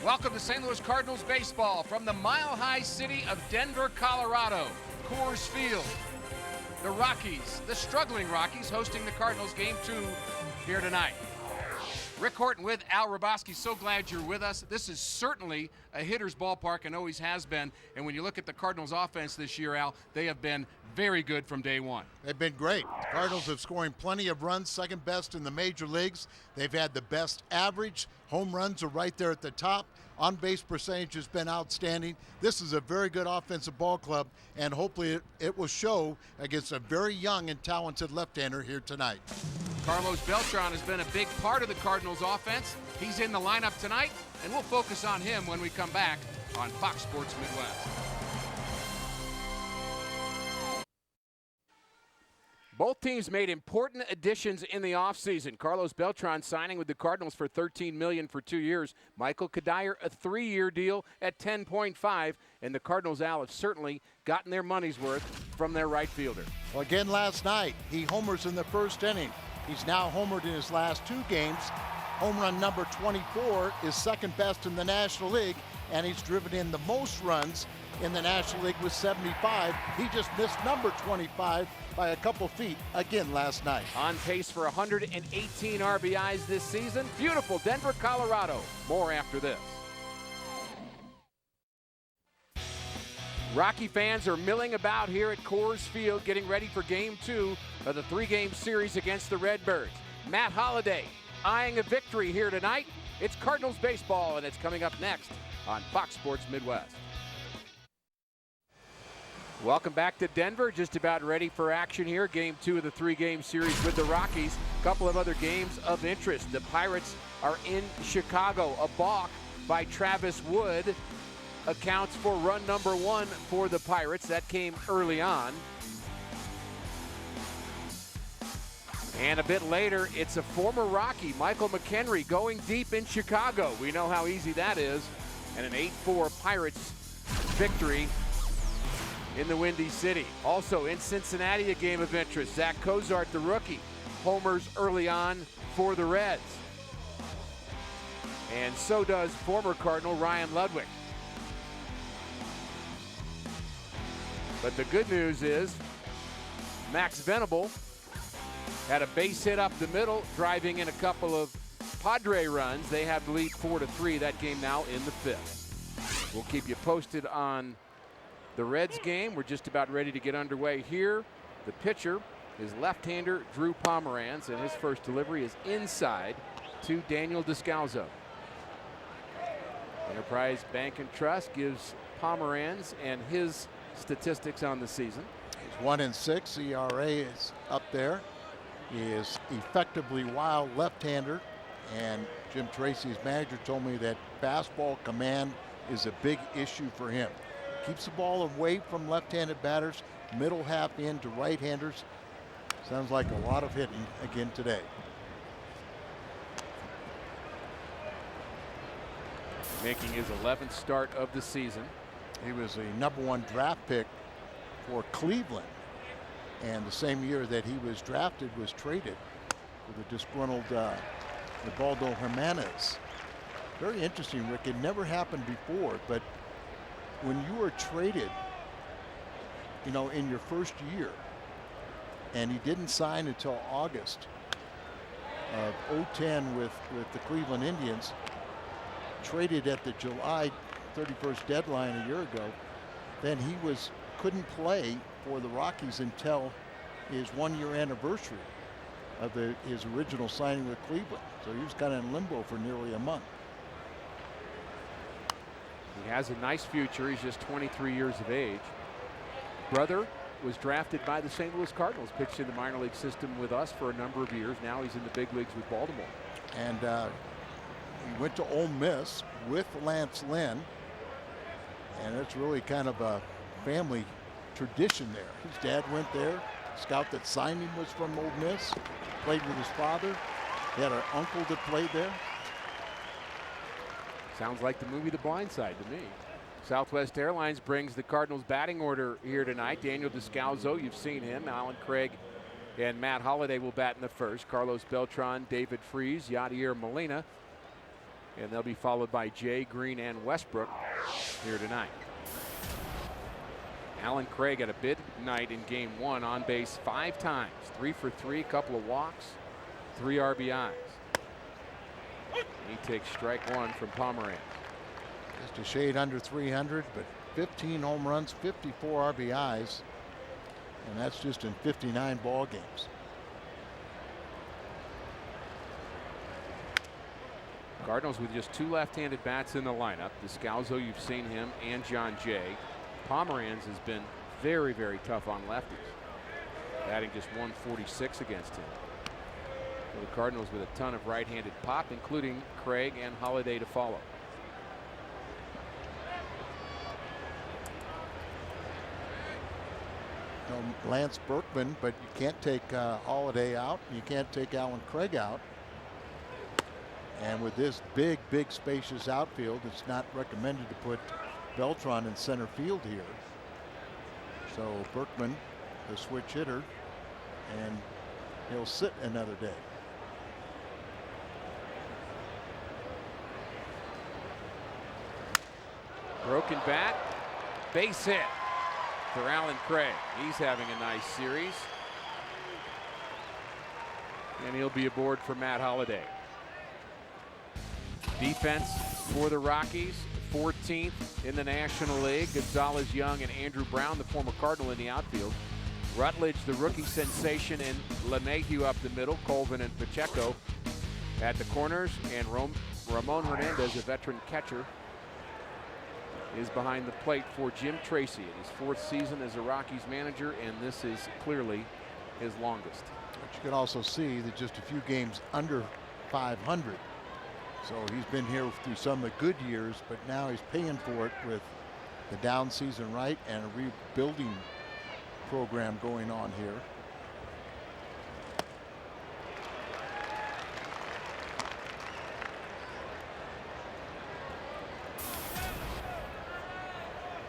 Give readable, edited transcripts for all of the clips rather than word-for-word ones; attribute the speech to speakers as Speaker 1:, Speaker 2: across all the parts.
Speaker 1: Welcome to St. Louis Cardinals baseball from the mile-high city of Denver, Colorado, Coors Field. The Rockies, the struggling Rockies, hosting the Cardinals Game 2 here tonight. Rick Horton with Al Raboski. So glad you're with us. This is certainly a hitter's ballpark and always has been. And when you look at the Cardinals offense this year, Al, they have been very good from day one.
Speaker 2: They've been great. The Cardinals have scoring plenty of runs, second best in the major leagues. They've had the best average. Home runs are right there at the top. On-base percentage has been outstanding. This is a very good offensive ball club, and hopefully it will show against a very young and talented left-hander here tonight.
Speaker 1: Carlos Beltran has been a big part of the Cardinals offense. He's in the lineup tonight, and we'll focus on him when we come back on Fox Sports Midwest. Both teams made important additions in the offseason. Carlos Beltran signing with the Cardinals for $13 million for 2 years. Michael Kadire, a 3-year deal at $10.5. And the Cardinals, Al, have certainly gotten their money's worth from their right fielder.
Speaker 2: Well, again last night, he homers in the first inning. He's now homered in his last 2 games. Home run number 24 is second best in the National League, and he's driven in the most runs in the National League with 75. He just missed number 25 by a couple feet again last night.
Speaker 1: On pace for 118 RBIs this season. Beautiful Denver, Colorado. More after this. Rocky fans are milling about here at Coors Field getting ready for Game 2 of the 3-game series against the Redbirds. Matt Holliday eyeing a victory here tonight. It's Cardinals baseball, and it's coming up next on Fox Sports Midwest. Welcome back to Denver. Just about ready for action here. Game 2 of the 3-game series with the Rockies. A couple of other games of interest. The Pirates are in Chicago. A balk by Travis Wood accounts for run number 1 for the Pirates. That came early on. And a bit later, it's a former Rocky, Michael McHenry, going deep in Chicago. We know how easy that is. And an 8-4 Pirates victory in the Windy City. Also in Cincinnati, a game of interest. Zach Cozart, the rookie, homers early on for the Reds. And so does former Cardinal Ryan Ludwig. But the good news is Max Venable had a base hit up the middle, driving in a couple of Padre runs. They have the lead 4-3. That game now in the 5th. We'll keep you posted on the Reds game. We're just about ready to get underway here. The pitcher is left-hander Drew Pomeranz, and his first delivery is inside to Daniel Descalzo. Enterprise Bank and Trust gives Pomeranz and his statistics on the season.
Speaker 2: He's 1-6. ERA is up there. He is effectively wild left-hander, and Jim Tracy's manager told me that fastball command is a big issue for him. Keeps the ball away from left-handed batters, middle half in to right-handers. Sounds like a lot of hitting again today.
Speaker 1: Making his 11th start of the season.
Speaker 2: He was a #1 draft pick for Cleveland, and the same year that he was drafted was traded for the disgruntled Ubaldo Jimenez. Very interesting, Rick. It never happened before, but when you were traded, you know, in your first year, and he didn't sign until August of 2010 with the Cleveland Indians, traded at the July 31st deadline a year ago, then he couldn't play for the Rockies until his 1-year anniversary of his original signing with Cleveland. So he was kind of in limbo for nearly a month.
Speaker 1: He has a nice future. He's just 23 years of age. Brother was drafted by the St. Louis Cardinals, pitched in the minor league system with us for a number of years. Now he's in the big leagues with Baltimore.
Speaker 2: And he went to Ole Miss with Lance Lynn, and it's really kind of a family tradition there. His dad went there. The scout that signed him was from Ole Miss, played with his father. He had an uncle that played there.
Speaker 1: Sounds like the movie The Blind Side to me. Southwest Airlines brings the Cardinals batting order here tonight. Daniel Descalzo, you've seen him. Alan Craig and Matt Holliday will bat in the first. Carlos Beltran, David Freese, Yadier Molina, And they'll be followed by Jay, Green, and Westbrook here tonight. Alan Craig had a big night in game 1, on base 5 times, 3 for 3, couple of walks, 3 RBIs. He takes strike 1 from Pomeranz.
Speaker 2: Just a shade under 300, but 15 home runs, 54 RBIs, and that's just in 59 ball games.
Speaker 1: Cardinals with just 2 left-handed bats in the lineup. Descalzo, you've seen him, and John Jay. Pomeranz has been very, very tough on lefties, batting just 146 against him. So the Cardinals with a ton of right-handed pop, including Craig and Holiday to follow.
Speaker 2: Lance Berkman, but you can't take Holiday out. You can't take Alan Craig out. And with this big, spacious outfield, it's not recommended to put Beltran in center field here. So Berkman, the switch hitter, and he'll sit another day.
Speaker 1: Broken bat, base hit for Alan Craig. He's having a nice series. And he'll be aboard for Matt Holliday. Defense for the Rockies, 14th in the National League. Gonzalez, Young, and Andrew Brown, the former Cardinal, in the outfield. Rutledge, the rookie sensation, and LeMahieu up the middle. Colvin and Pacheco at the corners, and Ramon Hernandez, a veteran catcher, is behind the plate for Jim Tracy in his 4th season as a Rockies manager, and this is clearly his longest.
Speaker 2: But you can also see that just a few games under 500. So he's been here through some of the good years, but now he's paying for it with the down season right and a rebuilding program going on here.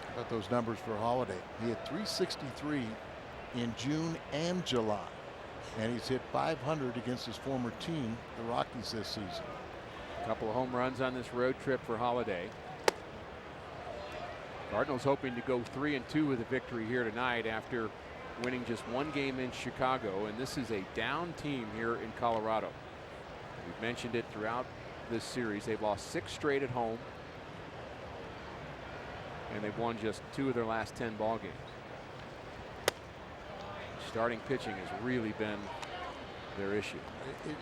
Speaker 2: How about those numbers for Holiday? He had 363 in June and July, and he's hit 500 against his former team, the Rockies, this season.
Speaker 1: Couple of home runs on this road trip for Holiday. Cardinals hoping to go 3-2 with a victory here tonight after winning just 1 game in Chicago, and this is a down team here in Colorado. We've mentioned it throughout this series. They've lost 6 straight at home, and they've won just 2 of their last 10 ball games. Starting pitching has really been their issue.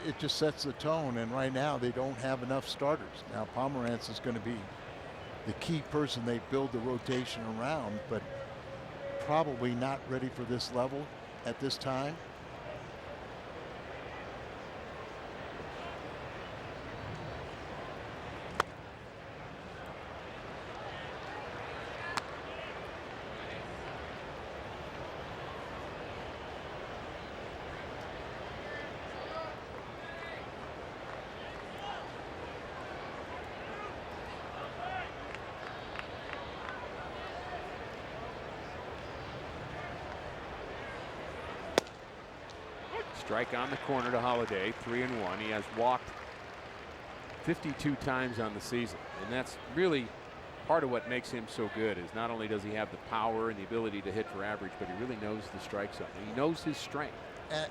Speaker 2: It just sets the tone, and right now they don't have enough starters. Now Pomeranz is going to be the key person they build the rotation around, but probably not ready for this level at this time.
Speaker 1: Strike on the corner to Holiday, 3-1. He has walked 52 times on the season, and that's really part of what makes him so good. Is not only does he have the power and the ability to hit for average, but he really knows the strike zone. He knows his strength.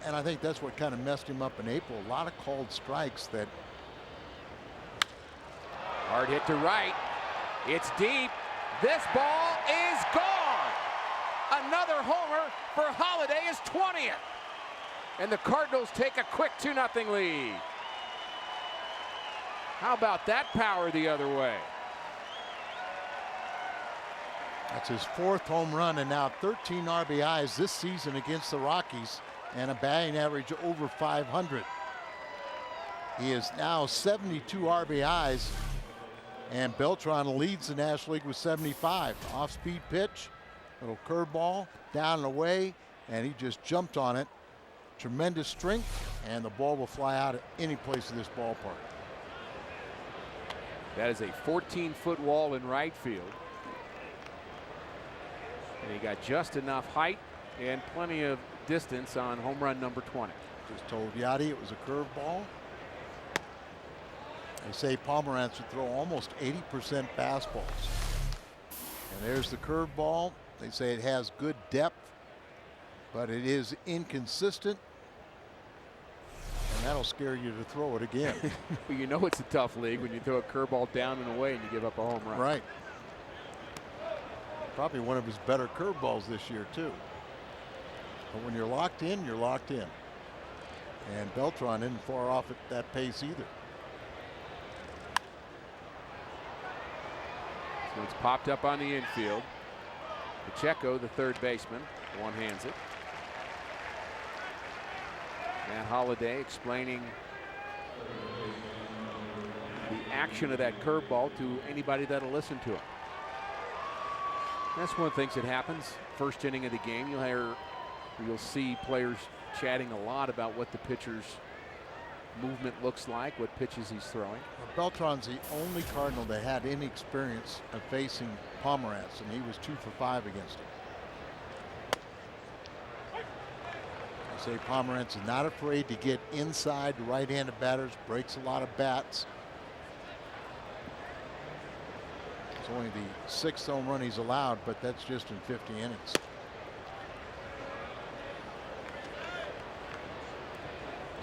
Speaker 2: And I think that's what kind of messed him up in April. A lot of called strikes that.
Speaker 1: Hard hit to right. It's deep. This ball is gone. Another homer for Holiday, his 20th. And the Cardinals take a quick 2-0 lead. How about that power the other way?
Speaker 2: That's his 4th home run, and now 13 RBIs this season against the Rockies, and a batting average over 500. He is now 72 RBIs, and Beltran leads the National League with 75. Off-speed pitch, little curveball, down and away, and he just jumped on it. Tremendous strength, and the ball will fly out at any place in this ballpark.
Speaker 1: That is a 14-foot wall in right field. And he got just enough height and plenty of distance on home run number 20.
Speaker 2: Just told Yachty it was a curveball. They say Pomeranz would throw almost 80% fastballs. And there's the curveball. They say it has good depth, but it is inconsistent. And that'll scare you to throw it again.
Speaker 1: Well, you know it's a tough league when you throw a curveball down and away and you give up a home run.
Speaker 2: Right. Probably one of his better curveballs this year, too. But when you're locked in, you're locked in. And Beltran isn't far off at that pace either.
Speaker 1: So it's popped up on the infield. Pacheco, the third baseman, one-hands it. Matt Holliday explaining the action of that curveball to anybody that'll listen to it. That's one of the things that happens first inning of the game. You'll see players chatting a lot about what the pitcher's movement looks like, what pitches he's throwing.
Speaker 2: Well, Beltran's the only Cardinal that had any experience of facing Pomeranz, and he was 2 for 5 against him. I say Pomeranz is not afraid to get inside the right-handed batters, breaks a lot of bats. It's only the 6th home run he's allowed, but that's just in 50 innings.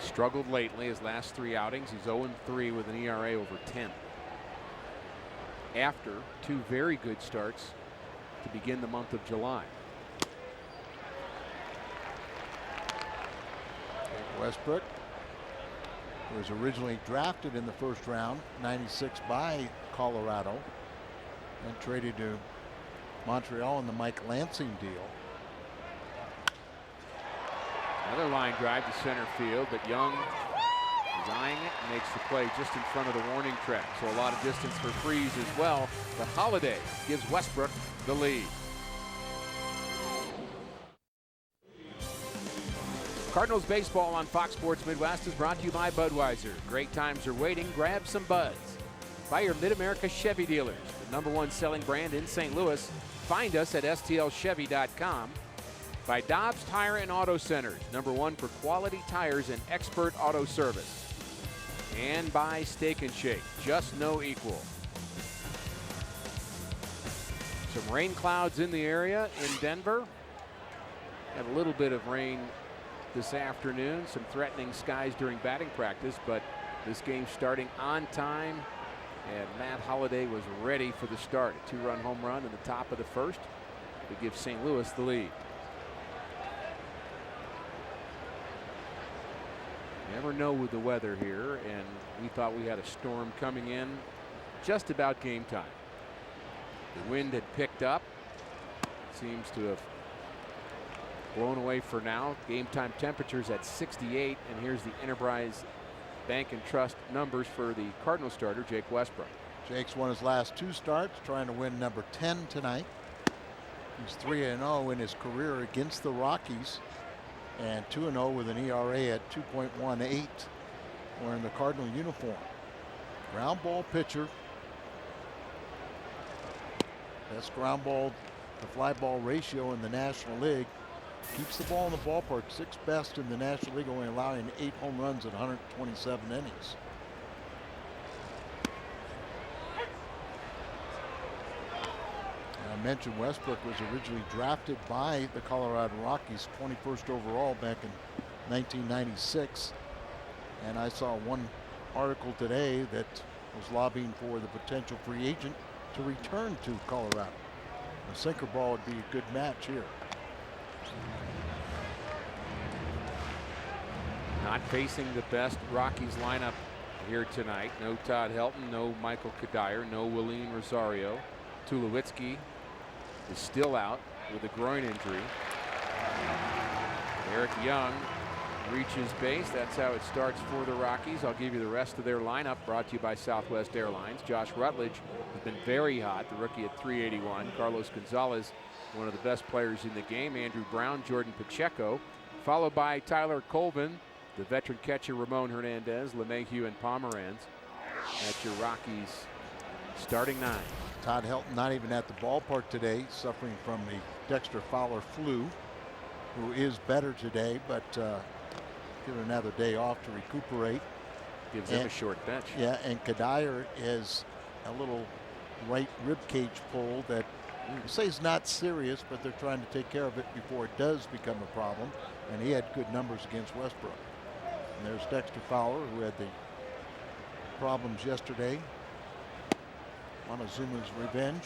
Speaker 1: Struggled lately his last 3 outings. He's 0-3 with an ERA over 10. After 2 very good starts to begin the month of July.
Speaker 2: Westbrook was originally drafted in the first round, 96 by Colorado, and traded to Montreal in the Mike Lansing deal.
Speaker 1: Another line drive to center field, but Young is eyeing it and makes the play just in front of the warning track. So a lot of distance for Freese as well. But Holliday gives Westbrook the lead. Cardinals baseball on Fox Sports Midwest is brought to you by Budweiser. Great times are waiting. Grab some buds. By your Mid-America Chevy dealers, the #1 selling brand in St. Louis. Find us at stlchevy.com. By Dobbs Tire and Auto Centers, #1 for quality tires and expert auto service. And by Steak and Shake, just no equal. Some rain clouds in the area in Denver. Had a little bit of rain this afternoon, some threatening skies during batting practice, but this game starting on time, and Matt Holliday was ready for the start. A 2-run home run in the top of the first to give St. Louis the lead. Never know with the weather here, and we thought we had a storm coming in just about game time. The wind had picked up, seems to have blown away for now. Game time temperatures at 68, and here's the Enterprise Bank and Trust numbers for the Cardinal starter, Jake Westbrook.
Speaker 2: Jake's won his last 2 starts, trying to win number 10 tonight. He's 3-0 in his career against the Rockies, and 2-0 with an ERA at 2.18 wearing the Cardinal uniform. Ground ball pitcher. Best ground ball to fly ball ratio in the National League. Keeps the ball in the ballpark, 6th best in the National League, only allowing 8 home runs in 127 innings. I mentioned Westbrook was originally drafted by the Colorado Rockies, 21st overall back in 1996. And I saw one article today that was lobbying for the potential free agent to return to Colorado. A sinker ball would be a good match here.
Speaker 1: Not facing the best Rockies lineup here tonight. No Todd Helton, no Michael Kadire, no Willeen Rosario. Tulowitzki is still out with a groin injury. Eric Young reaches base. That's how it starts for the Rockies. I'll give you the rest of their lineup, brought to you by Southwest Airlines. Josh Rutledge has been very hot, the rookie at 381. Carlos Gonzalez, one of the best players in the game. Andrew Brown, Jordan Pacheco, followed by Tyler Colvin, the veteran catcher Ramon Hernandez, LeMahieu, and Pomeranz. That's your Rockies starting 9.
Speaker 2: Todd Helton not even at the ballpark today, suffering from the Dexter Fowler flu, who is better today, but given another day off to recuperate.
Speaker 1: Gives him a short bench.
Speaker 2: Yeah, and Kadire is a little right rib cage pull that you say is not serious, but they're trying to take care of it before it does become a problem. And he had good numbers against Westbrook. And there's Dexter Fowler, who had the problems yesterday. Montezuma's revenge.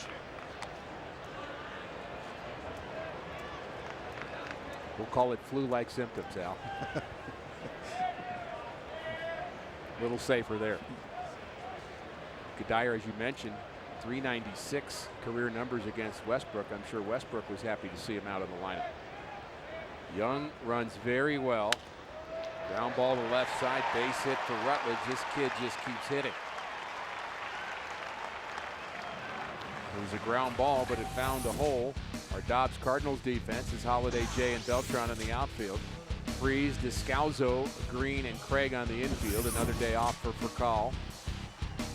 Speaker 1: We'll call it flu-like symptoms, Al. A little safer there. Kadire, as you mentioned, 396 career numbers against Westbrook. I'm sure Westbrook was happy to see him out of the lineup. Young runs very well. Ground ball to left side, base hit for Rutledge. This kid just keeps hitting. It was a ground ball, but it found a hole. Our Dobbs Cardinals defense is Holiday, Jay, and Beltran in the outfield. Freeze, Descalzo, Green, and Craig on the infield. Another day off for Furcal.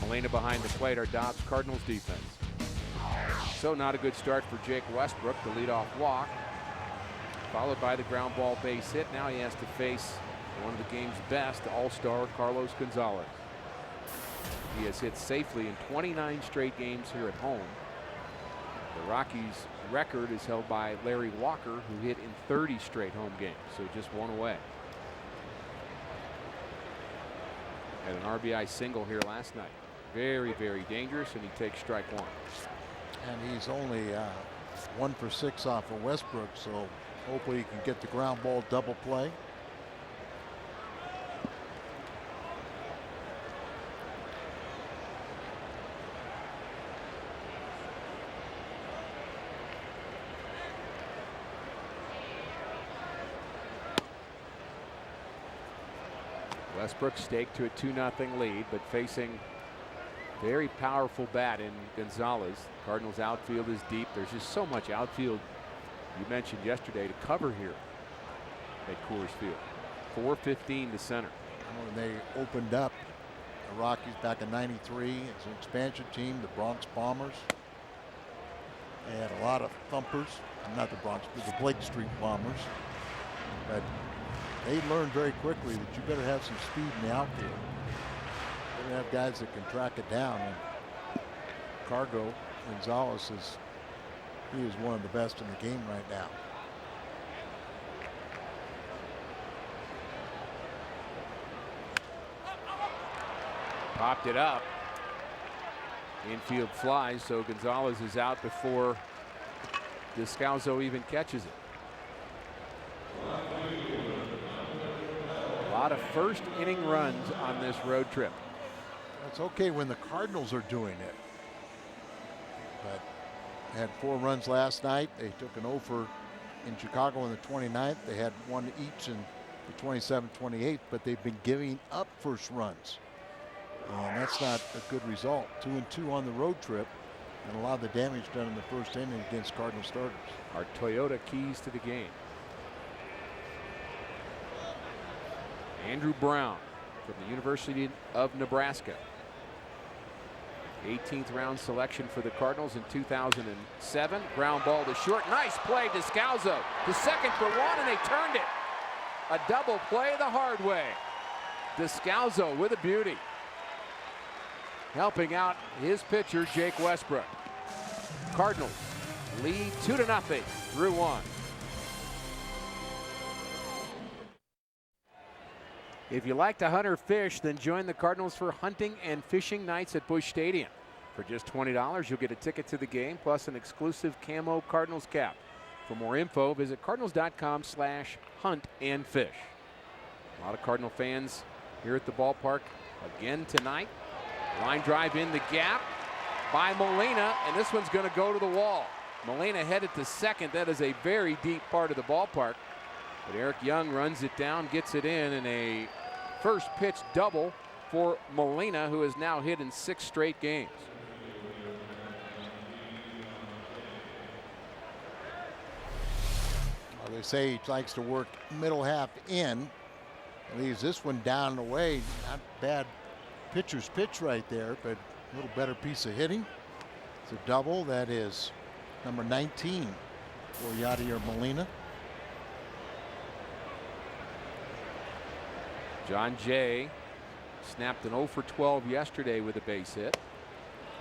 Speaker 1: Molina behind the plate, our Dobbs Cardinals defense. So not a good start for Jake Westbrook, the leadoff walk, followed by the ground ball base hit. Now he has to face one of the game's best, all-star Carlos Gonzalez. He has hit safely in 29 straight games here at home. The Rockies' record is held by Larry Walker, who hit in 30 straight home games, so just one away. Had an RBI single here last night. Very, very dangerous, and he takes strike one.
Speaker 2: And he's only 1 for 6 off of Westbrook, so hopefully he can get the ground ball double play.
Speaker 1: Westbrook staked to a 2-0 lead, but facing very powerful bat in Gonzalez. Cardinals outfield is deep. There's just so much outfield, you mentioned yesterday, to cover here at Coors Field. 4:15 to center.
Speaker 2: When they opened up the Rockies back in '93 as an expansion team, the Bronx Bombers, they had a lot of thumpers. Not the Bronx, but the Blake Street Bombers. But they learned very quickly that you better have some speed in the outfield. You better have guys that can track it down. And Cargo Gonzalez he is one of the best in the game right now.
Speaker 1: Popped it up. Infield flies, so Gonzalez is out before Descalzo even catches it. A lot of first inning runs on this road trip.
Speaker 2: It's okay when the Cardinals are doing it. But they had 4 runs last night. They took an 0 in Chicago on the 29th. They had 1 each in the 27th, 28th, but they've been giving up first runs. And that's not a good result. 2-2 on the road trip, and a lot of the damage done in the first inning against Cardinal starters.
Speaker 1: Our Toyota keys to the game. Andrew Brown from the University of Nebraska. 18th round selection for the Cardinals in 2007. Ground ball to short. Nice play, Descalzo to second for 1, and they turned it. A double play the hard way. Descalzo with a beauty, helping out his pitcher, Jake Westbrook. Cardinals lead 2-0 through 1. If you like to hunt or fish, then join the Cardinals for hunting and fishing nights at Busch Stadium. For just $20, you'll get a ticket to the game, plus an exclusive camo Cardinals cap. For more info, visit cardinals.com/hunt-and-fish. A lot of Cardinal fans here at the ballpark again tonight. Line drive in the gap by Molina, and this one's going to go to the wall. Molina headed to second. That is a very deep part of the ballpark. But Eric Young runs it down, gets it in a first pitch double for Molina, who has now hit in 6 straight games.
Speaker 2: Well, they say he likes to work middle half in. Leaves this one down and away. Not bad pitcher's pitch right there, but a little better piece of hitting. It's a double. That is number 19 for Yadier Molina.
Speaker 1: John Jay Snapped an 0 for 12 yesterday with a base hit,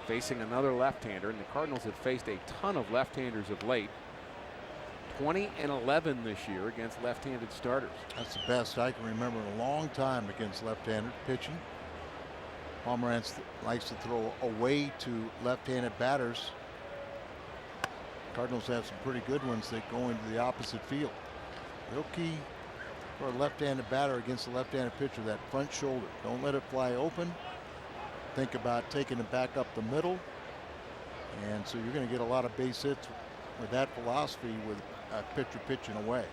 Speaker 1: facing another left-hander, and the Cardinals have faced a ton of left-handers of late. 20-11 this year against left-handed starters.
Speaker 2: That's the best I can remember in a long time against left-handed pitching. Pomeranz likes to throw away to left-handed batters. Cardinals have some pretty good ones that go into the opposite field. Real key for a left-handed batter against a left-handed pitcher, that front shoulder. Don't let it fly open. Think about taking it back up the middle. And so you're going to get a lot of base hits with that philosophy with a pitcher pitching away.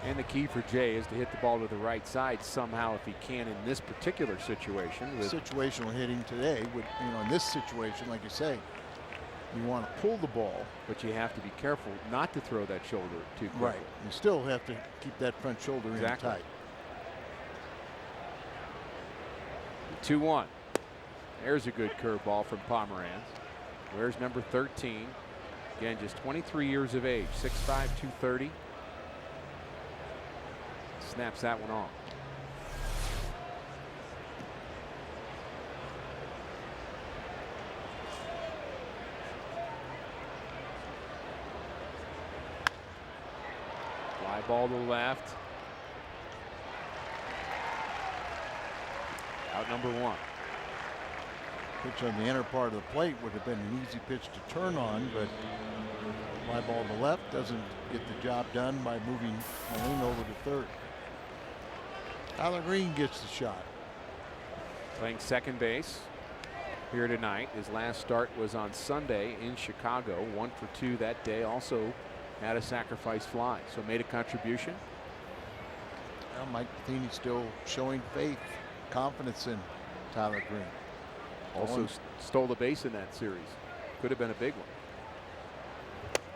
Speaker 1: And the key for Jay is to hit the ball to the right side somehow if he can in this particular situation.
Speaker 2: Situational hitting today would, in this situation, like you say, you want to pull the ball.
Speaker 1: But you have to be careful not to throw that shoulder too quickly.
Speaker 2: Right. You still have to keep that front shoulder in tight.
Speaker 1: 2-1. There's a good curveball from Pomeranz. Where's number 13? Again, just 23 years of age, 6'5", 230. Snaps that one off. Fly ball to the left. Out number 1.
Speaker 2: Pitch on the inner part of the plate would have been an easy pitch to turn on, but fly ball to the left doesn't get the job done by moving Molina over to third. Tyler Green gets the shot.
Speaker 1: Playing second base here tonight. His last start was on Sunday in Chicago. 1 for 2 that day. Also had a sacrifice fly, so made a contribution.
Speaker 2: Well, Mike Matheny still showing faith, confidence in Tyler Green.
Speaker 1: Also stole the base in that series. Could have been a big one.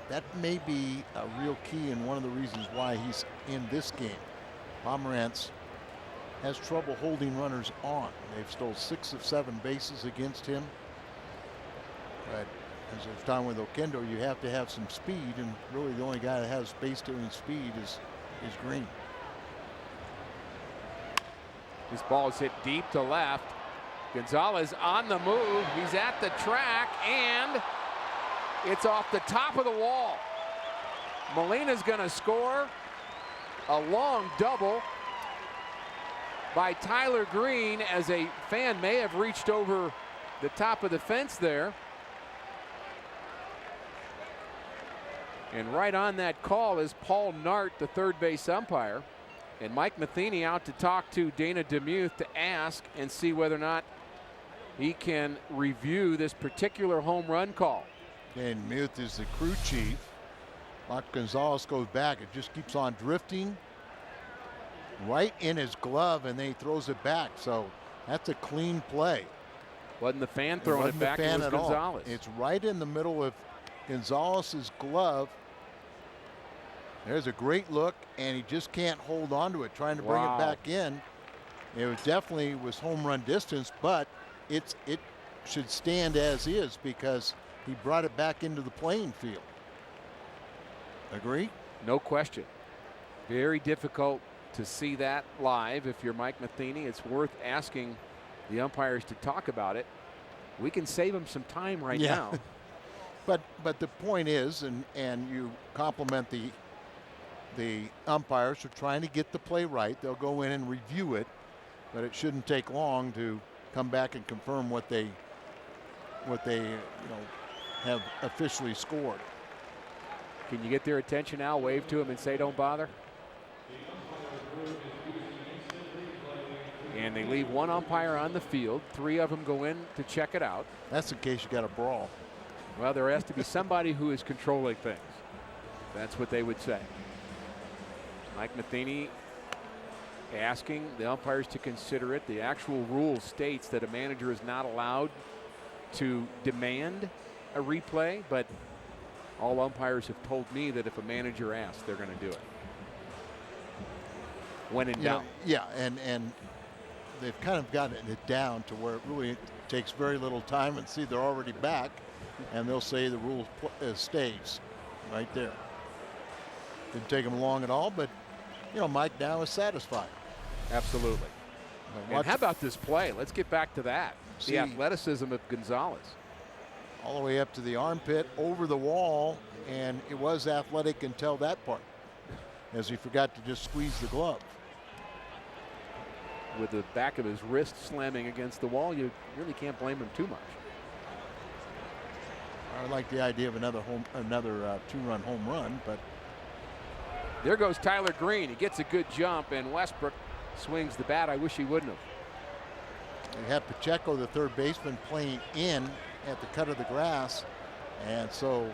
Speaker 2: That may be a real key and one of the reasons why he's in this game. Pomeranz has trouble holding runners on. They've stole 6 of 7 bases against him. But as I've done with Oquendo, you have to have some speed, and really the only guy that has base stealing speed is Green.
Speaker 1: This ball is hit deep to left. Gonzalez on the move. He's at the track, and it's off the top of the wall. Molina's going to score a long double by Tyler Green, as a fan may have reached over the top of the fence there. And right on that call is Paul Nart, the third base umpire. And Mike Matheny out to talk to Dana DeMuth to ask and see whether or not he can review this particular home run call.
Speaker 2: And Muth is the crew chief. Mark Gonzalez goes back. It just keeps on drifting right in his glove, and then he throws it back. So that's a clean play.
Speaker 1: Wasn't the fan throwing it back, it was Gonzalez.
Speaker 2: It's right in the middle of Gonzalez's glove. There's a great look, and he just can't hold on to it, trying to bring it back in. It was definitely home run distance, but it should stand as is because he brought it back into the playing field. Agree?
Speaker 1: No question. Very difficult to see that live. If you're Mike Matheny, it's worth asking the umpires to talk about it. We can save him some time right now.
Speaker 2: But the point is, and you compliment the umpires for trying to get the play right. They'll go in and review it, but it shouldn't take long to come back and confirm what they have officially scored.
Speaker 1: Can you get their attention now? Wave to them and say don't bother. And they leave one umpire on the field. 3 of them go in to check it out.
Speaker 2: That's in case you got a brawl.
Speaker 1: Well, there has to be somebody who is controlling things. That's what they would say. Mike Matheny asking the umpires to consider it. The actual rule states that a manager is not allowed to demand a replay, but all umpires have told me that if a manager asks, they're going to do it when in doubt.
Speaker 2: Yeah, and they've kind of gotten it down to where it really takes very little time, and see they're already back, and they'll say the rule stays right there. Didn't take them long at all, but Mike now is satisfied.
Speaker 1: Absolutely. And how about this play? Let's get back to that. The athleticism of Gonzalez.
Speaker 2: All the way up to the armpit, over the wall, and it was athletic until that part, as he forgot to just squeeze the glove.
Speaker 1: With the back of his wrist slamming against the wall, you really can't blame him too much.
Speaker 2: I like the idea of another two-run home run, but
Speaker 1: there goes Tyler Green. He gets a good jump, and Westbrook swings the bat. I wish he wouldn't have.
Speaker 2: They had Pacheco, the third baseman, playing in at the cut of the grass, and so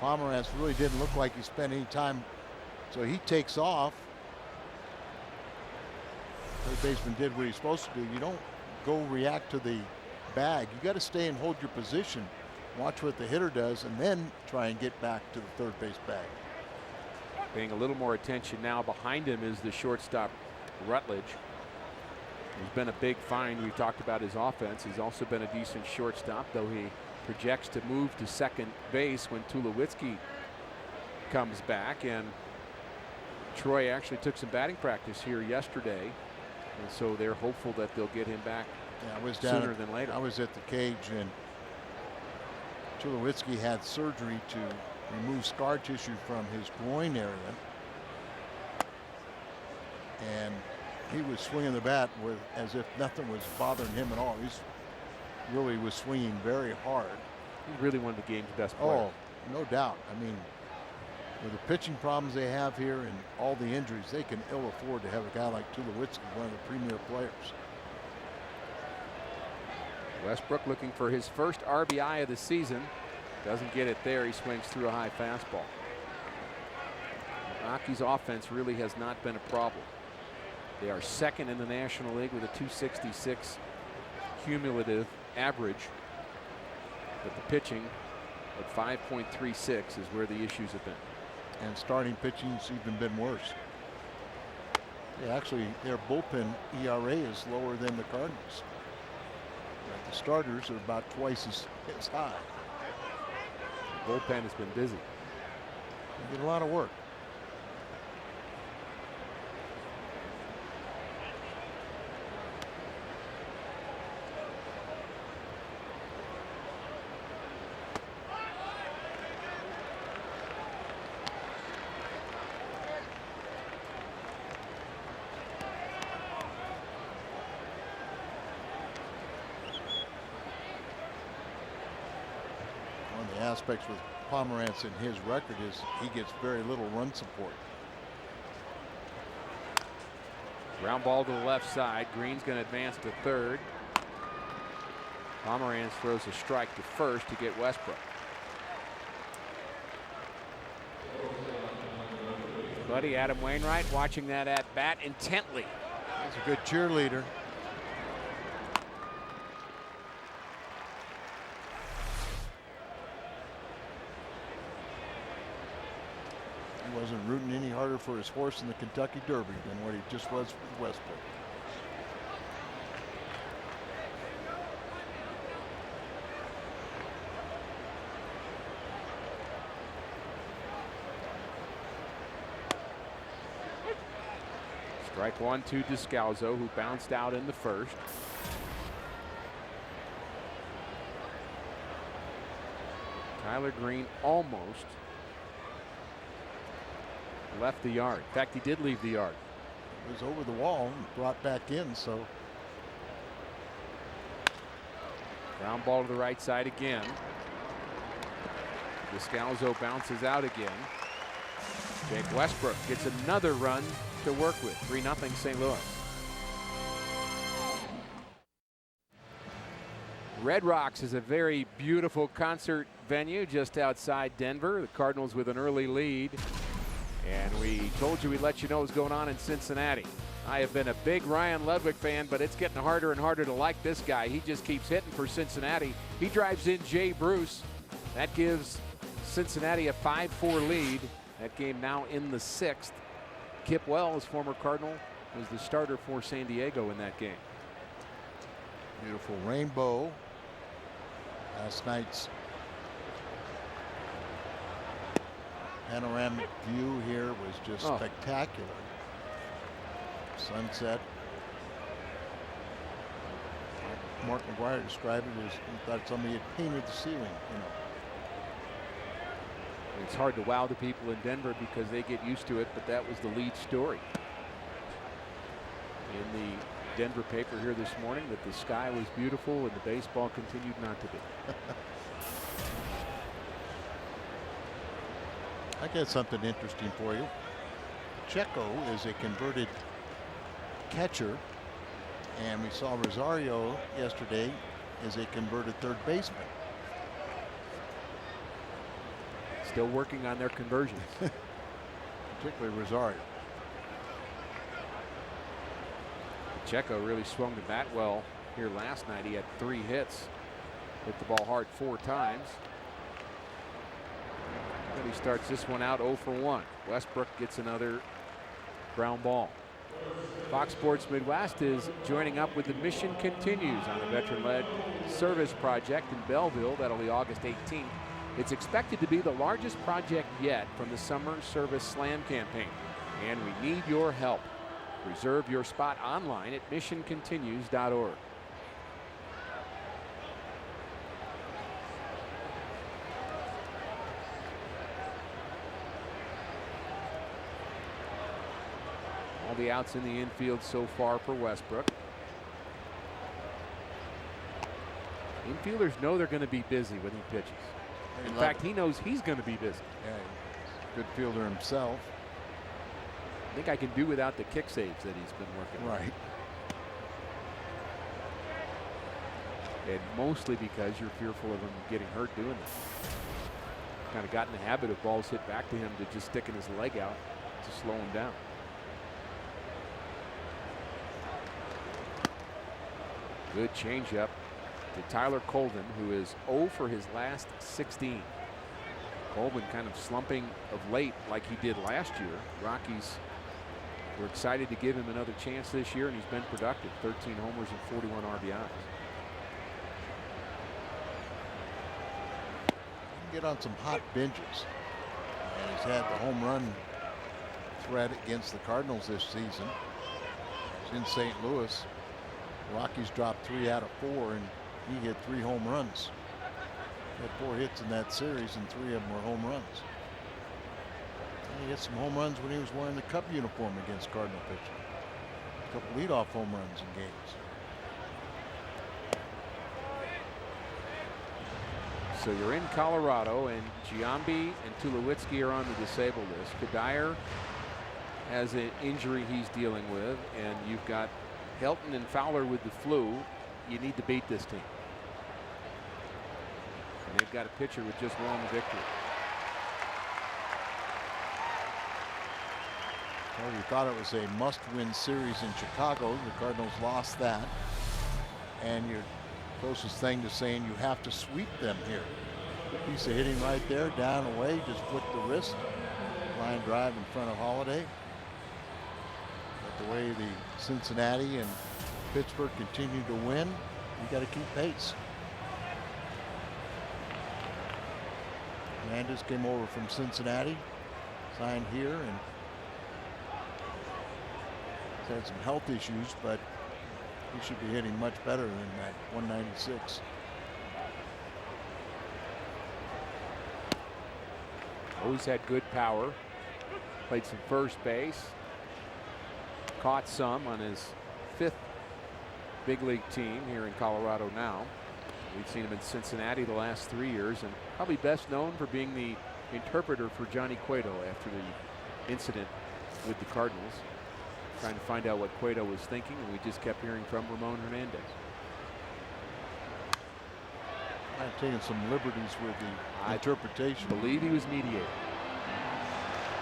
Speaker 2: Pomerantz really didn't look like he spent any time. So he takes off. Third baseman did what he's supposed to do. You don't go react to the bag. You got to stay and hold your position. Watch what the hitter does, and then try and get back to the third base bag.
Speaker 1: Paying a little more attention now. Behind him is the shortstop, Rutledge. He's been a big find. We talked about his offense. He's also been a decent shortstop, though he projects to move to second base when Tulowitzki comes back. And Troy actually took some batting practice here yesterday, and so they're hopeful that they'll get him back sooner than later.
Speaker 2: I was at the cage, and Tulowitzki had surgery to remove scar tissue from his groin area, and he was swinging the bat as if nothing was bothering him at all. He really was swinging very hard.
Speaker 1: He's really one of the game's best players.
Speaker 2: Oh, no doubt. I mean, with the pitching problems they have here and all the injuries, they can ill afford to have a guy like Tulowitzki, one of the premier players.
Speaker 1: Westbrook looking for his first RBI of the season. Doesn't get it there. He swings through a high fastball. The Rockies' offense really has not been a problem. They are second in the National League with a 266 cumulative average. But the pitching at 5.36 is where the issues have been.
Speaker 2: And starting pitching's even been worse. Actually, their bullpen ERA is lower than the Cardinals. But the starters are about twice as high.
Speaker 1: The bullpen has been busy.
Speaker 2: They did a lot of work. Aspects with Pomerantz in his record is he gets very little run support.
Speaker 1: Ground ball to the left side. Green's going to advance to third. Pomerantz throws a strike to first to get Westbrook. Buddy Adam Wainwright watching that at bat intently.
Speaker 2: He's a good cheerleader. Wasn't rooting any harder for his horse in the Kentucky Derby than what he just was with Westbrook.
Speaker 1: Strike one to Descalzo, who bounced out in the first. Tyler Green almost left the yard. In fact, he did leave the yard.
Speaker 2: It was over the wall and brought back in, so.
Speaker 1: Ground ball to the right side again. Descalzo bounces out again. Jake Westbrook gets another run to work with. 3-0 St. Louis. Red Rocks is a very beautiful concert venue just outside Denver. The Cardinals with an early lead. And we told you we'd let you know what's going on in Cincinnati. I have been a big Ryan Ludwig fan, but it's getting harder and harder to like this guy. He just keeps hitting for Cincinnati. He drives in Jay Bruce. That gives Cincinnati a 5-4 lead. That game now in the 6th. Kip Wells, former Cardinal, was the starter for San Diego in that game.
Speaker 2: Beautiful rainbow. Last night's panoramic view here was just spectacular. sunset. Mark McGuire described it as he thought somebody had painted the ceiling. You know.
Speaker 1: It's hard to wow the people in Denver because they get used to it, but that was the lead story in the Denver paper here this morning, that the sky was beautiful and the baseball continued not to be.
Speaker 2: I got something interesting for you. Checo is a converted catcher, and we saw Rosario yesterday as a converted third baseman.
Speaker 1: Still working on their conversions.
Speaker 2: Particularly Rosario.
Speaker 1: Checo really swung the bat well here last night. He had 3 hits, hit the ball hard 4 times. And he starts this one out 0 for 1. Westbrook gets another ground ball. Fox Sports Midwest is joining up with the Mission Continues on a veteran-led service project in Belleville. That'll be August 18th. It's expected to be the largest project yet from the Summer Service Slam campaign, and we need your help. Reserve your spot online at missioncontinues.org. All the outs in the infield so far for Westbrook. Infielders know they're going to be busy when he pitches. In fact, he knows he's going to be busy.
Speaker 2: Yeah, he's a good fielder himself.
Speaker 1: I think I can do without the kick saves that he's been working on.
Speaker 2: Right.
Speaker 1: And mostly because you're fearful of him getting hurt doing that. Kind of got in the habit of balls hit back to him to just sticking his leg out to slow him down. Good changeup to Tyler Colvin, who is 0 for his last 16. Colvin kind of slumping of late like he did last year. Rockies were excited to give him another chance this year, and he's been productive. 13 homers and 41 RBIs.
Speaker 2: Get on some hot benches. And he's had the home run threat against the Cardinals this season. It's in St. Louis. Rockies dropped 3 out of 4, and he hit 3 home runs. He had 4 hits in that series, and 3 of them were home runs. And he hit some home runs when he was wearing the Cup uniform against Cardinal pitching. A couple leadoff home runs in games.
Speaker 1: So you're in Colorado, and Giambi and Tulowitzki are on the disabled list. Kadire has an injury he's dealing with, and you've got Helton and Fowler with the flu. You need to beat this team. And they've got a pitcher with just one victory.
Speaker 2: Well, we thought it was a must-win series in Chicago. The Cardinals lost that. And your closest thing to saying you have to sweep them here. Good piece of hitting right there, down away, just flick the wrist. Line drive in front of Holiday. But the way the Cincinnati and Pittsburgh continue to win, you got to keep pace. Hernandez came over from Cincinnati, signed here, and he's had some health issues, but he should be hitting much better than that 196.
Speaker 1: Always had good power. Played some first base. Caught some on his 5th big league team here in Colorado now. We've seen him in Cincinnati the last 3 years, and probably best known for being the interpreter for Johnny Cueto after the incident with the Cardinals. Trying to find out what Cueto was thinking, and we just kept hearing from Ramon Hernandez.
Speaker 2: I've taken some liberties with the interpretation.
Speaker 1: I believe he was mediated.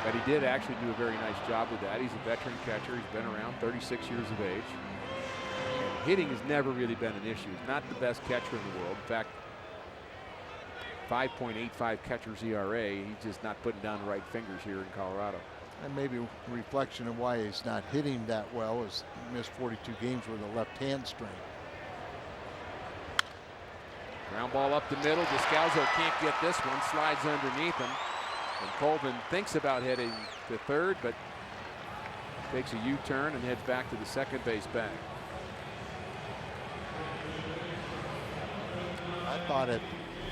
Speaker 1: But he did actually do a very nice job with that. He's a veteran catcher. He's been around, 36 years of age. And hitting has never really been an issue. He's not the best catcher in the world. In fact, 5.85 catcher's ERA. He's just not putting down the right fingers here in Colorado.
Speaker 2: And maybe a reflection of why he's not hitting that well is he missed 42 games with a left hand strain.
Speaker 1: Ground ball up the middle. Descalzo can't get this one. Slides underneath him. And Colvin thinks about heading to third, but takes a U-turn and heads back to the second base bag.
Speaker 2: I thought if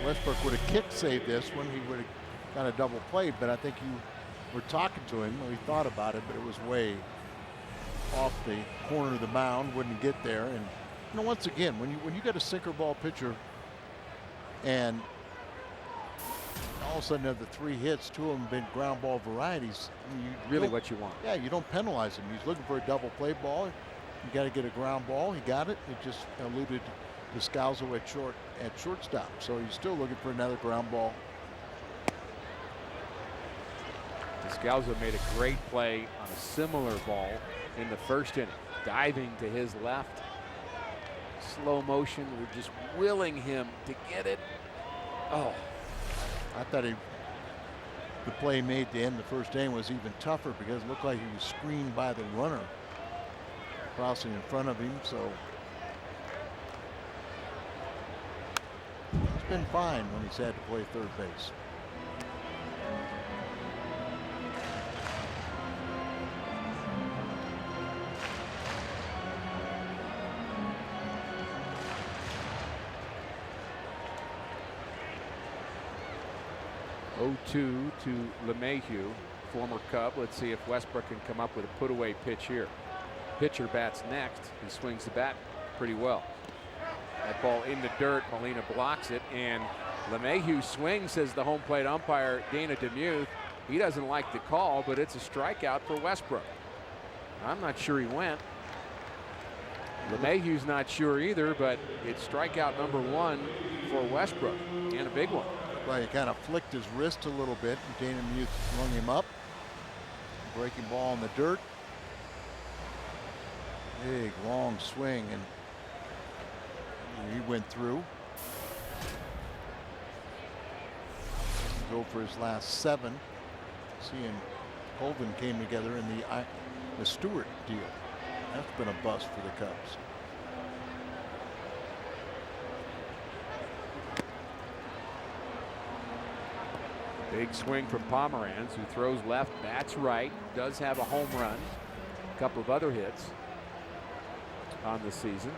Speaker 2: Westbrook would have kick saved this one, he would have got a double play, but I think you were talking to him, or he thought about it, but it was way off the corner of the mound, wouldn't get there. And you know, once again, when you get a sinker ball pitcher and all of a sudden have the 3 hits, 2 of them been ground ball varieties,
Speaker 1: Really what you want.
Speaker 2: Yeah, you don't penalize him. He's looking for a double play ball. You got to get a ground ball. He got it. It just eluded Descalzo at shortstop. So he's still looking for another ground ball.
Speaker 1: Descalzo made a great play on a similar ball in the first inning, diving to his left. Slow motion. We're just willing him to get it. Oh,
Speaker 2: I thought the play made to end the first inning was even tougher because it looked like he was screened by the runner crossing in front of him. So it's been fine when he's had to play third base.
Speaker 1: To LeMahieu, former Cub. Let's see if Westbrook can come up with a put-away pitch here. Pitcher bats next. He swings the bat pretty well. That ball in the dirt. Molina blocks it, and LeMahieu swings, says the home plate umpire, Dana DeMuth. He doesn't like the call, but it's a strikeout for Westbrook. I'm not sure he went. LeMahieu's not sure either, but it's strikeout number 1 for Westbrook, and a big one.
Speaker 2: Well, he kind of flicked his wrist a little bit, and Dana Muth rung him up. Breaking ball in the dirt. Big, long swing, and he went through. Go for his last 7. He and Colvin came together in the Stewart deal. That's been a bust for the Cubs.
Speaker 1: Big swing from Pomeranz, who throws left, bats right, does have a home run, a couple of other hits on the season.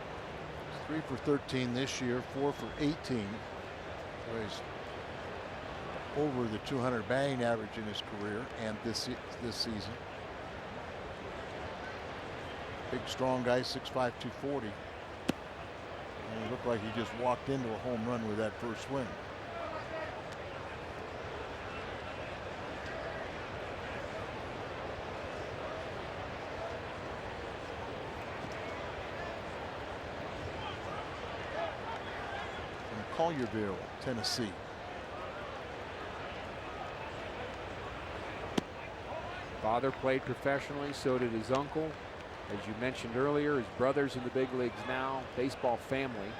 Speaker 2: 3 for 13 this year, 4 for 18. So he's over the 200 batting average in his career and this season. Big, strong guy, 6'5", 240. And he looked like he just walked into a home run with that first swing. Collierville, Tennessee.
Speaker 1: Father played professionally, so did his uncle. As you mentioned earlier, his brother's in the big leagues now. Baseball family.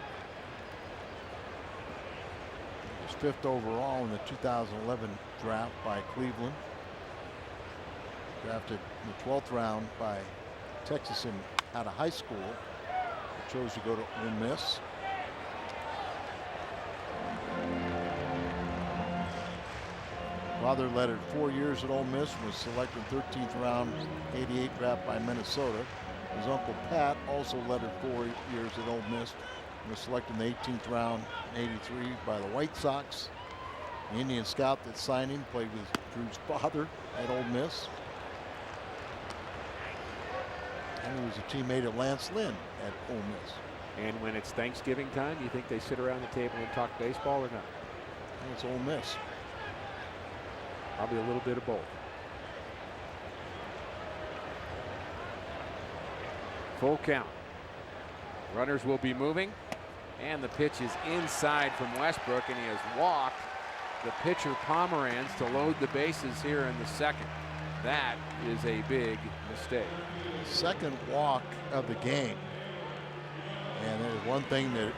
Speaker 2: He was 5th overall in the 2011 draft by Cleveland. Drafted in the 12th round by Texas out of high school. Chose to go to Ole Miss. Father led it 4 years at Ole Miss, was selected 13th round, 88 draft by Minnesota. His uncle Pat also led it 4 years at Ole Miss, was selected in the 18th round, 83 by the White Sox. The Indian scout that signed him played with Drew's father at Ole Miss. And he was a teammate of Lance Lynn at Ole Miss.
Speaker 1: And when it's Thanksgiving time, you think they sit around the table and talk baseball or not?
Speaker 2: And it's Ole Miss.
Speaker 1: Probably a little bit of both. Full count. Runners will be moving, and the pitch is inside from Westbrook, and he has walked the pitcher Pomeranz to load the bases here in the second. That is a big mistake.
Speaker 2: Second walk of the game. And there's one thing that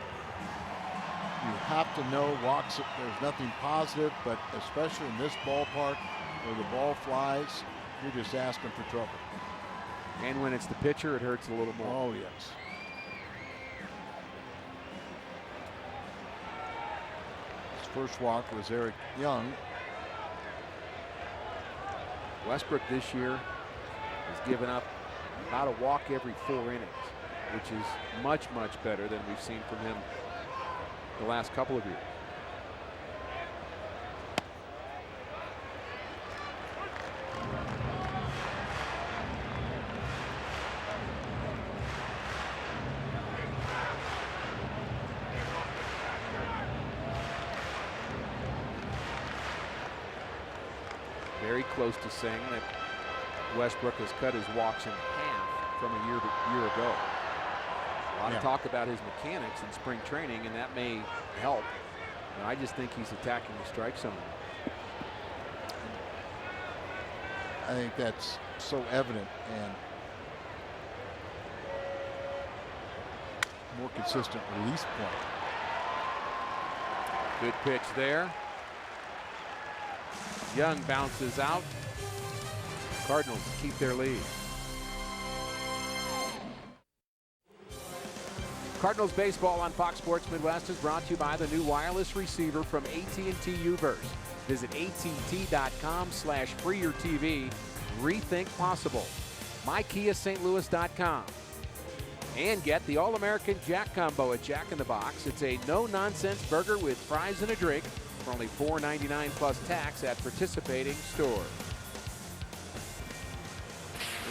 Speaker 2: you have to know, walks, there's nothing positive, but especially in this ballpark where the ball flies, you're just asking for trouble.
Speaker 1: And when it's the pitcher, it hurts a little more.
Speaker 2: Oh, yes. His first walk was Eric Young.
Speaker 1: Westbrook this year has given up about a walk every 4 innings, which is much, much better than we've seen from him the last couple of years. Very close to saying that Westbrook has cut his walks in half from a year ago. A lot of talk about his mechanics in spring training, and that may help. And I just think he's attacking the strike zone.
Speaker 2: I think that's so evident, and more consistent release point.
Speaker 1: Good pitch there. Young bounces out. Cardinals keep their lead. Cardinals baseball on Fox Sports Midwest is brought to you by the new wireless receiver from AT&T Uverse. Visit att.com/freeyourtv. Rethink possible. MyKiaSt.Louis.com. And get the All-American Jack Combo at Jack in the Box. It's a no-nonsense burger with fries and a drink for only $4.99 plus tax at participating stores.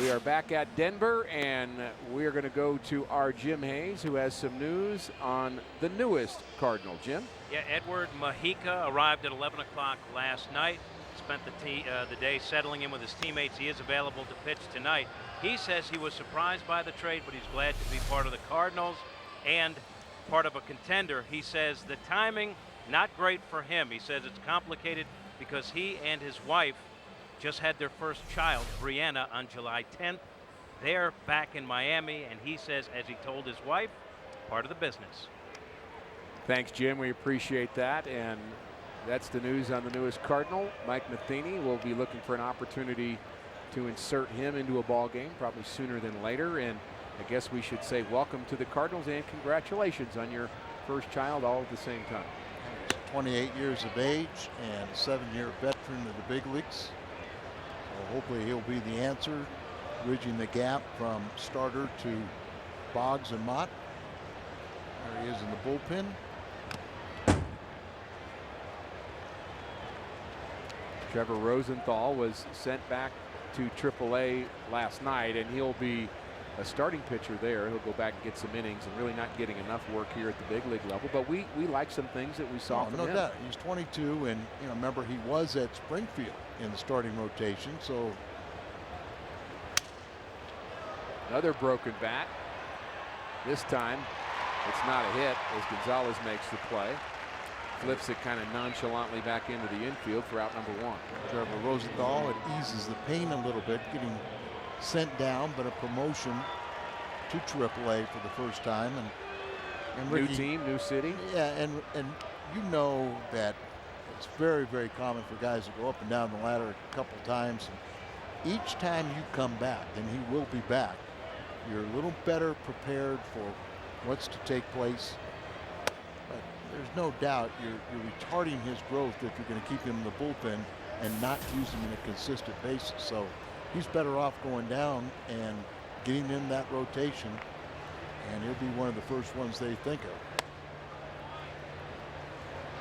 Speaker 1: We are back at Denver, and we are going to go to our Jim Hayes, who has some news on the newest Cardinal. Jim?
Speaker 3: Yeah, Edward Mujica arrived at 11 o'clock last night. Spent the day settling in with his teammates. He is available to pitch tonight. He says he was surprised by the trade, but he's glad to be part of the Cardinals and part of a contender. He says the timing, not great for him. He says it's complicated because he and his wife just had their first child, Brianna, on July 10th. They're back in Miami, and he says, as he told his wife, part of the business.
Speaker 1: Thanks, Jim. We appreciate that. And that's the news on the newest Cardinal. Mike Matheny will be looking for an opportunity to insert him into a ball game, probably sooner than later. And I guess we should say welcome to the Cardinals and congratulations on your first child all at the same time.
Speaker 2: He's 28 years of age and a 7-year veteran of the big leagues. So hopefully he'll be the answer, bridging the gap from starter to Boggs and Mott. There he is in the bullpen.
Speaker 1: Trevor Rosenthal was sent back to AAA last night, and he'll be a starting pitcher there. He'll go back and get some innings, and really not getting enough work here at the big league level. But we like some things that we saw from him.
Speaker 2: No doubt. He's 22, and remember he was at Springfield in the starting rotation. So
Speaker 1: another broken bat. This time it's not a hit as Gonzalez makes the play. Flips it kind of nonchalantly back into the infield for out number 1.
Speaker 2: Trevor Rosenthal, it eases the pain a little bit, getting sent down, but a promotion to AAA for the first time. And Ricky,
Speaker 1: new team, new city.
Speaker 2: Yeah, and you know that it's very, very common for guys to go up and down the ladder a couple times. And each time you come back, and he will be back, you're a little better prepared for what's to take place. But there's no doubt you're retarding his growth if you're going to keep him in the bullpen and not use him on a consistent basis. So he's better off going down and getting in that rotation, and he'll be one of the first ones they think of.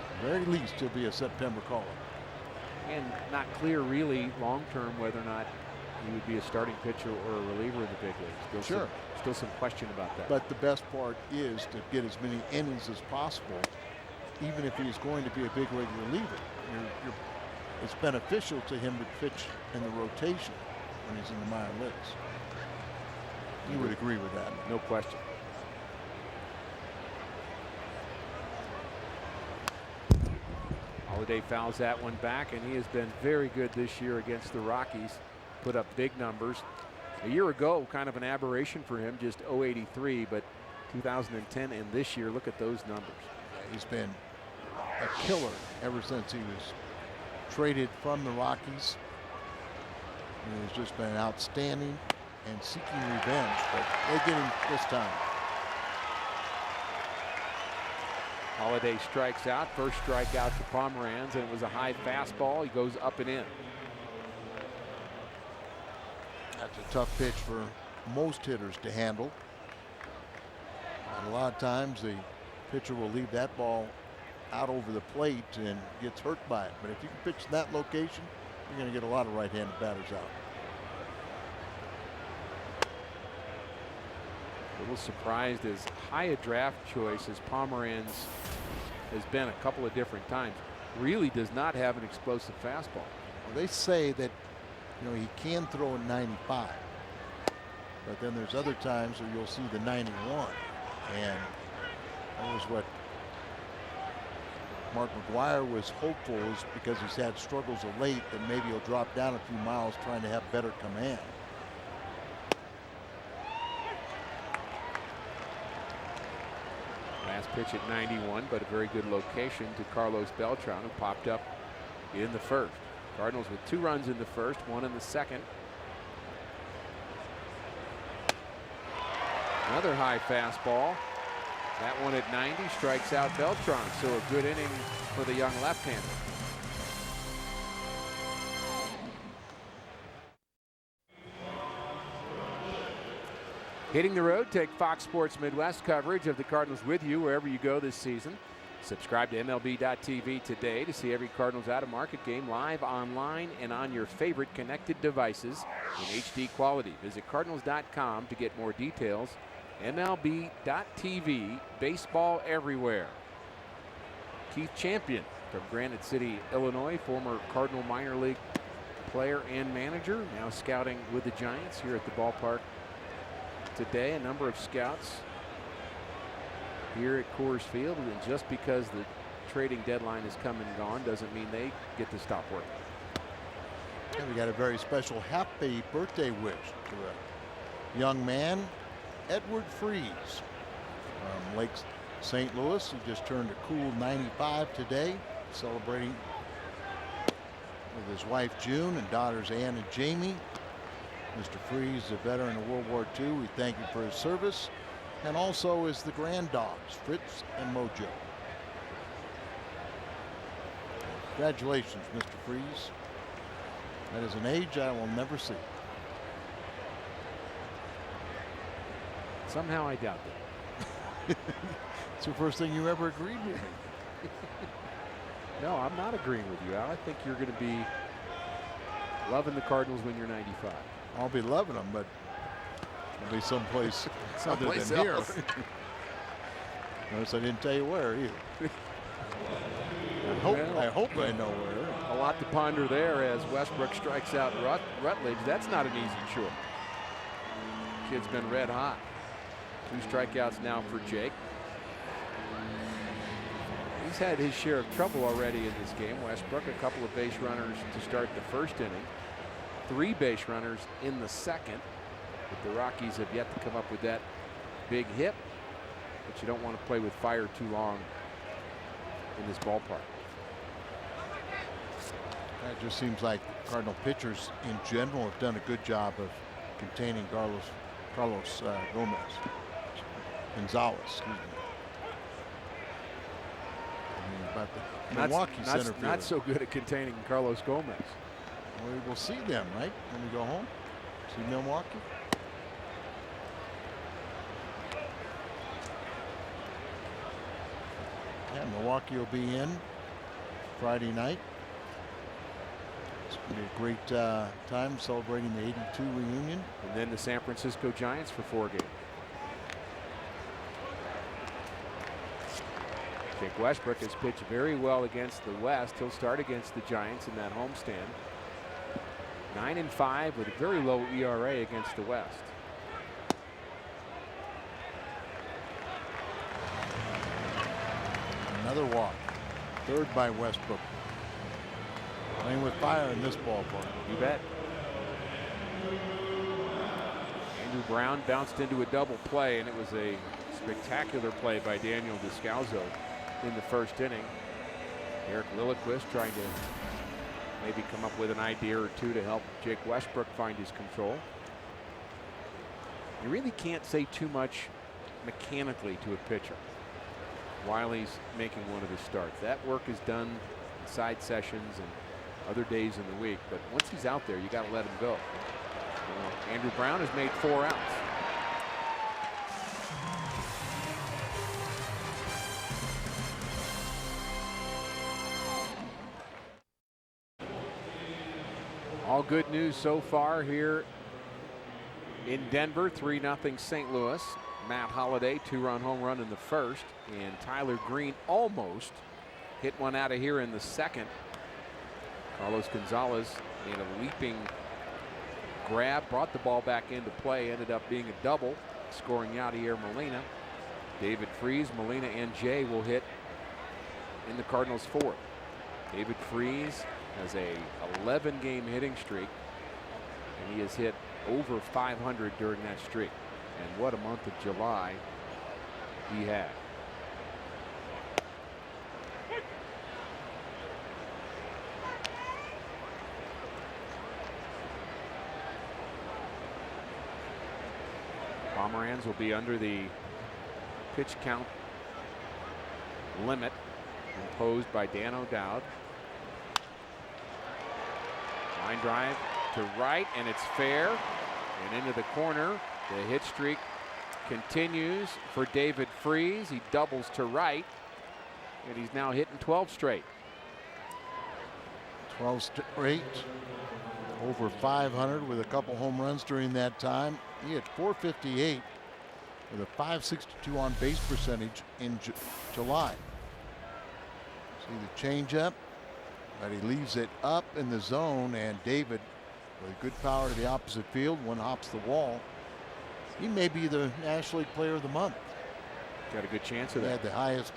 Speaker 2: At the very least, he'll be a September call-up.
Speaker 1: And not clear really long-term whether or not he would be a starting pitcher or a reliever in the big leagues. Still some question about that.
Speaker 2: But the best part is to get as many innings as possible, even if he's going to be a big league reliever. It's beneficial to him to pitch in the rotation when he's in the minor leagues. You would agree with that?
Speaker 1: No question. Holiday fouls that one back, and he has been very good this year against the Rockies. Put up big numbers. A year ago, kind of an aberration for him, just 083, but 2010 and this year, look at those numbers.
Speaker 2: He's been a killer ever since he was traded from the Rockies. He has just been outstanding and seeking revenge, but they get him this time.
Speaker 1: Holiday strikes out. First strikeout to Pomeranz, and it was a high fastball. He goes up and in.
Speaker 2: That's a tough pitch for most hitters to handle. And a lot of times the pitcher will leave that ball out over the plate and gets hurt by it. But if you can pitch in that location, you're going to get a lot of right-handed batters out.
Speaker 1: A little surprised as high a draft choice as Pomeranz has been a couple of different times. Really does not have an explosive fastball.
Speaker 2: Well, they say that, you know, he can throw a 95, but then there's other times where you'll see the 91, and that was what Mark McGwire was hopeful, is because he's had struggles of late that maybe he'll drop down a few miles trying to have better command.
Speaker 1: Last pitch at 91, but a very good location to Carlos Beltran, who popped up in the first. Cardinals with 2 runs in the first, 1 in the second. Another high fastball. That one at 90 strikes out Beltran. So a good inning for the young left-hander. Hitting the road, take Fox Sports Midwest coverage of the Cardinals with you wherever you go this season. Subscribe to MLB.tv today to see every Cardinals out-of-market game live, online, and on your favorite connected devices in HD quality. Visit Cardinals.com to get more details. MLB.tv, baseball everywhere. Keith Champion from Granite City, Illinois, former Cardinal minor league player and manager, now scouting with the Giants here at the ballpark today. A number of scouts here at Coors Field, and just because the trading deadline has come and gone doesn't mean they get to stop working.
Speaker 2: And we got a very special happy birthday wish to a young man, Edward Freeze from Lake St. Louis, who just turned a cool 95 today, celebrating with his wife June and daughters Ann and Jamie. Mr. Freeze, a veteran of World War II, we thank him for his service, and also is the grand dogs, Fritz and Mojo. Congratulations, Mr. Freeze. That is an age I will never see.
Speaker 1: Somehow I doubt that.
Speaker 2: It's the first thing you ever agreed with me.
Speaker 1: No, I'm not agreeing with you, Al. I think you're going to be loving the Cardinals when you're 95.
Speaker 2: I'll be loving them, but it'll be someplace other than here. Notice I didn't tell you where either. I hope I know where.
Speaker 1: A lot to ponder there as Westbrook strikes out Rutledge. That's not an easy chore. Kid's been red hot. 2 strikeouts now for Jake. He's had his share of trouble already in this game. Westbrook, a couple of base runners to start the first inning. 3 base runners in the second. But the Rockies have yet to come up with that big hit. But you don't want to play with fire too long in this ballpark.
Speaker 2: That just seems like Cardinal pitchers in general have done a good job of containing Carlos Gonzalez. Excuse me. About the Milwaukee center fielder.
Speaker 1: Not so good at containing Carlos Gomez.
Speaker 2: We will see them, right, when we go home. See Milwaukee. Yeah, Milwaukee will be in Friday night. It's going to be a great time celebrating the '82 reunion.
Speaker 1: And then the San Francisco Giants for 4 games. Jake Westbrook has pitched very well against the West. He'll start against the Giants in that homestand. 9-5 with a very low ERA against the West.
Speaker 2: Another walk. 3rd by Westbrook. Playing with fire in this ballpark.
Speaker 1: You bet. Andrew Brown bounced into a double play, and it was a spectacular play by Daniel Descalzo in the first inning. Eric Lilliquist trying to maybe come up with an idea or two to help Jake Westbrook find his control. You really can't say too much mechanically to a pitcher while he's making one of his starts. That work is done in side sessions and other days in the week, but once he's out there, you got to let him go. Well, Andrew Brown has made 4 outs. All good news so far here in Denver. 3-0 St. Louis. Matt Holliday, 2-run home run in the first, and Tyler Green almost hit one out of here in the second. Carlos Gonzalez made a leaping grab, brought the ball back into play, ended up being a double, scoring Yadier Molina. David Freese, Molina, and Jay will hit in the Cardinals' fourth. David Freese has a 11-game hitting streak, and he has hit over 500 during that streak. And what a month of July he had. Pomeranz will be under the pitch count limit imposed by Dan O'Dowd. Line drive to right, and it's fair, and into the corner. The hit streak continues for David Freese. He doubles to right, and he's now hitting 12 straight.
Speaker 2: 12 straight, over 500 with a couple home runs during that time. He had 458 with a .562 on base percentage in July. See the changeup, but he leaves it up in the zone, and David with good power to the opposite field. One hops the wall. He may be the National League Player of the Month.
Speaker 1: Got a good chance of
Speaker 2: He
Speaker 1: that.
Speaker 2: had the highest,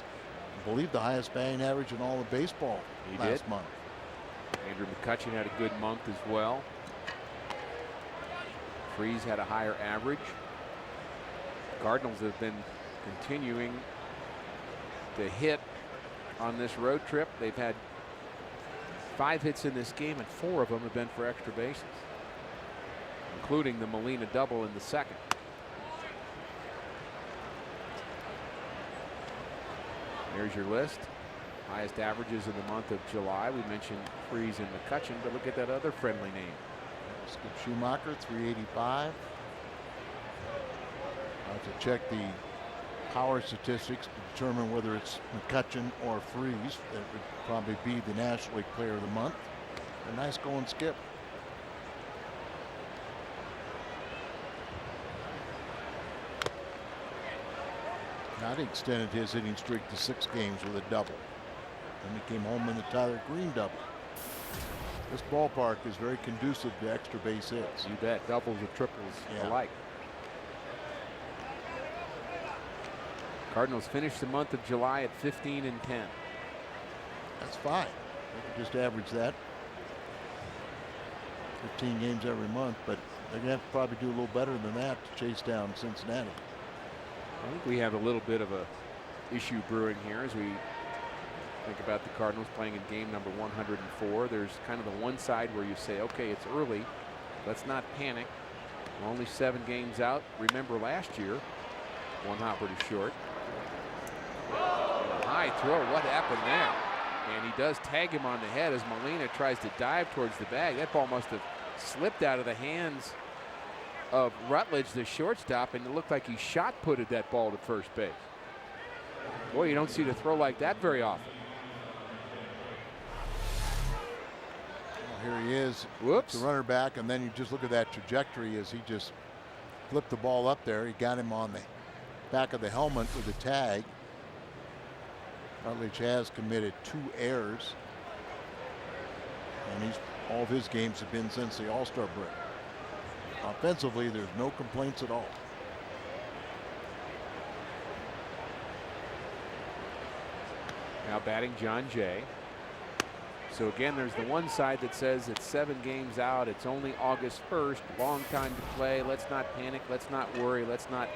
Speaker 2: I believe, the highest batting average in all of baseball last month.
Speaker 1: Andrew McCutchen had a good month as well. Freese had a higher average. Cardinals have been continuing to hit on this road trip. They've had 5 hits in this game, and 4 of them have been for extra bases, including the Molina double in the second. There's your list. Highest averages in the month of July. We mentioned Freese and McCutchen, but look at that other friendly name.
Speaker 2: Skip Schumacher, 385. I have to check the power statistics to determine whether it's McCutchen or Freese. That would probably be the National League Player of the Month. A nice going skip. Now he extended his hitting streak to 6 games with a double. Then he came home in the Tyler Green double. This ballpark is very conducive to extra base hits.
Speaker 1: You bet. Doubles or triples alike. Cardinals finished the month of July at 15-10.
Speaker 2: That's fine. They could just average that. 15 games every month, but they're going to have to probably do a little better than that to chase down Cincinnati.
Speaker 1: I think we have a little bit of a issue brewing here as we think about the Cardinals playing in game number 104. There's kind of the one side where you say, okay, it's early. Let's not panic. We're only 7 games out. Remember last year, one hopper to short. High throw. What happened there? And he does tag him on the head as Molina tries to dive towards the bag. That ball must have slipped out of the hands of Rutledge, the shortstop, and it looked like he shot putted that ball to first base. Boy, you don't see the throw like that very often.
Speaker 2: Well, here he is.
Speaker 1: Whoops.
Speaker 2: The runner back, and then you just look at that trajectory as he just flipped the ball up there. He got him on the back of the helmet with a tag. Rutledge has committed 2 errors, and all of his games have been since the All-Star break. Offensively, there's no complaints at all.
Speaker 1: Now batting John Jay. So again, there's the one side that says it's 7 games out. It's only August 1st. Long time to play. Let's not panic. Let's not worry. Let's not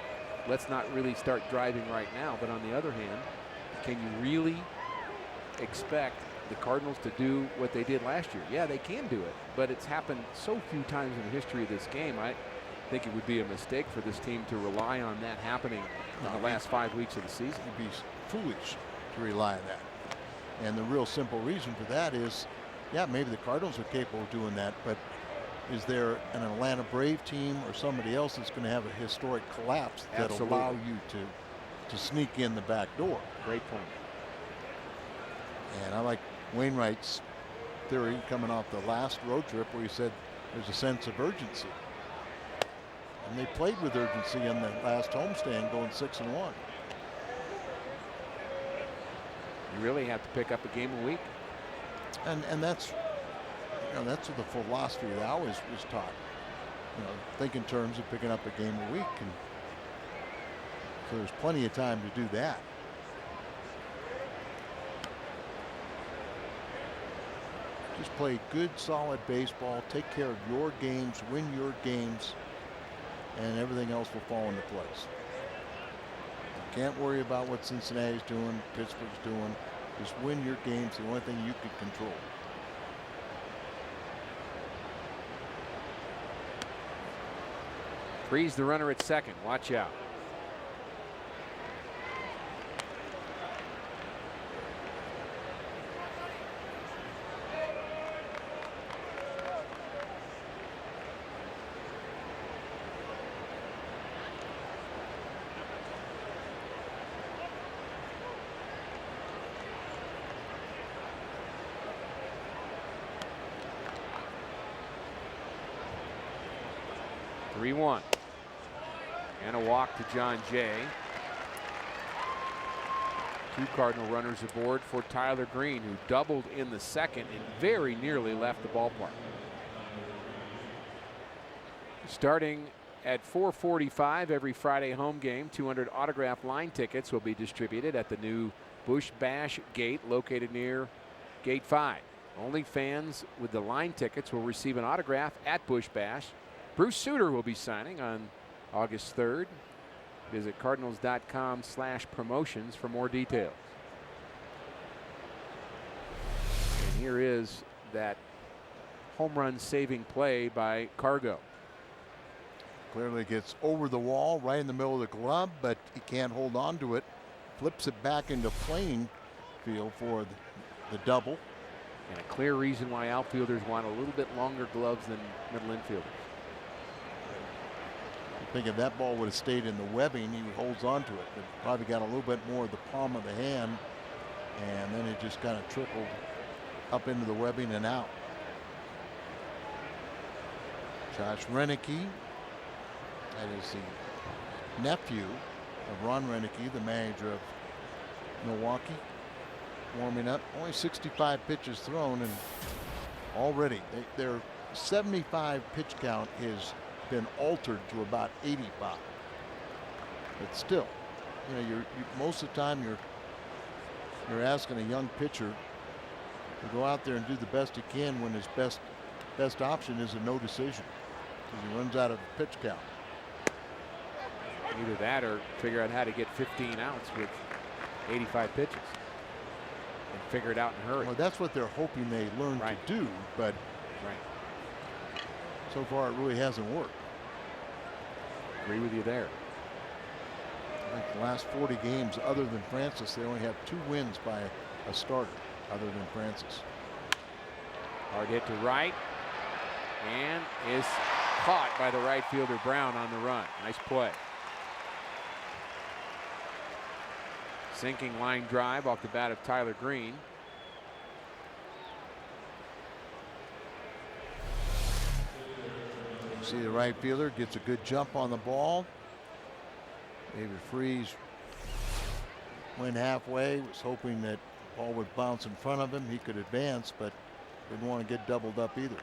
Speaker 1: really start driving right now. But on the other hand, can you really expect the Cardinals to do what they did last year? Yeah, they can do it, but it's happened so few times in the history of this game. I think it would be a mistake for this team to rely on that happening in the last 5 weeks of the season.
Speaker 2: It'd be foolish to rely on that. And the real simple reason for that is, yeah, maybe the Cardinals are capable of doing that, but is there an Atlanta Brave team or somebody else that's going to have a historic collapse that'll allow you to sneak in the back door?
Speaker 1: Great point.
Speaker 2: And I like Wainwright's theory coming off the last road trip where he said there's a sense of urgency. And they played with urgency in the last homestand, going 6-1.
Speaker 1: You really have to pick up a game a week.
Speaker 2: And that's, that's what the philosophy that I always was taught. Think in terms of picking up a game a week, and so there's plenty of time to do that. Just play good, solid baseball. Take care of your games, win your games, and everything else will fall into place. You can't worry about what Cincinnati's doing, Pittsburgh's doing. Just win your games, the only thing you can control.
Speaker 1: Freeze the runner at second. Watch out. One and a walk to John Jay. 2 Cardinal runners aboard for Tyler Green, who doubled in the second and very nearly left the ballpark. Starting at 4:45 every Friday home game, 200 autograph line tickets will be distributed at the new Busch Bash gate located near Gate 5. Only fans with the line tickets will receive an autograph at Busch Bash. Bruce Sutter will be signing on August 3rd. Visit cardinals.com/promotions for more details. And here is that home run saving play by Cargo.
Speaker 2: Clearly gets over the wall right in the middle of the glove, but he can't hold on to it. Flips it back into playing field for the double.
Speaker 1: And a clear reason why outfielders want a little bit longer gloves than middle infielders.
Speaker 2: I think if that ball would have stayed in the webbing, he holds on to it. But probably got a little bit more of the palm of the hand, and then it just kind of trickled up into the webbing and out. Josh Renicky, that is the nephew of Ron Renicky, the manager of Milwaukee, warming up. Only 65 pitches thrown, and already their 75 pitch count is been altered to about 85. But still, most of the time you're asking a young pitcher to go out there and do the best he can when his best option is a no decision because he runs out of pitch count.
Speaker 1: Either that or figure out how to get 15 outs with 85 pitches and figure it out in a hurry.
Speaker 2: Well, that's what they're hoping they learn to do, but so far it really hasn't worked.
Speaker 1: Agree with you there.
Speaker 2: I think the last 40 games, other than Francis, they only have 2 wins by a starter, other than Francis.
Speaker 1: Hard hit to right, and is caught by the right fielder Brown on the run. Nice play. Sinking line drive off the bat of Tyler Green.
Speaker 2: See the right fielder gets a good jump on the ball. David Freese went halfway, was hoping that the ball would bounce in front of him. He could advance, but didn't want to get doubled up either.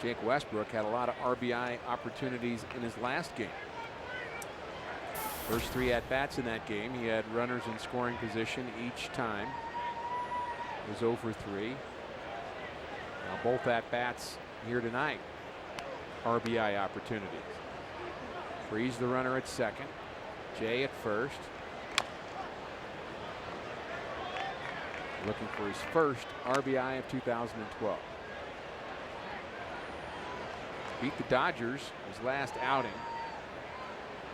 Speaker 1: Jake Westbrook had a lot of RBI opportunities in his last game. First 3 at-bats in that game, he had runners in scoring position each time. It was 0 for 3. Now both at-bats here tonight, RBI opportunities. Freeze the runner at second. Jay at first. Looking for his first RBI of 2012. beat the Dodgers his last outing.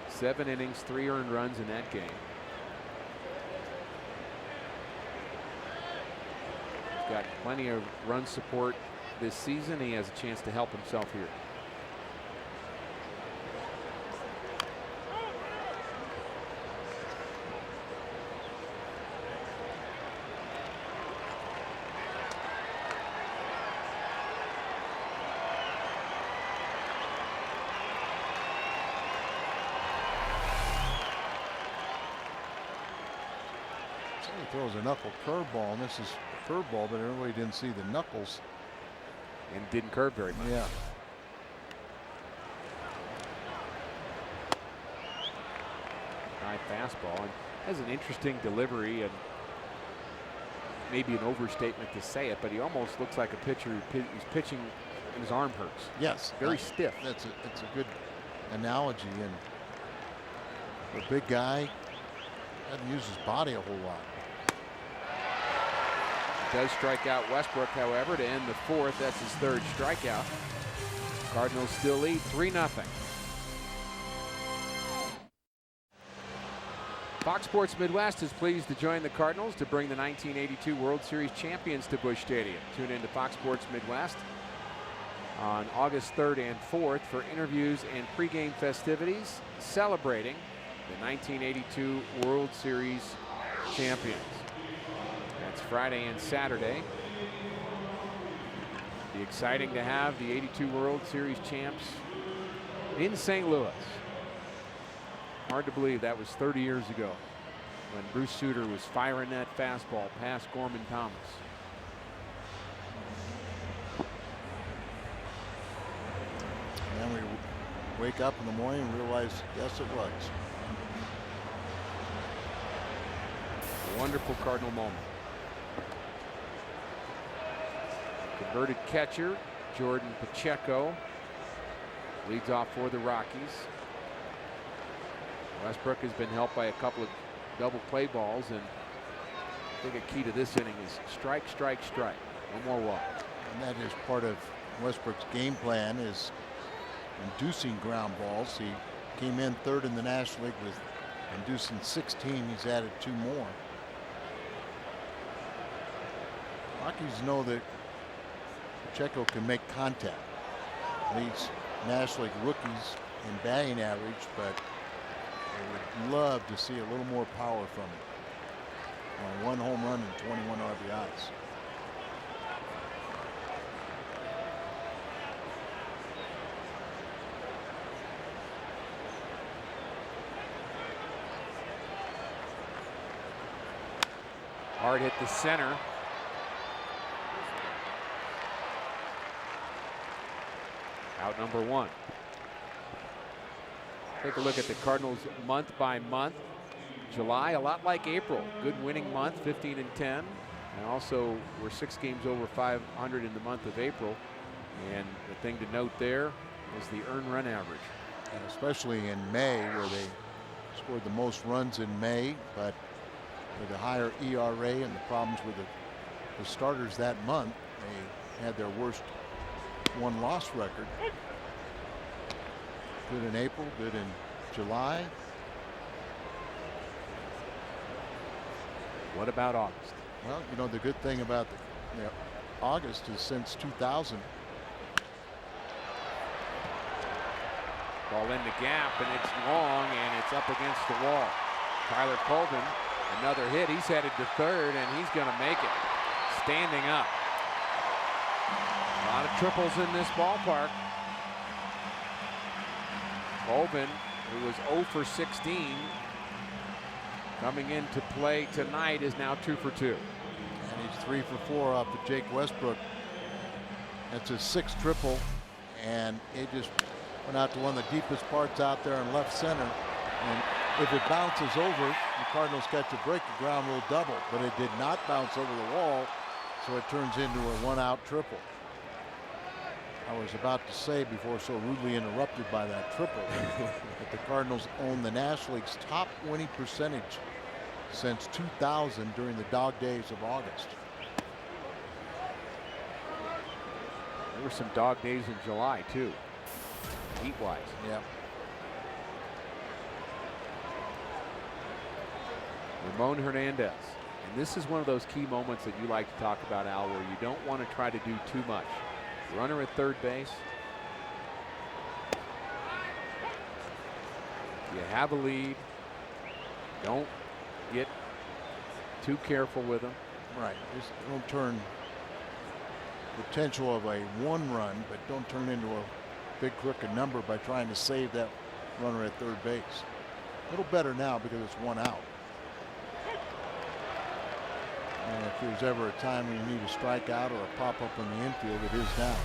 Speaker 1: 7 innings, 3 earned runs in that game. He's got plenty of run support this season. He has a chance to help himself here.
Speaker 2: He throws a knuckle curveball, and this is a curveball, but everybody didn't see the knuckles.
Speaker 1: And didn't curve very much.
Speaker 2: Yeah.
Speaker 1: High fastball, and has an interesting delivery, and maybe an overstatement to say it, but he almost looks like a pitcher who's pitching and his arm hurts.
Speaker 2: Yes.
Speaker 1: Very stiff.
Speaker 2: It's a good analogy, and the big guy doesn't use his body a whole lot.
Speaker 1: Does strike out Westbrook, however, to end the 4th. That's his 3rd strikeout. Cardinals still lead 3-0. Fox Sports Midwest is pleased to join the Cardinals to bring the 1982 World Series champions to Busch Stadium. Tune in to Fox Sports Midwest on August 3rd and 4th for interviews and pregame festivities celebrating the 1982 World Series champions. That's Friday and Saturday. Be exciting to have the 82 World Series champs in St. Louis. Hard to believe that was 30 years ago when Bruce Sutter was firing that fastball past Gorman Thomas.
Speaker 2: And we wake up in the morning and realize, yes, it was.
Speaker 1: A wonderful Cardinal moment. Converted catcher Jordan Pacheco leads off for the Rockies. Westbrook has been helped by a couple of double play balls, and I think a key to this inning is strike, strike, strike. No more walk.
Speaker 2: And that is part of Westbrook's game plan, is inducing ground balls. He came in 3rd in the National League with inducing 16. He's added 2 more. Rockies know that Pacheco can make contact. Leads National League rookies in batting average, but they would love to see a little more power from him. 1 home run and 21 RBIs.
Speaker 1: Hard hit the center. Out number 1. Take a look at the Cardinals month by month. July, a lot like April. Good winning month, 15 and 10. And also, we're 6 games over 500 in the month of April. And the thing to note there is the earned run average.
Speaker 2: And especially in May, where they scored the most runs in May, but with a higher ERA and the problems with the starters that month, they had their worst 1-loss record. Good in April, good in July.
Speaker 1: What about August?
Speaker 2: Well, you know, the good thing about August is since 2000.
Speaker 1: Ball in the gap, and it's long, and it's up against the wall. Tyler Colvin, another hit. He's headed to 3rd, and he's going to make it. Standing up. A lot of triples in this ballpark. Colvin, who was 0 for 16, coming into play tonight, is now 2 for 2.
Speaker 2: And he's 3 for 4 off of Jake Westbrook. That's his 6th triple, and it just went out to one of the deepest parts out there in left center. And if it bounces over, the Cardinals catch a break, the ground rule double, but it did not bounce over the wall, so it turns into a 1-out triple. I was about to say, before so rudely interrupted by that triple, that the Cardinals own the National League's top winning percentage since 2000 during the dog days of August.
Speaker 1: There were some dog days in July, too. heat-wise.
Speaker 2: Yeah.
Speaker 1: Ramon Hernandez. And this is one of those key moments that you like to talk about, Al, where you don't want to try to do too much. Runner at third base. You have a lead. Don't get too careful with them.
Speaker 2: Right. Just don't turn potential of a 1 run, but don't turn into a big crooked number by trying to save that runner at third base. A little better now because it's 1 out. And if there's ever a time when you need a strikeout or a pop up in the infield, it is now.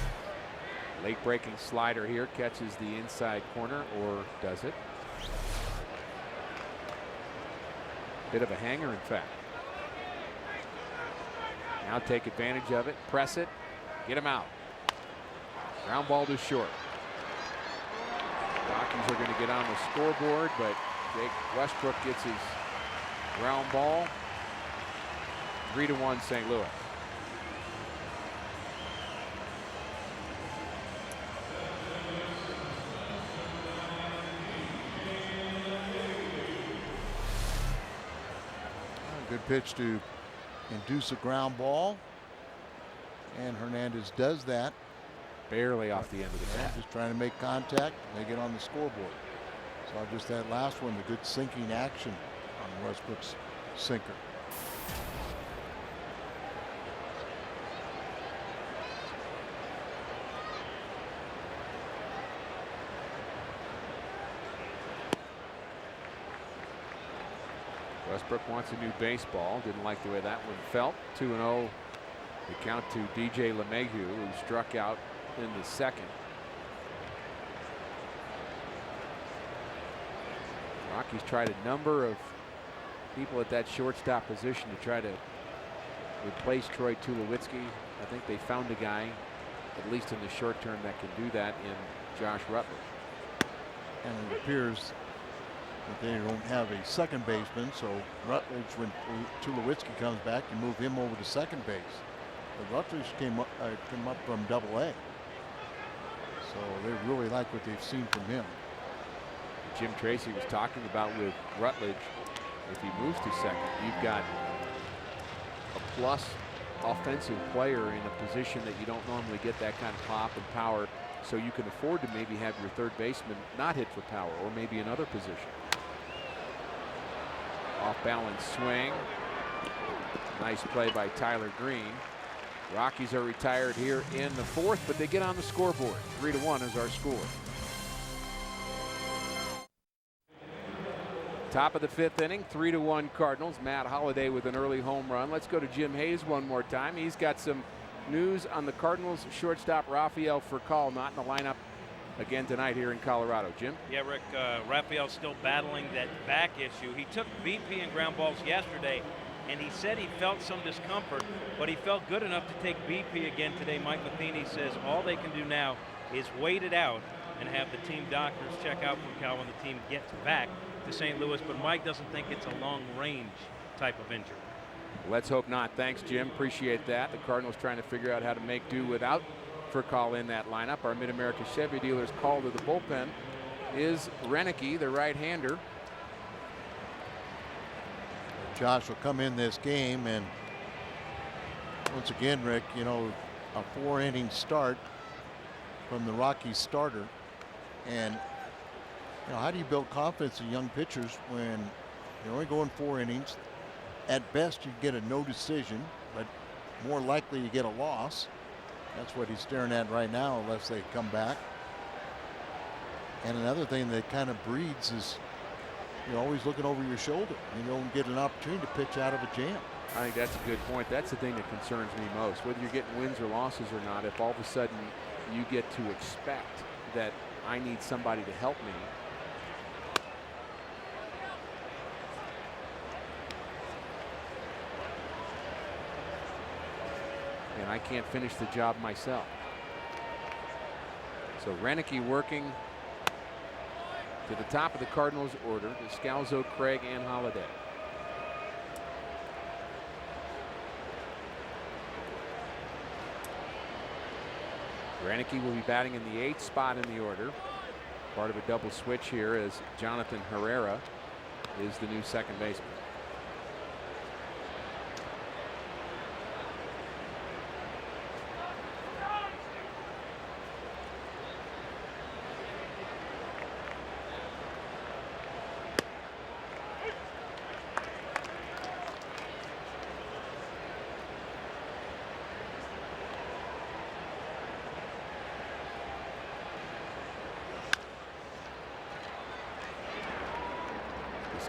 Speaker 1: Late breaking slider here catches the inside corner, or does it? Bit of a hanger, in fact. Now take advantage of it, press it, get him out. Ground ball to short. Rockies are going to get on the scoreboard, but Jake Westbrook gets his ground ball. 3-1 St. Louis.
Speaker 2: Good pitch to induce a ground ball. And Hernandez does that.
Speaker 1: Barely off the end of the bat.
Speaker 2: Just trying to make contact. They get on the scoreboard. Saw just that last one, the good sinking action on Westbrook's sinker.
Speaker 1: Westbrook wants a new baseball. Didn't like the way that one felt. 2-0. The count to DJ LeMahieu, who struck out in the second. Rockies tried a number of people at that shortstop position to try to replace Troy Tulowitzki. I think they found a guy, at least in the short term, that can do that in Josh Rutledge.
Speaker 2: And it appears that they don't have a second baseman, so Rutledge, when Tulowitzki comes back, you move him over to second base. But Rutledge came up from Double-A, so they really like what they've seen from him.
Speaker 1: Jim Tracy was talking about with Rutledge, if he moves to second, you've got a plus offensive player in a position that you don't normally get that kind of pop and power, so you can afford to maybe have your third baseman not hit for power, or maybe another position. Off balance swing. Nice play by Tyler Green. Rockies are retired here in the fourth, but they get on the scoreboard. 3-1 is our score. Top of the fifth inning, 3-1 Cardinals. Matt Holliday with an early home run. Let's go to Jim Hayes one more time. He's got some news on the Cardinals shortstop Rafael Furcal not in the lineup again tonight here in Colorado. Jim?
Speaker 3: Yeah, Rick, Rafael's still battling that back issue. He took BP and ground balls yesterday, and he said he felt some discomfort, but he felt good enough to take BP again today. Mike Matheny says all they can do now is wait it out and have the team doctors check out Furcal when the team gets back to St. Louis, but Mike doesn't think it's a long-range type of injury.
Speaker 1: Let's hope not. Thanks, Jim. Appreciate that. The Cardinals trying to figure out how to make do without Furcal in that lineup. Our Mid-America Chevy dealer's call to the bullpen is Renicky, the right-hander.
Speaker 2: Josh will come in this game, and once again, Rick, you know, a 4-inning start from the Rockies starter, and you know, how do you build confidence in young pitchers when you're only going 4 innings? At best, you get a no decision, but more likely you get a loss. That's what he's staring at right now, unless they come back. And another thing that kind of breeds is you're always looking over your shoulder. You don't get an opportunity to pitch out of a jam.
Speaker 1: I think that's a good point. That's the thing that concerns me most. Whether you're getting wins or losses or not, if all of a sudden you get to expect that I need somebody to help me, and I can't finish the job myself. So Renicky working to the top of the Cardinals order, to Scalzo, Craig, and Holliday. Renicky will be batting in the 8th spot in the order. Part of a double switch here as Jonathan Herrera is the new second baseman.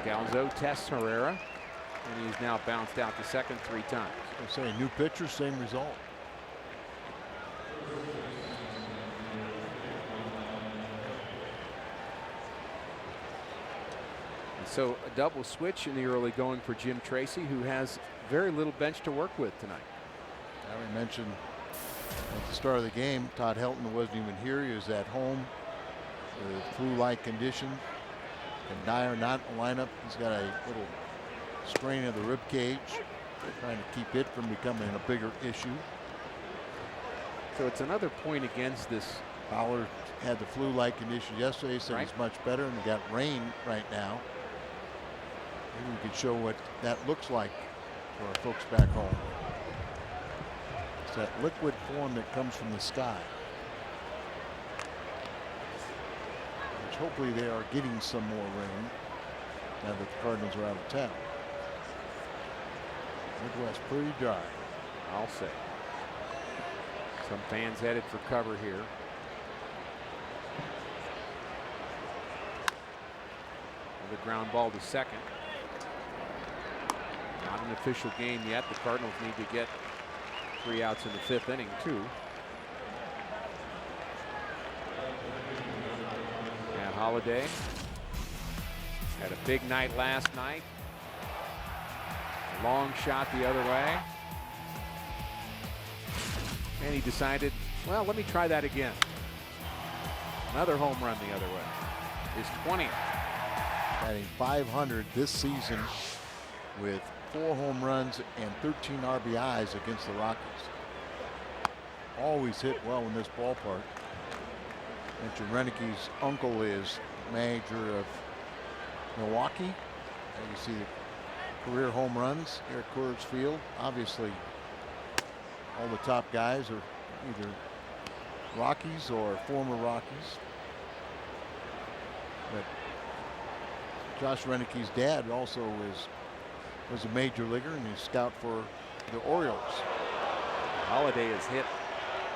Speaker 1: Scalzo tests Herrera, and he's now bounced out to second 3 times.
Speaker 2: I say new pitcher, same result.
Speaker 1: And so a double switch in the early going for Jim Tracy, who has very little bench to work with tonight.
Speaker 2: Now we mentioned at the start of the game, Todd Helton wasn't even here. He was at home with flu-like condition. And Dyer not in the lineup. He's got a little strain of the rib cage. They're trying to keep it from becoming a bigger issue.
Speaker 1: So it's another point against this.
Speaker 2: Fowler had the flu-like condition yesterday, said
Speaker 1: Right.
Speaker 2: he's much better, and we got rain right now. Maybe we could show what that looks like for our folks back home. It's that liquid form that comes from the sky. Which hopefully they are getting some more rain now that the Cardinals are out of town. Midwest pretty dry.
Speaker 1: I'll say. Some fans headed for cover here. The ground ball to second. Not an official game yet. The Cardinals need to get 3 outs in the 5th inning too. And Holiday had a big night last night. A long shot the other way. And he decided, well, let me try that again. Another home run the other way. His 20th.
Speaker 2: Batting .500 this season with 4 home runs and 13 RBIs against the Rockies. Always hit well in this ballpark. Mentioned Renick's uncle is manager of Milwaukee. And you see the career home runs here at Coors Field. Obviously, all the top guys are either Rockies or former Rockies. But Josh Renick's dad also was a major leaguer, and he's scout for the Orioles.
Speaker 1: Holiday is hit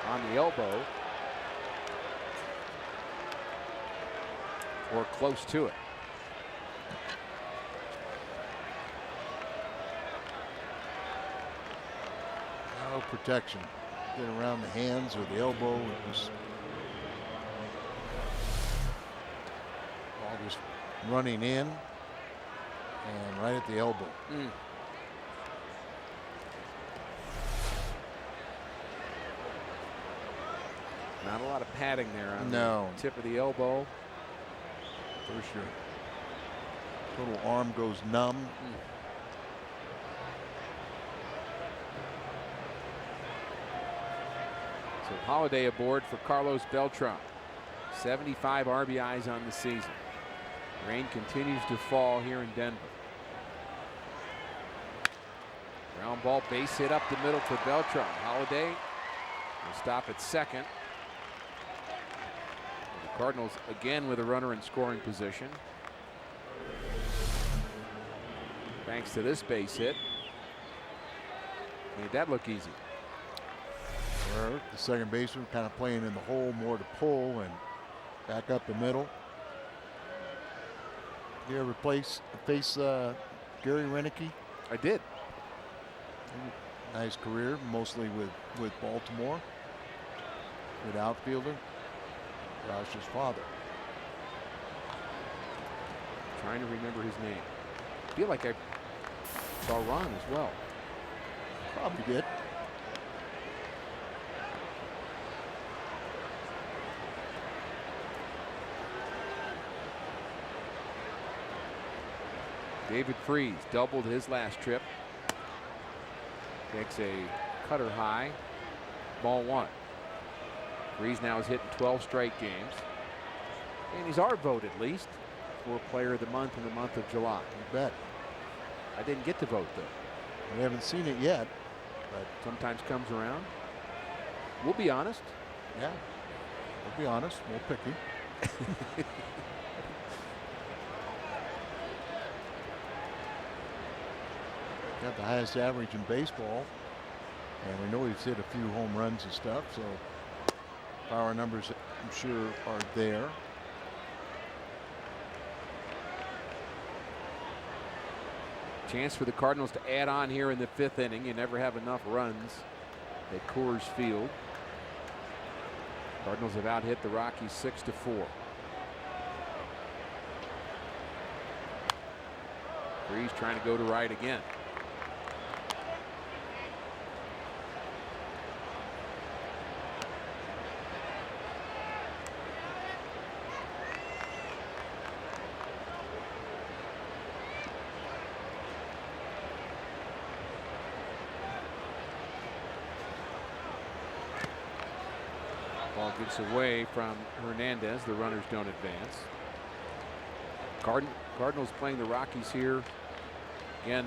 Speaker 1: on the elbow or close to it.
Speaker 2: No protection. Get around the hands or the elbow. It was ball just running in and right at the elbow.
Speaker 1: Not a lot of padding there on
Speaker 2: No.
Speaker 1: the tip of the elbow.
Speaker 2: For sure. Total arm goes numb.
Speaker 1: So Holiday aboard for Carlos Beltran. 75 RBIs on the season. Rain continues to fall here in Denver. Ground ball, base hit up the middle for Beltran. Holiday will stop at second. The Cardinals again with a runner in scoring position. Thanks to this base hit. Made that look easy.
Speaker 2: The second baseman kind of playing in the hole, more to pull and back up the middle. You ever face Gary Renicky?
Speaker 1: I did.
Speaker 2: Nice career, mostly with Baltimore. Good outfielder. Josh's father.
Speaker 1: Trying to remember his name. I feel like I saw Ron as well.
Speaker 2: Probably did.
Speaker 1: David Freese doubled his last trip. Takes a cutter high. Ball 1. Freese now has hit in 12 straight games. And he's our vote at least for Player of the Month in the month of July.
Speaker 2: You bet.
Speaker 1: I didn't get to vote though.
Speaker 2: We haven't seen it yet,
Speaker 1: but sometimes comes around. We'll be honest.
Speaker 2: Yeah, we'll be honest. We'll pick him. Got the highest average in baseball, and we know he's hit a few home runs and stuff, so power numbers I'm sure are there.
Speaker 1: Chance for the Cardinals to add on here in the 5th inning. You never have enough runs at Coors Field. Cardinals have out-hit the Rockies 6-4. Freese trying to go to right again. Ball gets away from Hernandez. The runners don't advance. Cardinals playing the Rockies here. Again,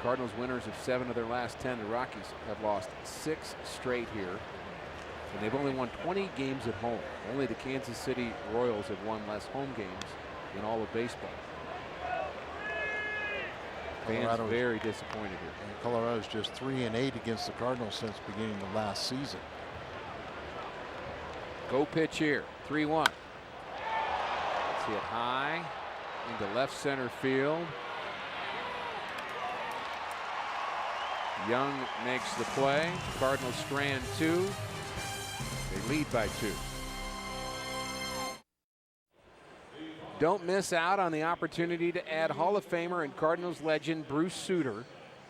Speaker 1: Cardinals winners of 7 of their last 10. The Rockies have lost 6 straight here. And they've only won 20 games at home. Only the Kansas City Royals have won less home games in all of baseball. Fans very disappointed here.
Speaker 2: And Colorado's just 3-8 against the Cardinals since beginning of last season.
Speaker 1: Go pitch here, 3-1. It's hit high into left center field. Young makes the play. Cardinals strand 2. They lead by 2. Don't miss out on the opportunity to add Hall of Famer and Cardinals legend Bruce Sutter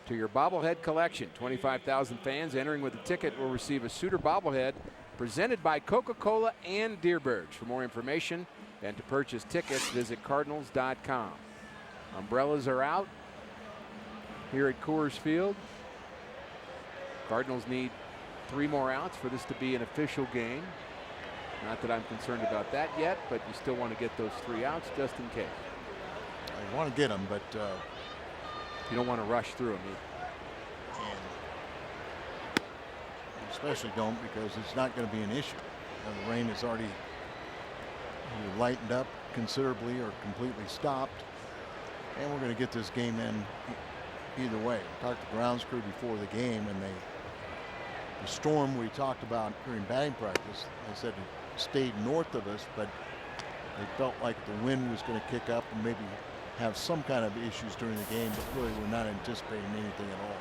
Speaker 1: to your bobblehead collection. 25,000 fans entering with a ticket will receive a Sutter bobblehead presented by Coca-Cola and Deerbergs. For more information and to purchase tickets, visit cardinals.com. Umbrellas are out here at Coors Field. Cardinals need 3 more outs for this to be an official game. Not that I'm concerned about that yet, but you still want to get those 3 outs just in case.
Speaker 2: I want to get them, but
Speaker 1: you don't want to rush through them either.
Speaker 2: Especially don't, because it's not going to be an issue. The rain has already lightened up considerably or completely stopped, and we're going to get this game in either way. I talked to the grounds crew before the game, and the storm we talked about during batting practice, they said it stayed north of us, but they felt like the wind was going to kick up and maybe have some kind of issues during the game, but really we're not anticipating anything at all.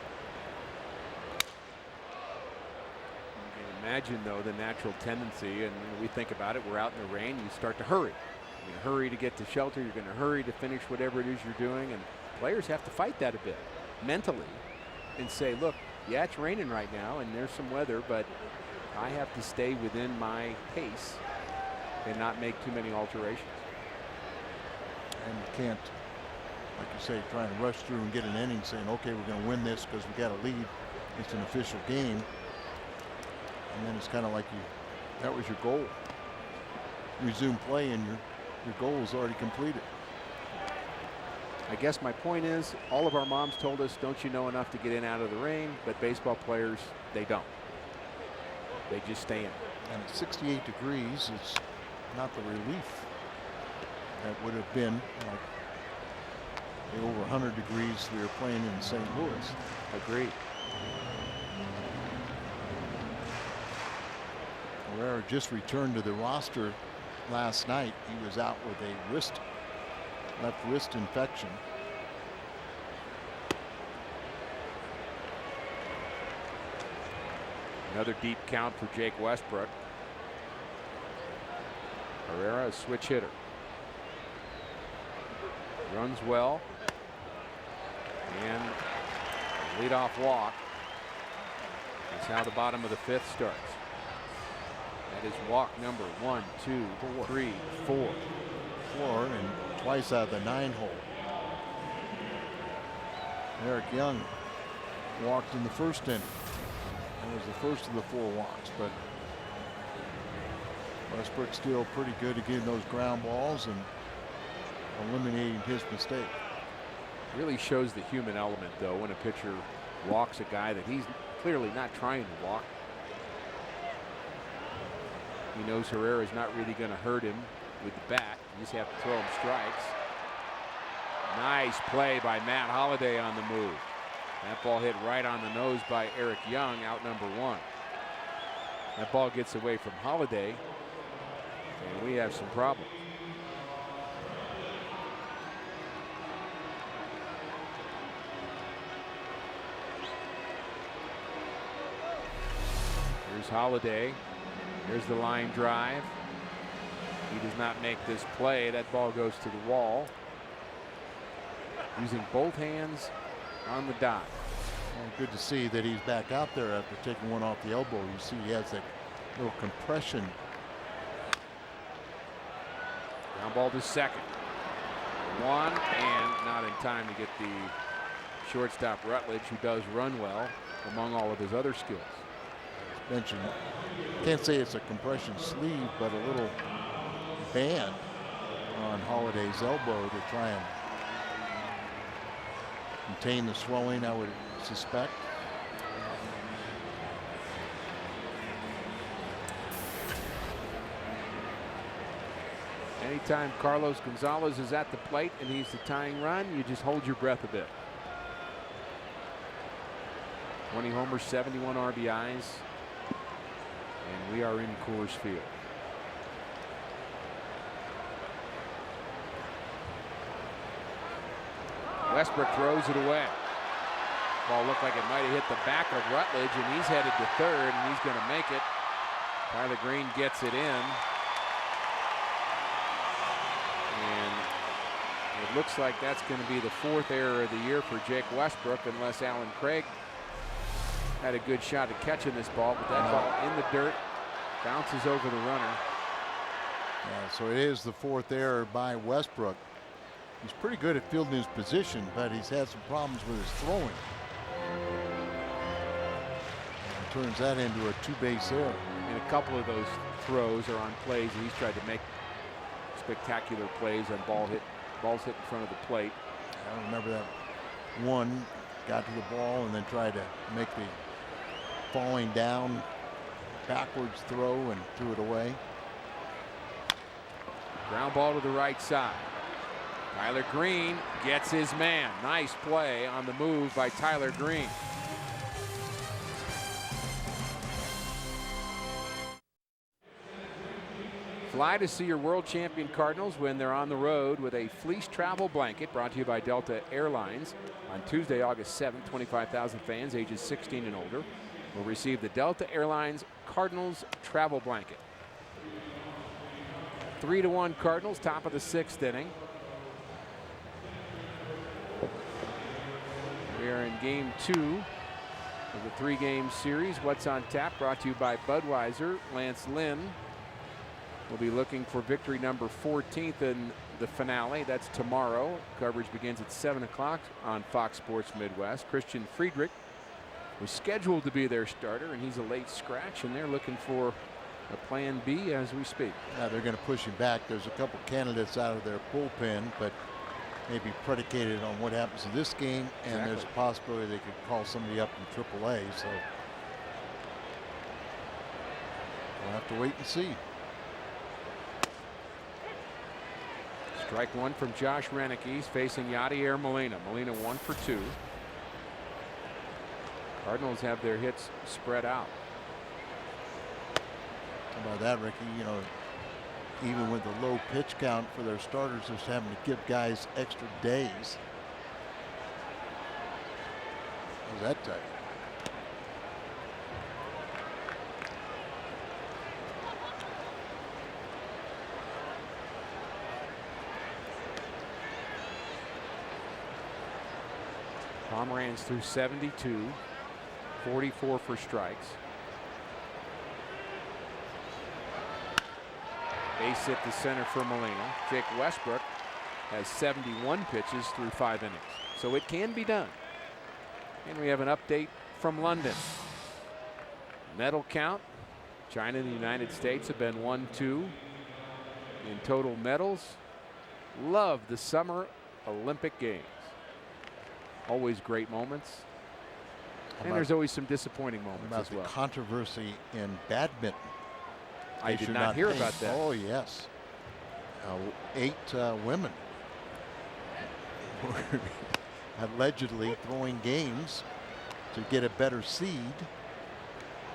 Speaker 1: Imagine, though, the natural tendency, and we think about it, we're out in the rain, you start to hurry. You're going to hurry to get to shelter, you're going to hurry to finish whatever it is you're doing, and players have to fight that a bit mentally and say, look, yeah, it's raining right now and there's some weather, but I have to stay within my pace and not make too many alterations.
Speaker 2: And you can't, like you say, try and rush through and get an inning saying, okay, we're going to win this because we got a lead. It's an official game. And then it's kind of like that was your goal. Resume play and your goal is already completed.
Speaker 1: I guess my point is, all of our moms told us, don't you know enough to get in out of the rain? But baseball players, they don't. They just stay in.
Speaker 2: And at 68 degrees, it's not the relief that would have been like the over 100 degrees we were playing in St. Louis.
Speaker 1: Agreed.
Speaker 2: Herrera just returned to the roster last night. He was out with a left wrist infection.
Speaker 1: Another deep count for Jake Westbrook. Herrera, a switch hitter. Runs well. And a leadoff walk. That's how the bottom of the 5th starts. That is walk number 1, 2, 3, 4.
Speaker 2: 4 and twice out of the 9-hole. Eric Young walked in the first inning. That was the first of the 4 walks, but Westbrook's still pretty good at getting those ground balls and eliminating his mistake.
Speaker 1: Really shows the human element, though, when a pitcher walks a guy that he's clearly not trying to walk. He knows Herrera's not really going to hurt him with the bat. You just have to throw him strikes. Nice play by Matt Holliday on the move. That ball hit right on the nose by Eric Young, out number 1. That ball gets away from Holliday, and we have some problems. Here's Holliday. Here's the line drive. He does not make this play. That ball goes to the wall. Using both hands on the dot.
Speaker 2: Well, good to see that he's back out there after taking one off the elbow. You see he has that little compression.
Speaker 1: Ground ball to second. 1 and not in time to get the shortstop Rutledge, who does run well among all of his other skills.
Speaker 2: Mentioned, can't say it's a compression sleeve, but a little band on Holliday's elbow to try and contain the swelling, I would suspect.
Speaker 1: Anytime Carlos Gonzalez is at the plate and he's the tying run, you just hold your breath a bit. 20 homers, 71 RBIs, and we are in Coors Field. Westbrook throws it away. Ball looked like it might have hit the back of Rutledge, and he's headed to third, and he's going to make it. Tyler Green gets it in. And it looks like that's going to be the 4th error of the year for Jake Westbrook, unless Alan Craig had a good shot at catching this ball, but that ball in the dirt bounces over the runner.
Speaker 2: Yeah, so it is the 4th error by Westbrook. He's pretty good at fielding his position, but he's had some problems with his throwing. And turns that into a 2-base error.
Speaker 1: And a couple of those throws are on plays, and he's tried to make spectacular plays on balls hit in front of the plate.
Speaker 2: I remember that one got to the ball and then tried to make the falling down backwards throw and threw it away.
Speaker 1: Ground ball to the right side. Tyler Green gets his man. Nice play on the move by Tyler Green. Fly to see your world champion Cardinals when they're on the road with a fleece travel blanket, brought to you by Delta Airlines. On Tuesday, August 7th, 25,000 fans ages 16 and older will receive the Delta Airlines Cardinals travel blanket. 3-1 Cardinals, top of the 6th inning. We are in game 2 of the 3-game series. What's on tap, brought to you by Budweiser. Lance Lynn will be looking for victory number 14th in the finale. That's tomorrow. Coverage begins at 7 o'clock on Fox Sports Midwest. Christian Friedrich was scheduled to be their starter, and he's a late scratch, and they're looking for a plan B as we speak.
Speaker 2: Now they're going to push him back. There's a couple candidates out of their bullpen, but maybe predicated on what happens in this game, and there's a possibility they could call somebody up in AAA. So we'll have to wait and see.
Speaker 1: Strike one from Josh Rennick. He's facing Yadier Molina. Molina 1 for 2. Cardinals have their hits spread out.
Speaker 2: How about that, Ricky? You know, even with the low pitch count for their starters, they're having to give guys extra days. How's that tight?
Speaker 1: Pomeranz through 72, 44 for strikes. Base hit to center for Molina. Jake Westbrook has 71 pitches through 5 innings. So it can be done. And we have an update from London. Medal count China and the United States have been 1-2 in total medals. Love the Summer Olympic Games. Always great moments. And there's always some disappointing moments
Speaker 2: about
Speaker 1: as well.
Speaker 2: The controversy in badminton.
Speaker 1: I did not hear about that.
Speaker 2: Oh, yes. 8 women were allegedly throwing games to get a better seed.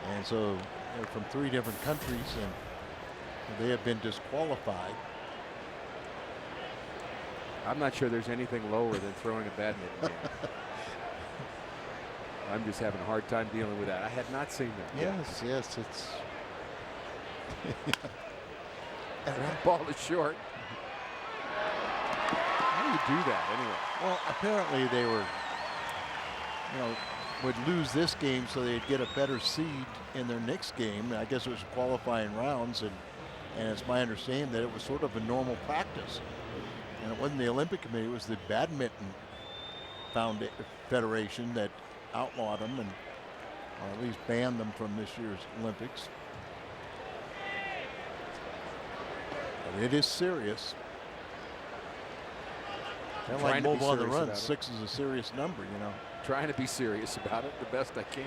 Speaker 2: And so they're from 3 different countries, and they have been disqualified.
Speaker 1: I'm not sure there's anything lower than throwing a badminton game. I'm just having a hard time dealing with that. I had not seen that.
Speaker 2: Yes, yes, it's.
Speaker 1: And that ball is short. How do you do that anyway?
Speaker 2: Well, apparently they were, would lose this game so they'd get a better seed in their next game. I guess it was qualifying rounds, and it's my understanding that it was sort of a normal practice. And it wasn't the Olympic Committee, it was the Badminton Federation that outlawed them, and or at least banned them from this year's Olympics. But it is serious. Kind of like mobile on the run, 6 is a serious number,
Speaker 1: Trying to be serious about it the best I can.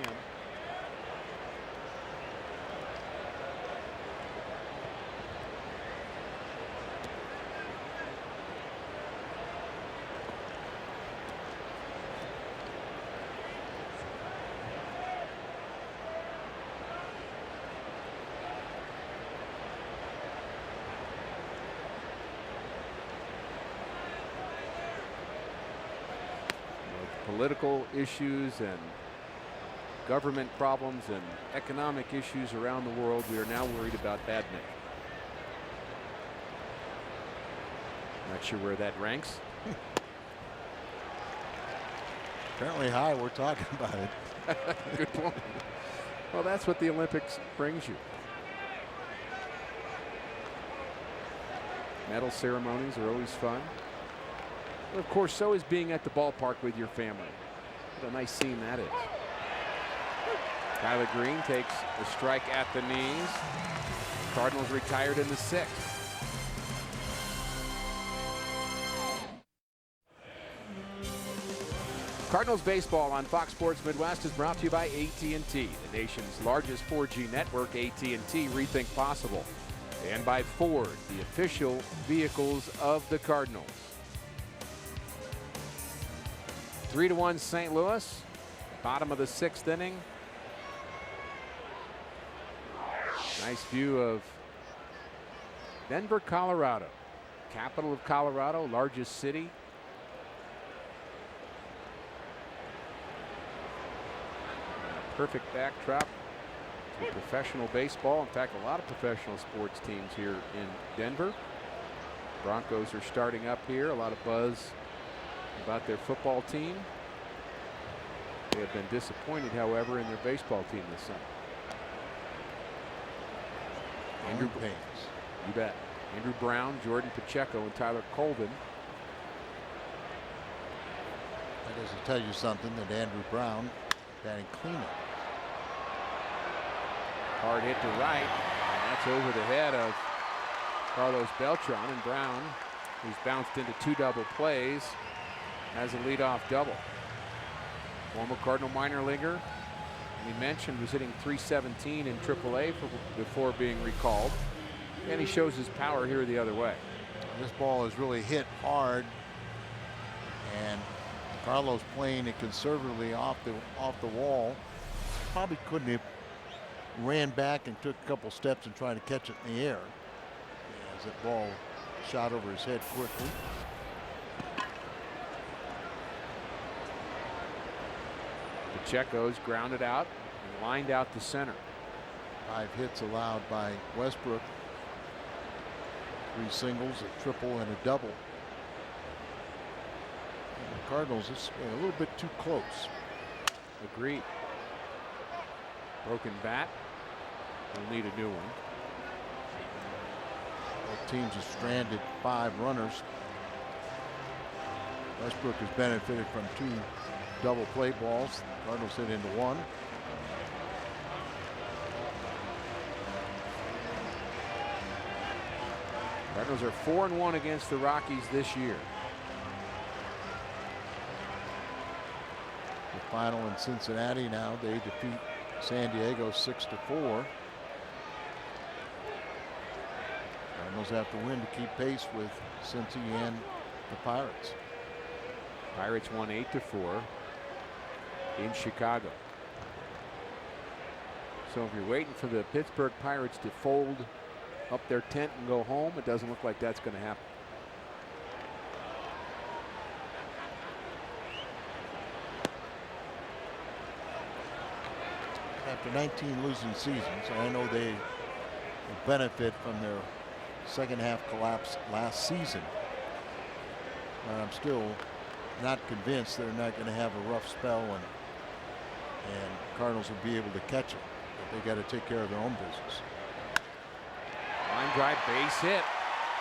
Speaker 1: Political issues and government problems and economic issues around the world, we are now worried about badminton. Not sure where that ranks.
Speaker 2: Apparently high, we're talking about it.
Speaker 1: Good point. Well, that's what the Olympics brings you. Medal ceremonies are always fun. But of course, so is being at the ballpark with your family. What a nice scene that is. Tyler Green takes a strike at the knees. Cardinals retired in the 6th. Cardinals baseball on Fox Sports Midwest is brought to you by AT&T, the nation's largest 4G network. AT&T, rethink possible. And by Ford, the official vehicles of the Cardinals. 3-1 St. Louis, bottom of the 6th inning. Nice view of Denver, Colorado, capital of Colorado, largest city. Perfect backdrop to professional baseball. In fact, a lot of professional sports teams here in Denver. Broncos are starting up here. A lot of buzz about their football team. They have been disappointed, however, in their baseball team this summer. Andrew
Speaker 2: Paynes.
Speaker 1: You bet. Andrew Brown, Jordan Pacheco, and Tyler Colvin.
Speaker 2: That doesn't tell you something that Andrew Brown batting cleanup.
Speaker 1: Hard hit to right, and that's over the head of Carlos Beltran, and Brown, who's bounced into 2 double plays, has a leadoff double. Former Cardinal minor leaguer, we mentioned, was hitting .317 in AAA before being recalled, and he shows his power here the other way.
Speaker 2: This ball is really hit hard, and Carlos playing it conservatively off the wall. Probably couldn't have ran back and took a couple steps and tried to catch it in the air as that ball shot over his head quickly.
Speaker 1: Pacheco's grounded out and lined out to center.
Speaker 2: 5 hits allowed by Westbrook. 3 singles, a triple, and a double. And the Cardinals is a little bit too close.
Speaker 1: Agreed. Broken bat. We'll need a new one.
Speaker 2: Both teams have stranded 5 runners. Westbrook has benefited from 2 double play balls. Cardinals hit into 1.
Speaker 1: Cardinals are 4-1 against the Rockies this year.
Speaker 2: The final in Cincinnati now. They defeat San Diego 6-4. Cardinals have to win to keep pace with Cincy and the Pirates.
Speaker 1: Pirates won 8-4 in Chicago. So if you're waiting for the Pittsburgh Pirates to fold up their tent and go home, it doesn't look like that's going to happen.
Speaker 2: After 19 losing seasons, I know they will benefit from their second half collapse last season. But I'm still not convinced they're not going to have a rough spell, and Cardinals will be able to catch them. But they got to take care of their own business.
Speaker 1: Line drive, base hit.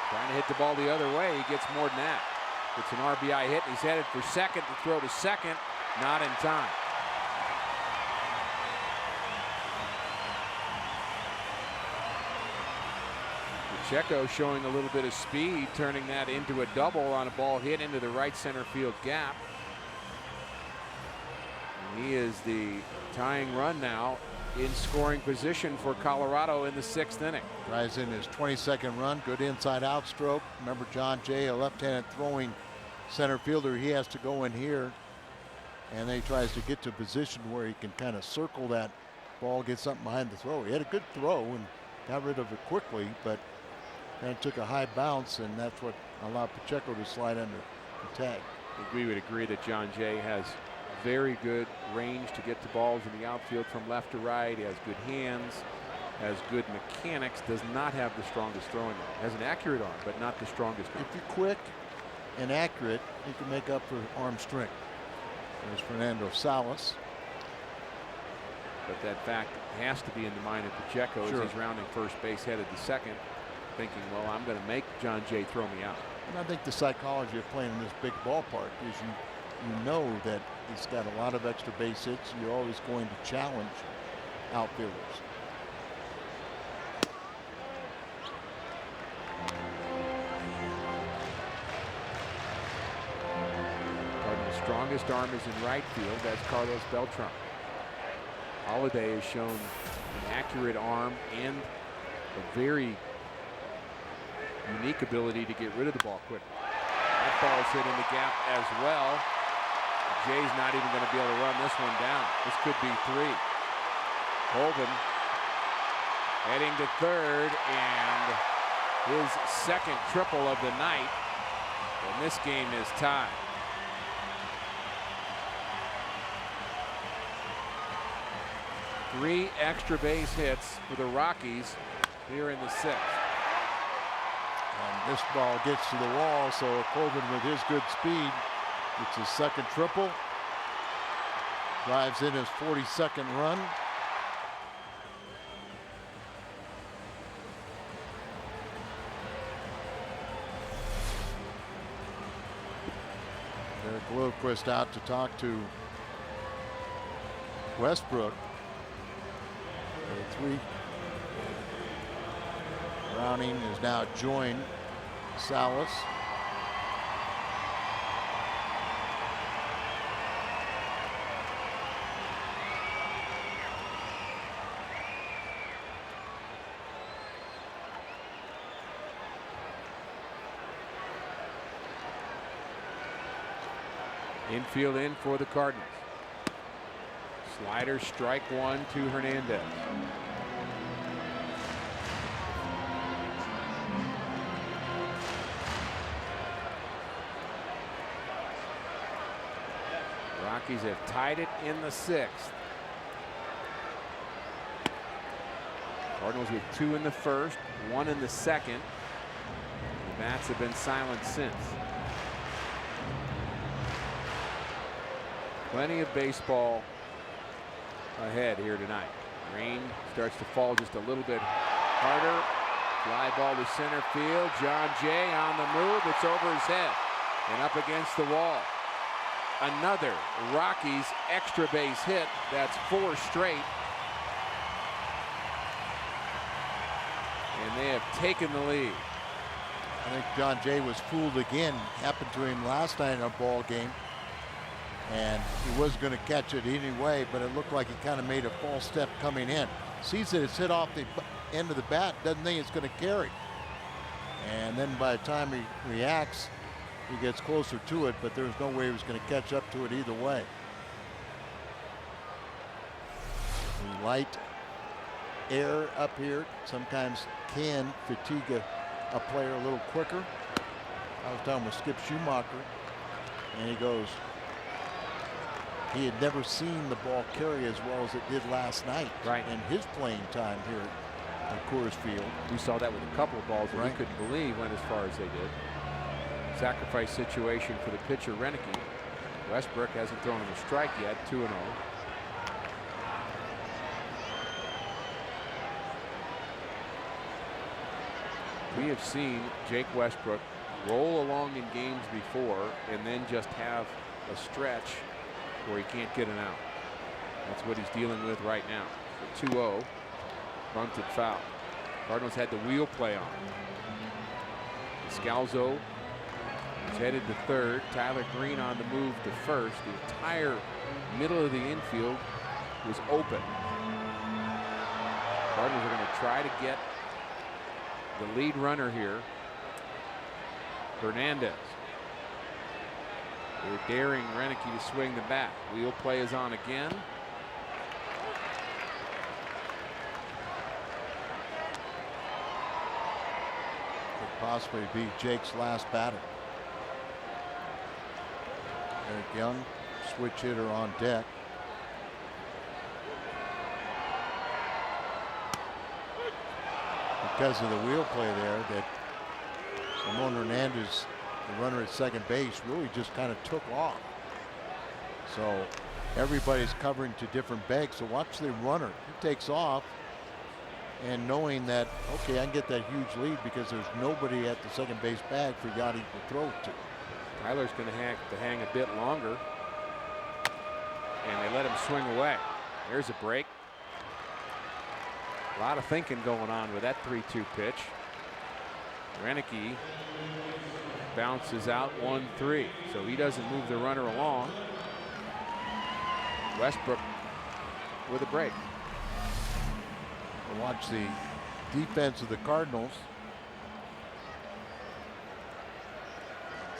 Speaker 1: Trying to hit the ball the other way. He gets more than that. It's an RBI hit. He's headed for second to throw to second. Not in time. Pacheco showing a little bit of speed, turning that into a double on a ball hit into the right center field gap. And he is the tying run now in scoring position for Colorado in the 6th inning.
Speaker 2: Drives in his 22nd run. Good inside out stroke. Remember John Jay, a left-handed throwing center fielder. He has to go in here, and then he tries to get to a position where he can kind of circle that ball, get something behind the throw. He had a good throw and got rid of it quickly, but then it took a high bounce, and that's what allowed Pacheco to slide under the tag.
Speaker 1: I think we would agree that John Jay has very good range to get to balls in the outfield from left to right. He has good hands, has good mechanics, does not have the strongest throwing arm. Has an accurate arm, but not the strongest arm.
Speaker 2: If you're quick and accurate, you can make up for arm strength. There's Fernando Salas.
Speaker 1: But that fact has to be in the mind of Pacheco
Speaker 2: Sure.
Speaker 1: as he's rounding first base, headed to second, thinking, well, I'm going to make John Jay throw me out.
Speaker 2: And I think the psychology of playing in this big ballpark is you know that he's got a lot of extra base hits. You're always going to challenge outfielders.
Speaker 1: Cardinals' strongest arm is in right field. That's Carlos Beltran. Holiday has shown an accurate arm and a very unique ability to get rid of the ball quickly. That ball is hit in the gap as well. Jay's not even going to be able to run this one down. This could be 3. Colvin heading to third, and his second triple of the night, and this game is tied. Three extra base hits for the Rockies here in the 6th.
Speaker 2: And this ball gets to the wall, so Colvin with his good speed gets his second triple. Drives in his 42nd run. Eric Lilquist out to talk to Westbrook. 3. Browning has now joined Salas.
Speaker 1: Infield in for the Cardinals. Slider, strike 1 to Hernandez. Rockies have tied it in the 6th. Cardinals with 2 in the first, 1 in the second. The bats have been silent since. Plenty of baseball ahead here tonight. Rain starts to fall just a little bit harder. Fly ball to center field. John Jay on the move. It's over his head and up against the wall. Another Rockies extra base hit. That's 4 straight. And they have taken the lead.
Speaker 2: I think John Jay was fooled again. Happened to him last night in a ball game. And he was going to catch it anyway, but it looked like he kind of made a false step coming in. Sees that it's hit off the end of the bat, doesn't think it's going to carry. And then by the time he reacts, he gets closer to it, but there's no way he was going to catch up to it either way. The light air up here sometimes can fatigue a player a little quicker. I was talking with Skip Schumacher, and he goes, he had never seen the ball carry as well as it did last night in his playing time here at Coors Field.
Speaker 1: We saw that with a couple of balls that we couldn't believe went as far as they did. Sacrifice situation for the pitcher, Renicky. Westbrook hasn't thrown him a strike yet, 2-0. We have seen Jake Westbrook roll along in games before and then just have a stretch where he can't get an out. That's what he's dealing with right now. The 2-0, bunted foul. Cardinals had the wheel play on. Scalzo is headed to third. Tyler Green on the move to first. The entire middle of the infield was open. Cardinals are going to try to get the lead runner here, Hernandez. They're daring Renicky to swing the bat. Wheel play is on again.
Speaker 2: Could possibly be Jake's last batter. Eric Young, switch hitter on deck. Because of the wheel play there, that Ramon Hernandez, the runner at second base, really just kind of took off. So everybody's covering to different bags. So watch the runner. He takes off, and knowing that, okay, I can get that huge lead because there's nobody at the second base bag for Yachty to throw to.
Speaker 1: Tyler's going to have to hang a bit longer, and they let him swing away. There's a break. A lot of thinking going on with that 3-2 pitch. Renicky bounces out 1-3, so he doesn't move the runner along. Westbrook with a break.
Speaker 2: We'll watch the defense of the Cardinals.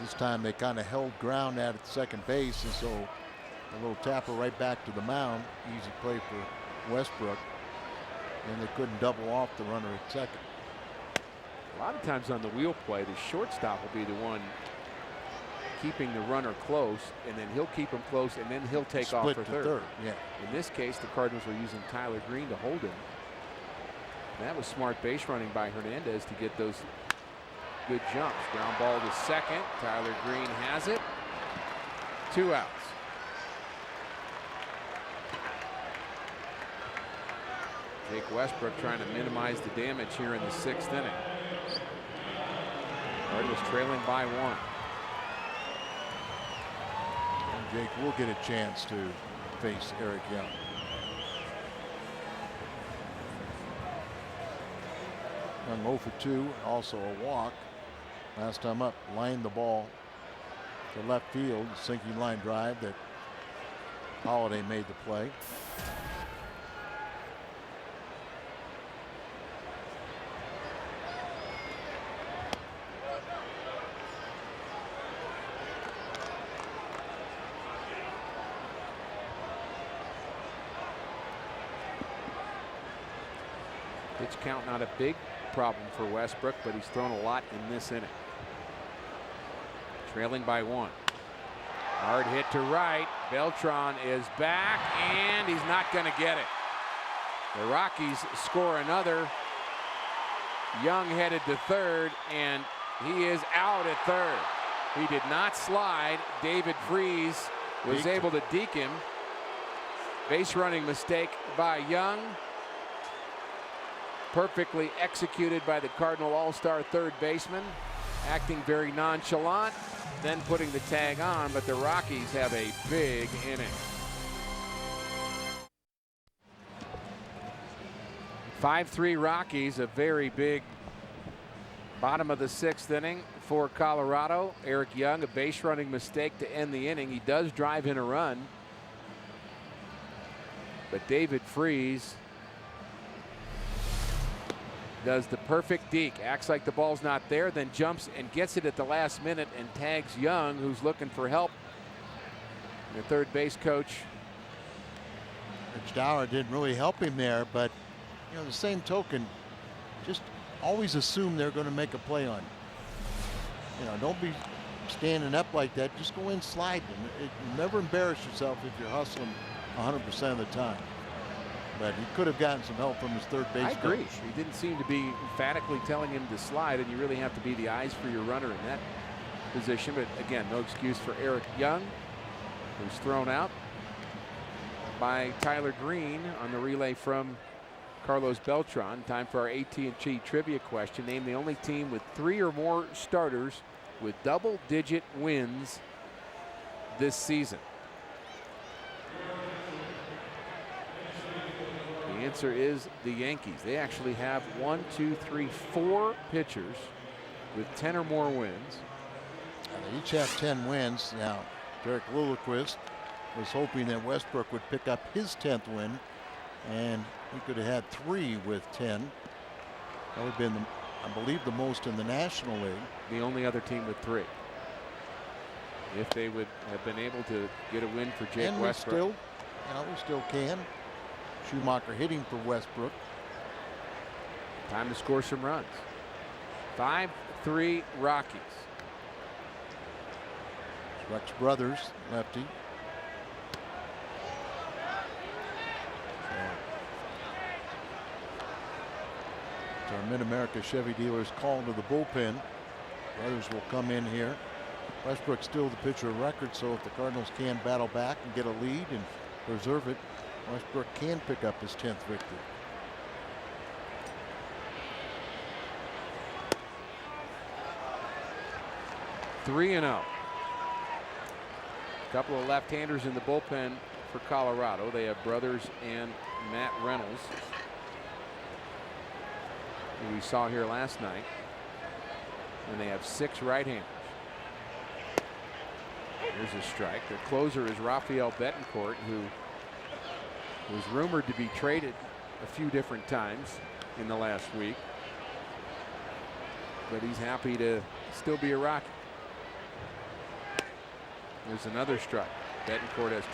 Speaker 2: This time they kind of held ground at second base, and so a little tapper right back to the mound. Easy play for Westbrook. And they couldn't double off the runner at second.
Speaker 1: A lot of times on the wheel play, the shortstop will be the one keeping the runner close, and then he'll keep him close, and then he'll take off for third.
Speaker 2: Yeah.
Speaker 1: In this case, the Cardinals were using Tyler Green to hold him. And that was smart base running by Hernandez to get those good jumps. Ground ball to second. Tyler Green has it. 2 outs. Jake Westbrook trying to minimize the damage here in the 6th inning. Cardinals trailing by 1.
Speaker 2: And Jake will get a chance to face Eric Young. Young 0 for 2, also a walk. Last time up, lined the ball to left field, sinking line drive that Holiday made the play.
Speaker 1: Pitch count not a big problem for Westbrook, but he's thrown a lot in this inning. Trailing by 1. Hard hit to right. Beltran is back, and he's not going to get it. The Rockies score another. Young headed to third, and he is out at third. He did not slide. David Freese was able to deke him. Base running mistake by Young. Perfectly executed by the Cardinal All-Star third baseman, acting very nonchalant, then putting the tag on, but the Rockies have a big inning. 5-3 Rockies, a very big Bottom of the 6th inning for Colorado. Eric Young, a base running mistake to end the inning. He does drive in a run. But David Freese does the perfect deke. Acts like the ball's not there, then jumps and gets it at the last minute and tags Young, who's looking for help. The third base coach.
Speaker 2: Rich Dower didn't really help him there, but you know, the same token, just always assume they're going to make a play on you. You know, don't be standing up like that. Just go in sliding. Never embarrass yourself if you're hustling 100% of the time. But he could have gotten some help from his third base coach.
Speaker 1: I agree. He didn't seem to be emphatically telling him to slide, and you really have to be the eyes for your runner in that position. But again, no excuse for Eric Young, who's thrown out by Tyler Green on the relay from Carlos Beltran. Time for our AT&T trivia question. Name the only team with 3 or more starters with double-digit wins this season. The answer is the Yankees. They actually have 4 pitchers with 10 or more wins.
Speaker 2: They each have 10 wins. Now, Derek Lilliquist was hoping that Westbrook would pick up his 10th win, and he could have had 3 with 10. That would have been, I believe, the most in the National League.
Speaker 1: The only other team with 3. If they would have been able to get a win for Jake
Speaker 2: and
Speaker 1: Westbrook.
Speaker 2: We still can. Schumacher hitting for Westbrook.
Speaker 1: Time to score some runs. 5-3 Rockies.
Speaker 2: Rex Brothers, lefty. So our Mid-America Chevy dealers call to the bullpen. Brothers will come in here. Westbrook's still the pitcher of record, so if the Cardinals can battle back and get a lead and preserve it, Westbrook can pick up his 10th victory.
Speaker 1: Three and 0. A couple of left-handers in the bullpen for Colorado. They have Brothers and Matt Reynolds, who we saw here last night. And they have 6 right-handers. Here's a strike. The closer is Rafael Betancourt, who was rumored to be traded a few different times in the last week. But he's happy to still be a Rocky. There's another strike. Betancourt has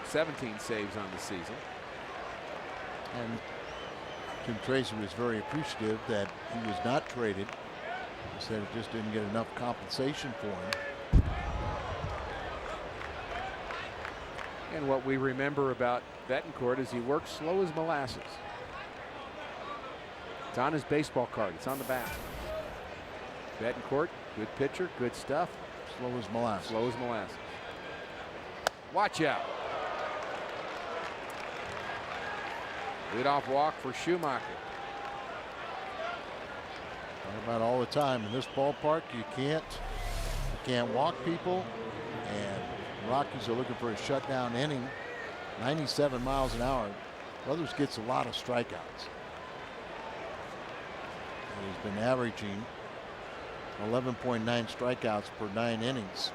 Speaker 1: 17 saves on the season.
Speaker 2: And Jim Tracy was very appreciative that he was not traded. He said it just didn't get enough compensation for him.
Speaker 1: And what we remember about Betancourt is he works slow as molasses. It's on his baseball card. It's on the back. Betancourt, good pitcher, good stuff.
Speaker 2: Slow as molasses.
Speaker 1: Slow as molasses. Watch out. Leadoff walk for Schumacher.
Speaker 2: Talk about all the time in this ballpark, you can't walk people, and the Rockies are looking for a shutdown inning. 97 miles an hour. Brothers gets a lot of strikeouts. And he's been averaging 11.9 strikeouts per 9 innings.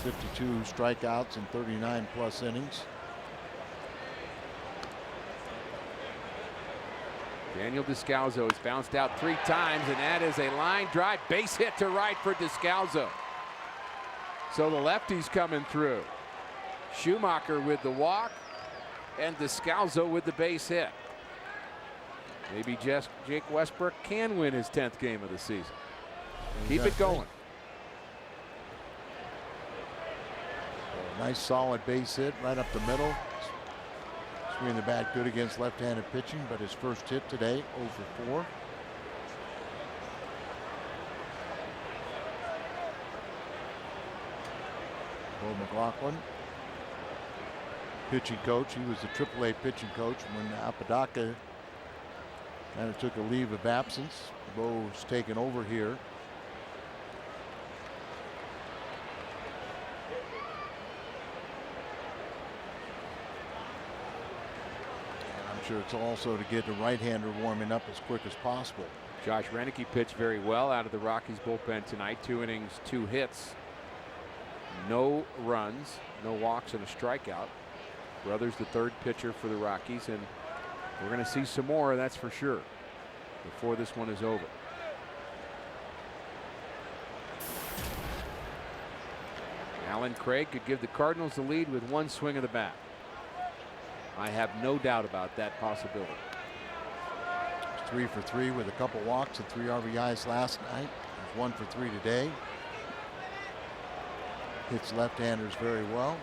Speaker 2: 52 strikeouts in 39 plus innings.
Speaker 1: Daniel Descalso has bounced out 3 times, and that is a line drive base hit to right for Descalso. So the lefty's coming through. Schumacher with the walk and Descalso with the base hit. Maybe just Jake Westbrook can win his 10th game of the season. Keep it going.
Speaker 2: A nice solid base hit right up the middle. Swinging the bat good against left-handed pitching, but his first hit today, 0 for 4. Bo McLaughlin, pitching coach. He was the AAA pitching coach when Apodaca kind of took a leave of absence. Bo's taken over here. And I'm sure it's also to get the right-hander warming up as quick as possible.
Speaker 1: Josh Renicky pitched very well out of the Rockies bullpen tonight. 2 innings, 2 hits, no runs, no walks, and a strikeout. Brother's the 3rd pitcher for the Rockies, and we're going to see some more, that's for sure, before this one is over. Alan Craig could give the Cardinals the lead with 1 swing of the bat. I have no doubt about that possibility.
Speaker 2: 3 for 3 with a couple walks and 3 RBIs last night. He's 1 for 3 today. Hits left-handers very well.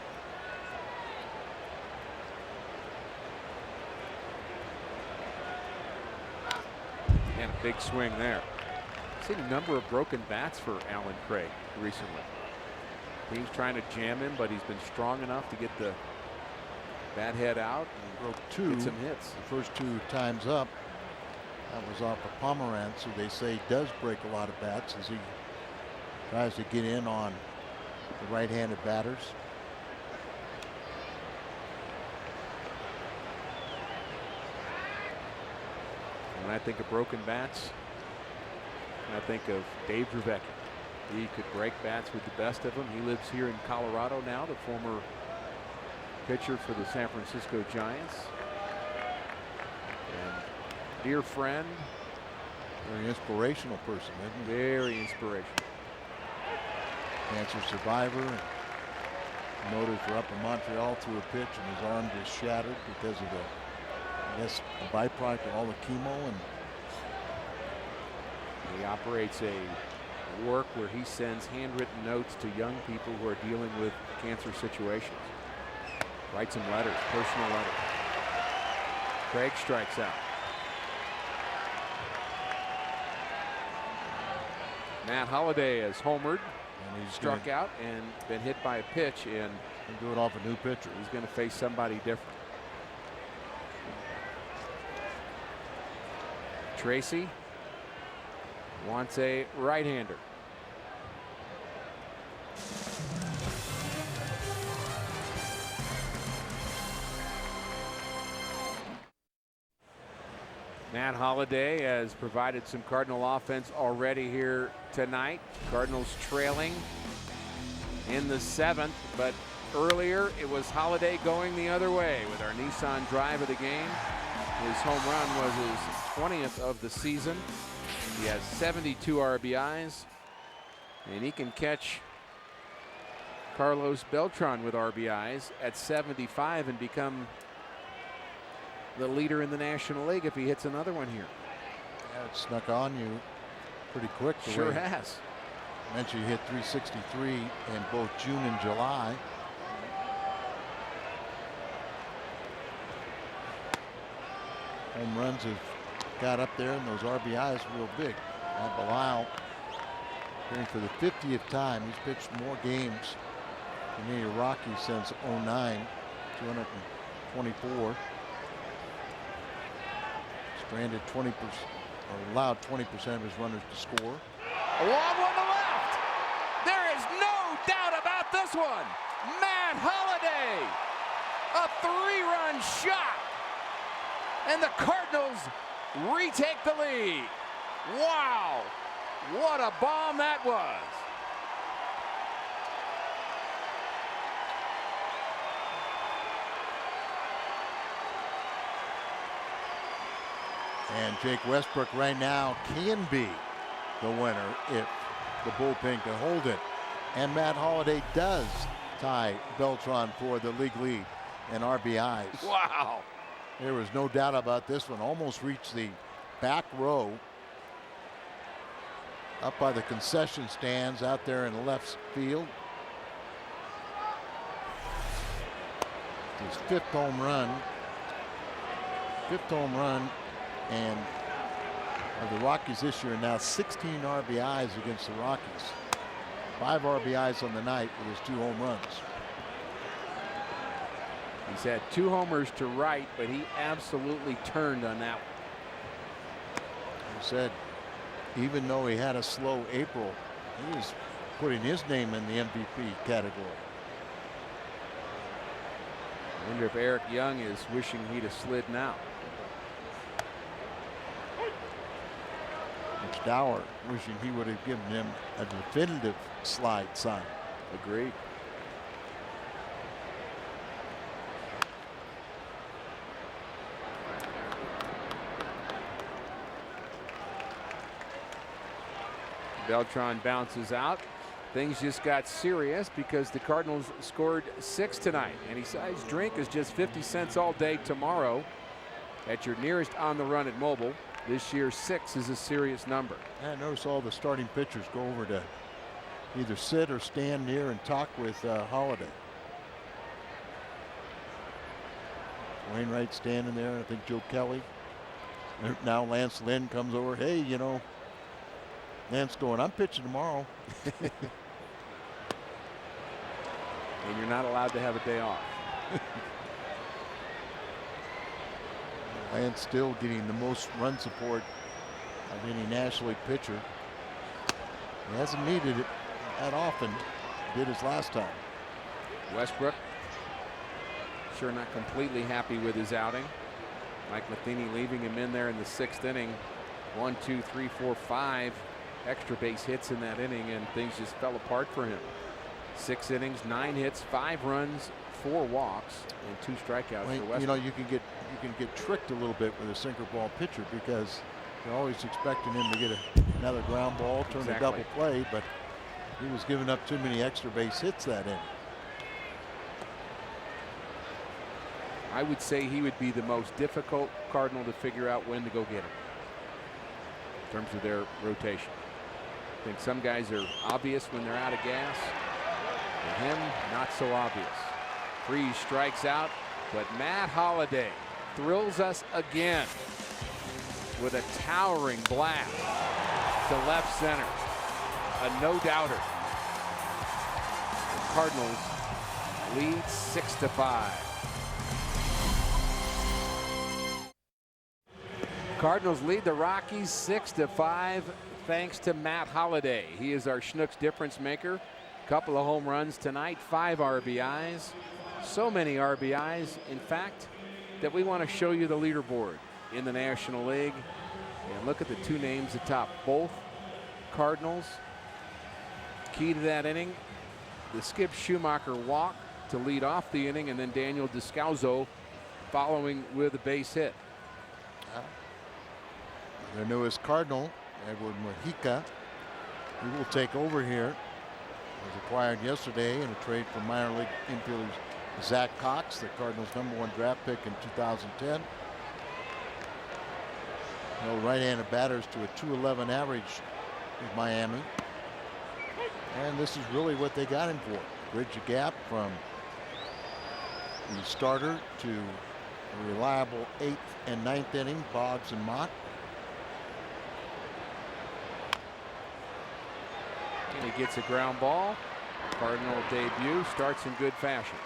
Speaker 1: And a big swing there. I've seen a number of broken bats for Alan Craig recently. Team's trying to jam him, but he's been strong enough to get the bat head out and
Speaker 2: broke 2.
Speaker 1: get some hits.
Speaker 2: The first 2 times up. That was off of Pomerantz, who they say does break a lot of bats as he tries to get in on the right-handed batters.
Speaker 1: When I think of broken bats, I think of Dave Drevecki. He could break bats with the best of them. He lives here in Colorado now, the former pitcher for the San Francisco Giants. And dear friend.
Speaker 2: Very inspirational person, isn't he?
Speaker 1: Very inspirational.
Speaker 2: Cancer survivor. Motors were up in Montreal, threw a pitch and his arm just shattered because of the, I guess, a byproduct of all the chemo. And
Speaker 1: he operates a work where he sends handwritten notes to young people who are dealing with cancer situations. Writes them letters, personal letters. Craig strikes out. Matt Holliday has homered, and he's struck out and been hit by a pitch, and
Speaker 2: do it off a new pitcher.
Speaker 1: He's going to face somebody different. Tracy wants a right-hander. Matt Holliday has provided some Cardinal offense already here tonight. Cardinals trailing in the 7th, but earlier it was Holliday going the other way with our Nissan drive of the game. His home run was his 20th of the season. He has 72 RBIs, and he can catch Carlos Beltran with RBIs at 75 and become the leader in the National League if he hits another one here.
Speaker 2: Yeah, it snuck on you pretty quick.
Speaker 1: Sure has.
Speaker 2: I mentioned he hit 363 in both June and July. Home runs have got up there, and those RBIs real big. Matt Belisle, appearing for the 50th time. He's pitched more games than any Rockies since 09, 224. Stranded 20%, or allowed 20% of his runners to score.
Speaker 1: A long one to left. There is no doubt about this one. Matt Holliday, a 3-run shot, and the Cardinals retake the lead. Wow, what a bomb that was.
Speaker 2: And Jake Westbrook right now can be the winner if the bullpen can hold it. And Matt Holliday does tie Beltran for the league lead in RBIs.
Speaker 1: Wow.
Speaker 2: There was no doubt about this one. Almost reached the back row up by the concession stands out there in left field. His 5th home run. 5th home run. And the Rockies this year now 16 RBIs against the Rockies. 5 RBIs on the night with his 2 home runs.
Speaker 1: He's had 2 homers to right, but he absolutely turned on that one.
Speaker 2: He said even though he had a slow April, he was putting his name in the MVP category.
Speaker 1: I wonder if Eric Young is wishing he'd have slid now.
Speaker 2: It's Dower wishing he would have given him a definitive slide sign.
Speaker 1: Agreed. Beltran bounces out. Things just got serious because the Cardinals scored 6 tonight. Any size drink is just 50 cents all day tomorrow at your nearest on the run at Mobile. This year 6 is a serious number.
Speaker 2: I notice all the starting pitchers go over to either sit or stand near and talk with Holiday. Wainwright standing there. I think Joe Kelly. Now Lance Lynn comes over. Hey, you know, Lance going, I'm pitching tomorrow.
Speaker 1: And you're not allowed to have a day off.
Speaker 2: Lance still getting the most run support of any National League pitcher. He hasn't needed it that often. Did his last time.
Speaker 1: Westbrook sure not completely happy with his outing. Mike Matheny leaving him in there in the 6th inning. 1, 2, 3, 4, 5 extra base hits in that inning, and things just fell apart for him. 6 innings, 9 hits, 5 runs, 4 walks, and 2 strikeouts for Westbrook.
Speaker 2: You know, you can get tricked a little bit with a sinker ball pitcher because you're always expecting him to get another ground ball, turn a double play, but he was giving up too many extra base hits that inning.
Speaker 1: I would say he would be the most difficult Cardinal to figure out when to go get him in terms of their rotation. I think some guys are obvious when they're out of gas. For him, not so obvious. Freeze strikes out, but Matt Holliday thrills us again with a towering blast to left center. A no-doubter. The Cardinals lead 6-5. Cardinals lead the Rockies 6-5 thanks to Matt Holliday. He is our Schnucks difference maker. Couple of home runs tonight, 5 RBIs. So many RBIs, in fact, that we want to show you the leaderboard in the National League. And look at the 2 names atop. Both Cardinals. Key to that inning, the Skip Schumacher walk to lead off the inning, and then Daniel Descalzo following with a base hit.
Speaker 2: Their newest Cardinal, Edward Mujica, he will take over here. Was acquired yesterday in a trade from minor league infielder Zach Cox, the Cardinals' #1 draft pick in 2010. Held right-handed batters to a .211 average with Miami. And this is really what they got him for. Bridge the gap from the starter to a reliable 8th and 9th inning, Boggs and Mott.
Speaker 1: And he gets a ground ball. Cardinal debut starts in good fashion.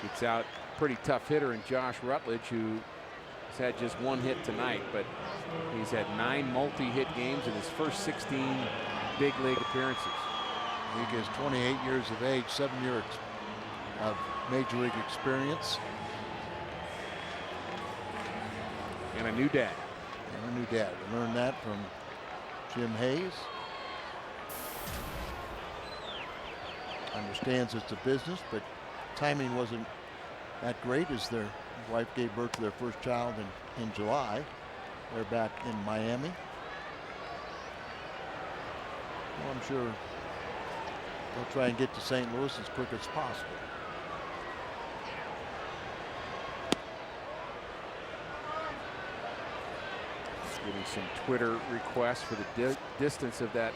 Speaker 1: Gets out pretty tough hitter in Josh Rutledge, who has had just 1 hit tonight, but he's had 9 multi-hit games in his first 16 big league appearances.
Speaker 2: He is 28 years of age, 7 years of major league experience.
Speaker 1: And a new dad.
Speaker 2: And a new dad. We learned that from Jim Hayes. Understands it's a business, but timing wasn't that great as their wife gave birth to their first child in July. They're back in Miami. Well, I'm sure they'll try and get to St. Louis as quick as possible.
Speaker 1: Getting some Twitter requests for the distance of that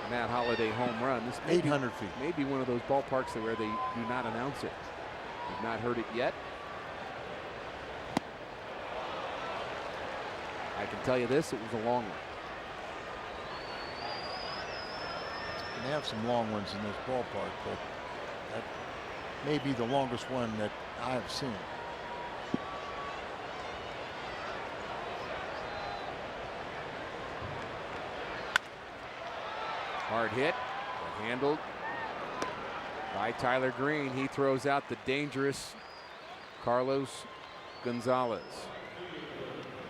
Speaker 1: Matt Holliday home run. This
Speaker 2: 800 feet.
Speaker 1: Maybe one of those ballparks where they do not announce it. We've not heard it yet. I can tell you this, it was a long one.
Speaker 2: They have some long ones in this ballpark, but that may be the longest one that I've seen.
Speaker 1: Hard hit, but handled by Tyler Green. He throws out the dangerous Carlos Gonzalez.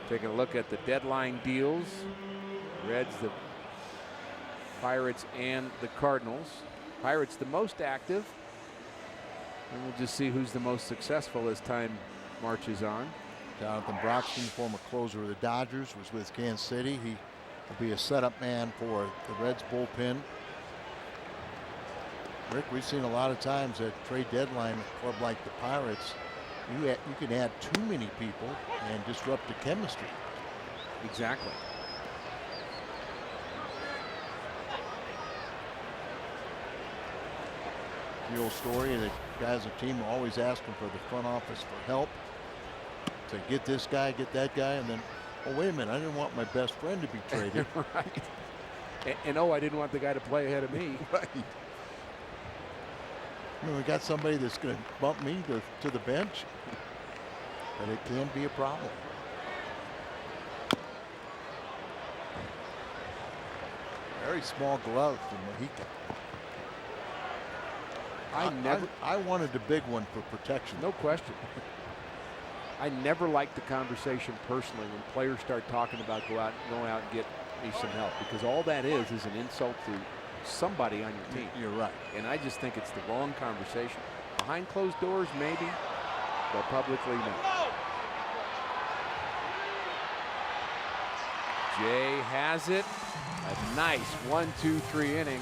Speaker 1: Taking a look at the deadline deals. Reds, the Pirates, and the Cardinals. Pirates the most active. And we'll just see who's the most successful as time marches on.
Speaker 2: Jonathan Broxton, former closer of the Dodgers, was with Kansas City. He will be a setup man for the Reds bullpen. Rick, we've seen a lot of times at trade deadline, a club like the Pirates, you can add too many people and disrupt the chemistry.
Speaker 1: Exactly.
Speaker 2: The old story that guys on the team are always asking for the front office for help to get this guy, get that guy, and then, oh, wait a minute, I didn't want my best friend to be traded.
Speaker 1: Right. And oh, I didn't want the guy to play ahead of me.
Speaker 2: Right. I mean, we got somebody that's going to bump me to the bench, but it can be a problem. Very small glove from Mojica. I wanted the big one for protection.
Speaker 1: No question. I never liked the conversation personally when players start talking about going out and get me some help, because all that is an insult to somebody on your team.
Speaker 2: You're right.
Speaker 1: And I just think it's the wrong conversation. Behind closed doors, maybe, but publicly, no. Jay has it. A nice 1-2-3 inning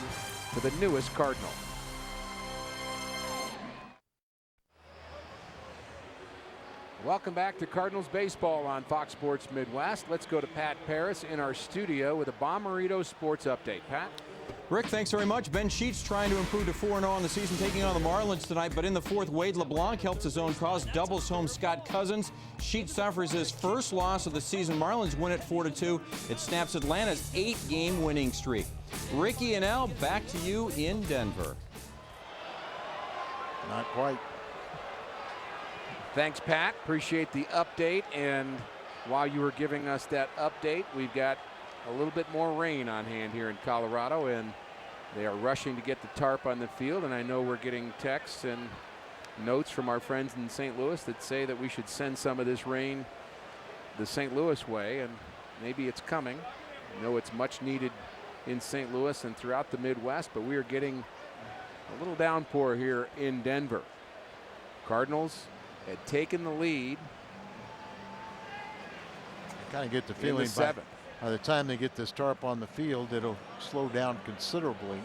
Speaker 1: for the newest Cardinal. Welcome back to Cardinals baseball on Fox Sports Midwest. Let's go to Pat Paris in our studio with a Bommarito Sports update. Pat?
Speaker 4: Rick, thanks very much. Ben Sheets trying to improve to 4-0 on the season, taking on the Marlins tonight. But in the fourth, Wade LeBlanc helps his own cause, doubles home Scott Cousins. Sheets suffers his first loss of the season. Marlins win it 4-2. It snaps Atlanta's 8-game winning streak. Ricky and Al, back to you in Denver.
Speaker 2: Not quite.
Speaker 1: Thanks, Pat. Appreciate the update. And while you were giving us that update, we've got a little bit more rain on hand here in Colorado, and they are rushing to get the tarp on the field. And I know we're getting texts and notes from our friends in St. Louis that say that we should send some of this rain the St. Louis way, and maybe it's coming. I know it's much needed in St. Louis and throughout the Midwest, but we are getting a little downpour here in Denver. Cardinals had taken the lead.
Speaker 2: I kind of get the feeling by the time they get this tarp on the field, it'll slow down considerably.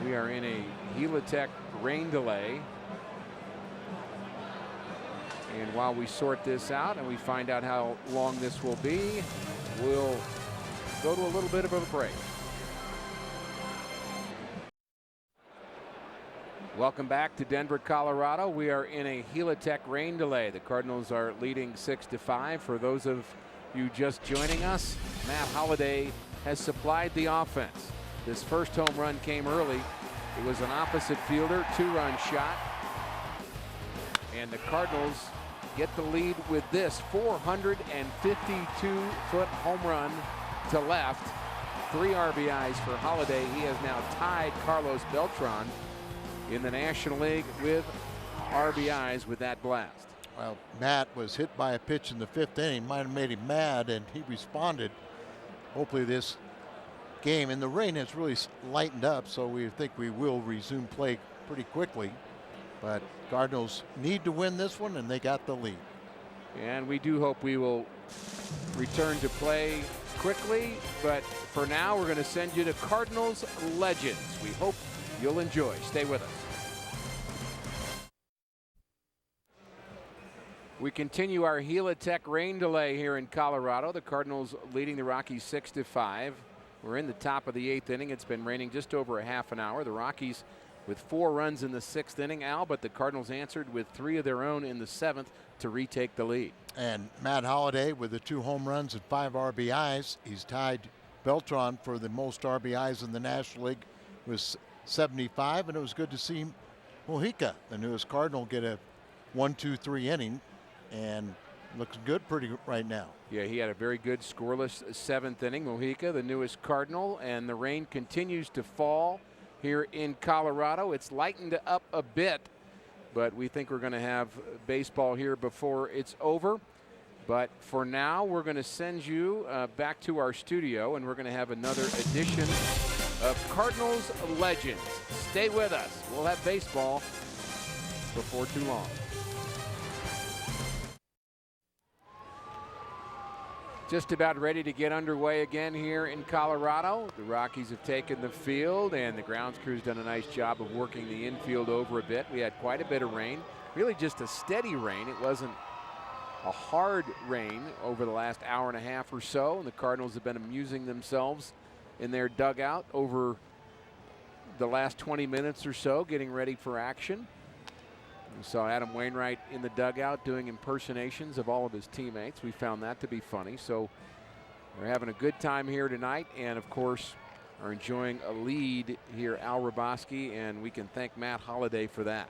Speaker 1: We are in a Helitech rain delay. And while we sort this out and we find out how long this will be, we'll go to a little bit of a break. Welcome back to Denver, Colorado. We are in a Helitech rain delay. The Cardinals are leading 6-5. For those of you just joining us, Matt Holliday has supplied the offense. This first home run came early. It was an opposite fielder, two-run shot. And the Cardinals get the lead with this 452-foot home run to left. 3 RBIs for Holliday. He has now tied Carlos Beltran in the National League with RBIs with that blast.
Speaker 2: Well, Matt was hit by a pitch in the 5th inning. Might have made him mad, and he responded. Hopefully this game, and the rain has really lightened up, so we think we will resume play pretty quickly. But Cardinals need to win this one, and they got the lead.
Speaker 1: And we do hope we will return to play quickly. But for now, we're going to send you to Cardinals Legends. We hope you'll enjoy. Stay with us. We continue our Helitech rain delay here in Colorado. The Cardinals leading the Rockies 6-5. We're in the top of the 8th inning. It's been raining just over a half an hour. The Rockies with 4 runs in the 6th inning, Al, but the Cardinals answered with 3 of their own in the 7th to retake the lead.
Speaker 2: And Matt Holliday with the 2 home runs and 5 RBIs. He's tied Beltran for the most RBIs in the National League with 75, and it was good to see Mojica, the newest Cardinal, get a 1-2-3 inning, and looks good pretty right now.
Speaker 1: Yeah, he had a very good scoreless 7th inning. Mojica, the newest Cardinal, and the rain continues to fall here in Colorado. It's lightened up a bit but we think we're going to have baseball here before it's over. But for now, we're going to send you back to our studio, and we're going to have another edition of Cardinals Legends. Stay with us. We'll have baseball before too long. Just about ready to get underway again here in Colorado. The Rockies have taken the field, and the grounds crew's done a nice job of working the infield over a bit. We had quite a bit of rain, really just a steady rain. It wasn't a hard rain over the last hour and a half or so, and the Cardinals have been amusing themselves in their dugout over the last 20 minutes or so, getting ready for action. We saw Adam Wainwright in the dugout doing impersonations of all of his teammates. We found that to be funny. So they're having a good time here tonight, and of course are enjoying a lead here, Al Raboski, and we can thank Matt Holliday for that.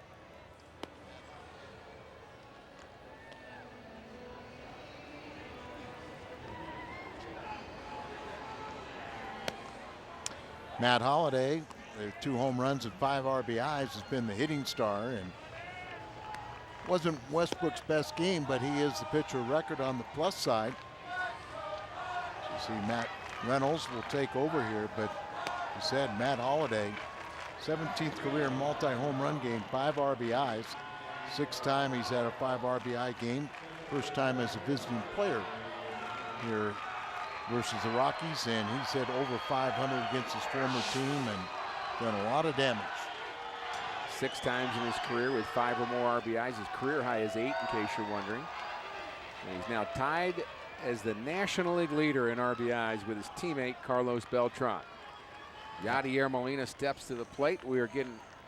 Speaker 2: Matt Holliday, with 2 home runs and 5 RBIs, has been the hitting star, and wasn't Westbrook's best game, but he is the pitcher of record on the plus side. So you see Matt Reynolds will take over here, but he said Matt Holliday, 17th career multi-home run game, 5 RBIs. 6th time he's had a 5 RBI game. First time as a visiting player here versus the Rockies, and he's hit over 500 against his former team and done a lot of damage.
Speaker 1: 6 times in his career with 5 or more RBIs. His career high is 8, in case you're wondering. And he's now tied as the National League leader in RBIs with his teammate Carlos Beltran. Yadier Molina steps to the plate. We are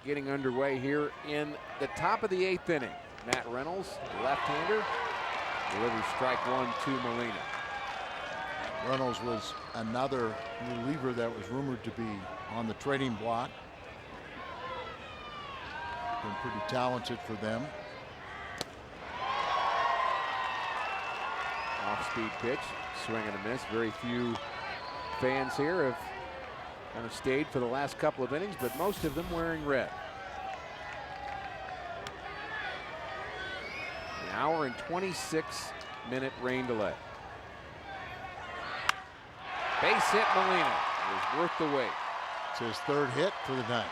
Speaker 1: getting underway here in the top of the 8th inning. Matt Reynolds, left-hander, delivers strike 1 to Molina.
Speaker 2: Reynolds was another reliever that was rumored to be on the trading block. Been pretty talented for them.
Speaker 1: Off-speed pitch, swing and a miss. Very few fans here have kind of stayed for the last couple of innings, but most of them wearing red. An hour and 26-minute rain delay. Base hit Molina. It was worth the wait.
Speaker 2: It's his 3rd hit for the night.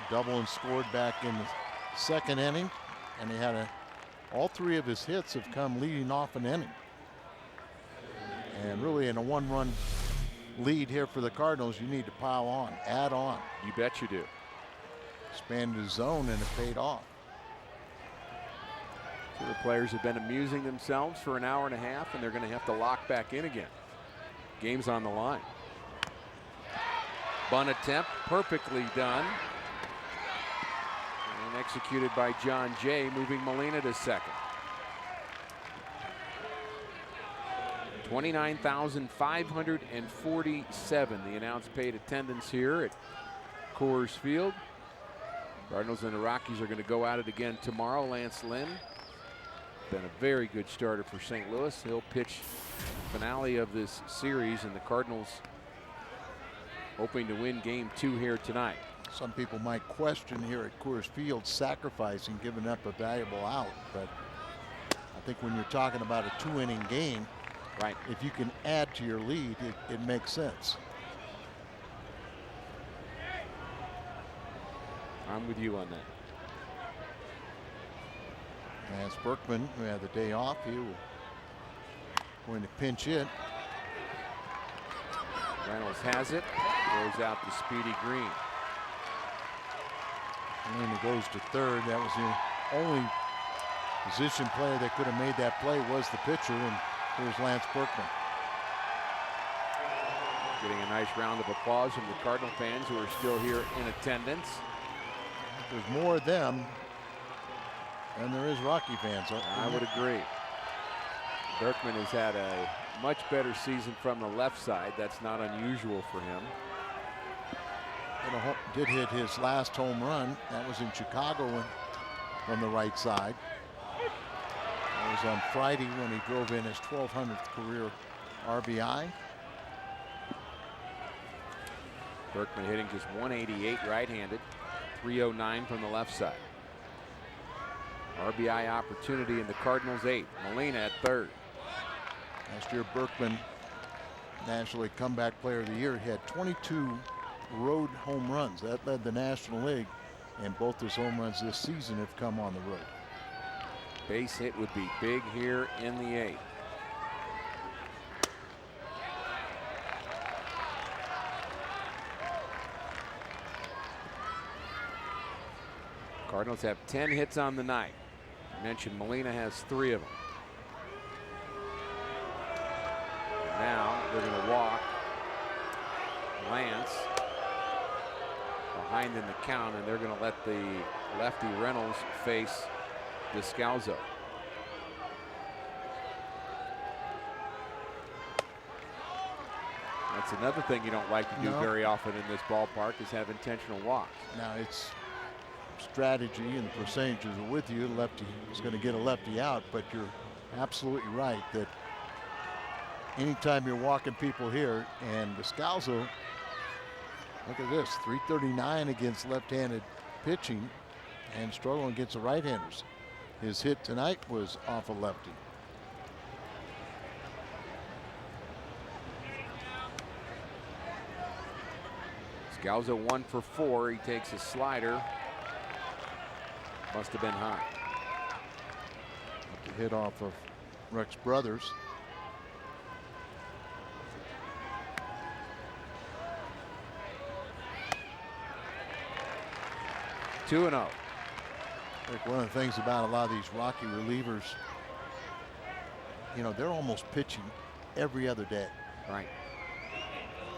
Speaker 2: Double and scored back in the 2nd inning, and he had all 3 of his hits have come leading off an inning. And really in a 1-run lead here for the Cardinals, you need to pile on, add on.
Speaker 1: You bet you do.
Speaker 2: Expanded his zone, and it paid off.
Speaker 1: So the players have been amusing themselves for an hour and a half, and they're going to have to lock back in again. Game's on the line. Bunt attempt, perfectly done. And executed by John Jay, moving Molina to second. 29,547, the announced paid attendance here at Coors Field. Cardinals and the Rockies are going to go at it again tomorrow. Lance Lynn, been a very good starter for St. Louis. He'll pitch the finale of this series, and the Cardinals hoping to win game 2 here tonight.
Speaker 2: Some people might question here at Coors Field sacrificing, giving up a valuable out, but I think when you're talking about a 2-inning game,
Speaker 1: right,
Speaker 2: if you can add to your lead, it makes sense.
Speaker 1: I'm with you on that.
Speaker 2: As Berkman, who had the day off, he will going to pinch hit.
Speaker 1: Reynolds has it, goes out to Speedy Green.
Speaker 2: Molina goes to 3rd. That was the only position player that could have made that play was the pitcher, and here's Lance Berkman.
Speaker 1: Getting a nice round of applause from the Cardinal fans who are still here in attendance.
Speaker 2: There's more of them than there is Rocky fans.
Speaker 1: I would agree. Berkman has had a much better season from the left side. That's not unusual for him.
Speaker 2: Did hit his last home run. That was in Chicago from the right side. That was on Friday when he drove in his 1,200th career RBI.
Speaker 1: Berkman hitting just 188 right-handed, 309 from the left side. RBI opportunity in the Cardinals' 8th. Molina at 3rd.
Speaker 2: Last year, Berkman, National League Comeback Player of the Year, had 22 road home runs. That led the National League, and both his home runs this season have come on the road.
Speaker 1: Base hit would be big here in the 8th. Cardinals have 10 hits on the night. I mentioned Molina has 3 of them. Now they're going to walk Lance behind in the count, and they're going to let the lefty Reynolds face Descalzo. That's another thing you don't like to do very often in this ballpark, is have intentional walks.
Speaker 2: Now it's strategy, and the percentages are with you. Lefty is going to get a lefty out, but you're absolutely right that anytime you're walking people here, and Descalzo, look at this, 339 against left-handed pitching and struggling against the right-handers. His hit tonight was off a lefty.
Speaker 1: Descalzo 1 for 4. He takes a slider. Must have been high.
Speaker 2: The hit off of Rex Brothers.
Speaker 1: Two and 0.
Speaker 2: I think one of the things about a lot of these Rocky relievers, you know, they're almost pitching every other day.
Speaker 1: Right.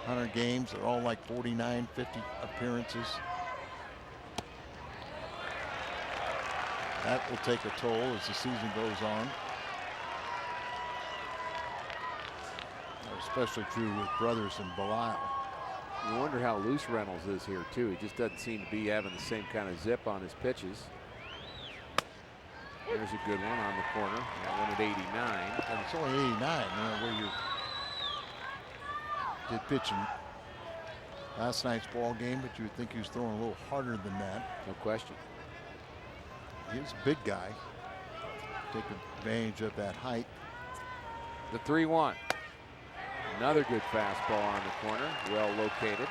Speaker 2: 100 games, they're all like 49, 50 appearances. That will take a toll as the season goes on. Especially true with Brothers and Belisle.
Speaker 1: You wonder how loose Reynolds is here too. He just doesn't seem to be having the same kind of zip on his pitches. There's a good one on the corner. That one at 89.
Speaker 2: And it's only 89, you know, where you did pitching last night's ball game, but you would think he was throwing a little harder than that.
Speaker 1: No question.
Speaker 2: He's a big guy. Take advantage of that height.
Speaker 1: The 3-1. Another good fastball on the corner, well located.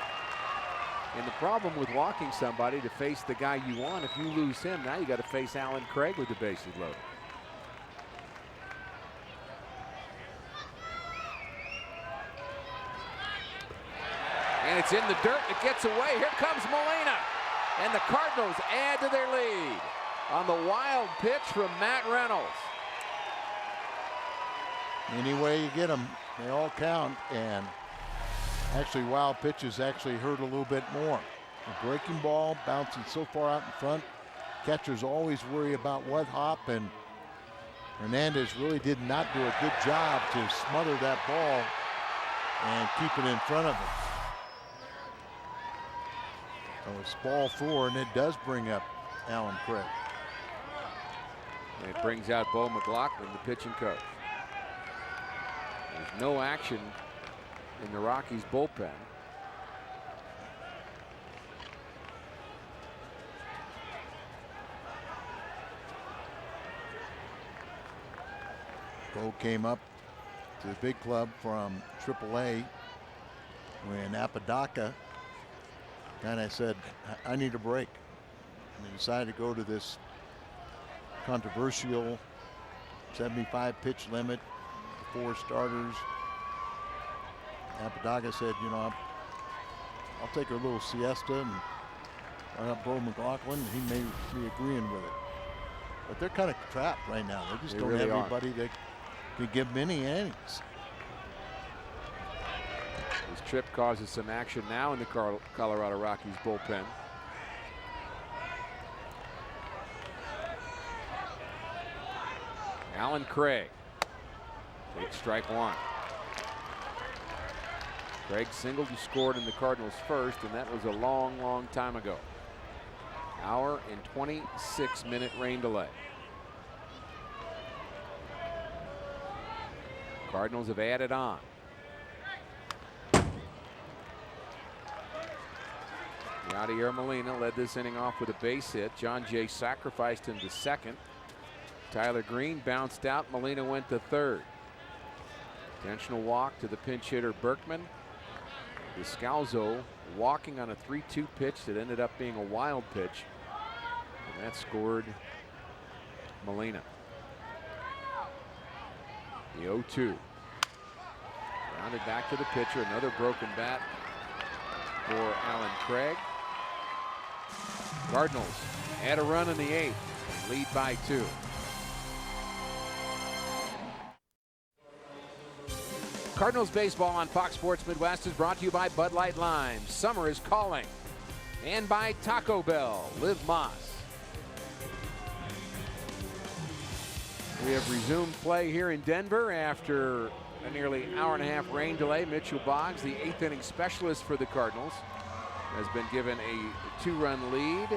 Speaker 1: And the problem with walking somebody to face the guy you want, if you lose him, now you got to face Alan Craig with the bases loaded. And it's in the dirt. It gets away. Here comes Molina. And the Cardinals add to their lead on the wild pitch from Matt Reynolds.
Speaker 2: Any way you get them, they all count. And actually, wild pitches actually hurt a little bit more. The breaking ball bouncing so far out in front. Catchers always worry about what hop, and Hernandez really did not do a good job to smother that ball and keep it in front of him. So it's ball 4, and it does bring up Alan Craig.
Speaker 1: And it brings out Bo McLaughlin, the pitching coach. There's no action in the Rockies bullpen.
Speaker 2: Bo came up to the big club from AAA when Apodaca kind of said, I need a break. And he decided to go to this controversial 75 pitch limit, 4 starters. Apodaca said, you know, I'll take a little siesta and run up Bo McLaughlin, and he may be agreeing with it. But they're kind of trapped right now. They just don't
Speaker 1: really
Speaker 2: have anybody that can give them any innings.
Speaker 1: This trip causes some action now in the Colorado Rockies bullpen. Alan Craig takes strike 1. Craig singled and scored in the Cardinals' first, and that was a long, long time ago. Hour and 26-minute rain delay. Cardinals have added on. Yadier Molina led this inning off with a base hit. John Jay sacrificed him to second. Tyler Green bounced out. Molina went to third. Intentional walk to the pinch hitter Berkman. Descalzo walking on a 3-2 pitch that ended up being a wild pitch. And that scored Molina. The 0-2. Rounded back to the pitcher. Another broken bat for Alan Craig. Cardinals add a run in the 8th. Lead by 2. Cardinals baseball on Fox Sports Midwest is brought to you by Bud Light Lime. Summer is calling. And by Taco Bell. Live Moss. We have resumed play here in Denver after a nearly hour-and-a-half rain delay. Mitchell Boggs, the 8th inning specialist for the Cardinals, has been given a 2-run lead.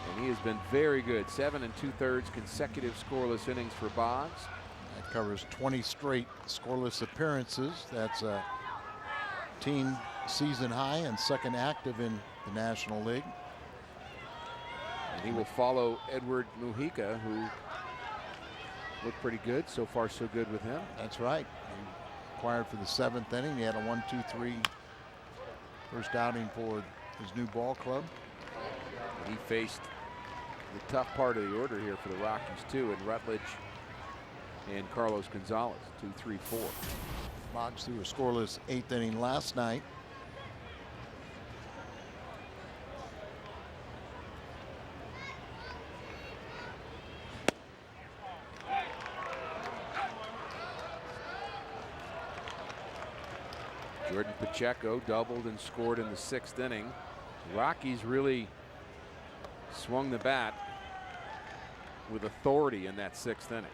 Speaker 1: And he has been very good. 7 2/3 consecutive scoreless innings for Boggs.
Speaker 2: That covers 20 straight scoreless appearances. That's a team season high and second active in the National League.
Speaker 1: And he will follow Edward Mujica, who looked pretty good. So far, so good with him.
Speaker 2: That's right. He acquired for the 7th inning. He had a 1-2-3 first outing for his new ball club.
Speaker 1: And he faced the tough part of the order here for the Rockies, too, in Rutledge and Carlos Gonzalez, 2-3-4.
Speaker 2: Boggs threw a scoreless 8th inning last night.
Speaker 1: Jordan Pacheco doubled and scored in the 6th inning. The Rockies really swung the bat with authority in that 6th inning.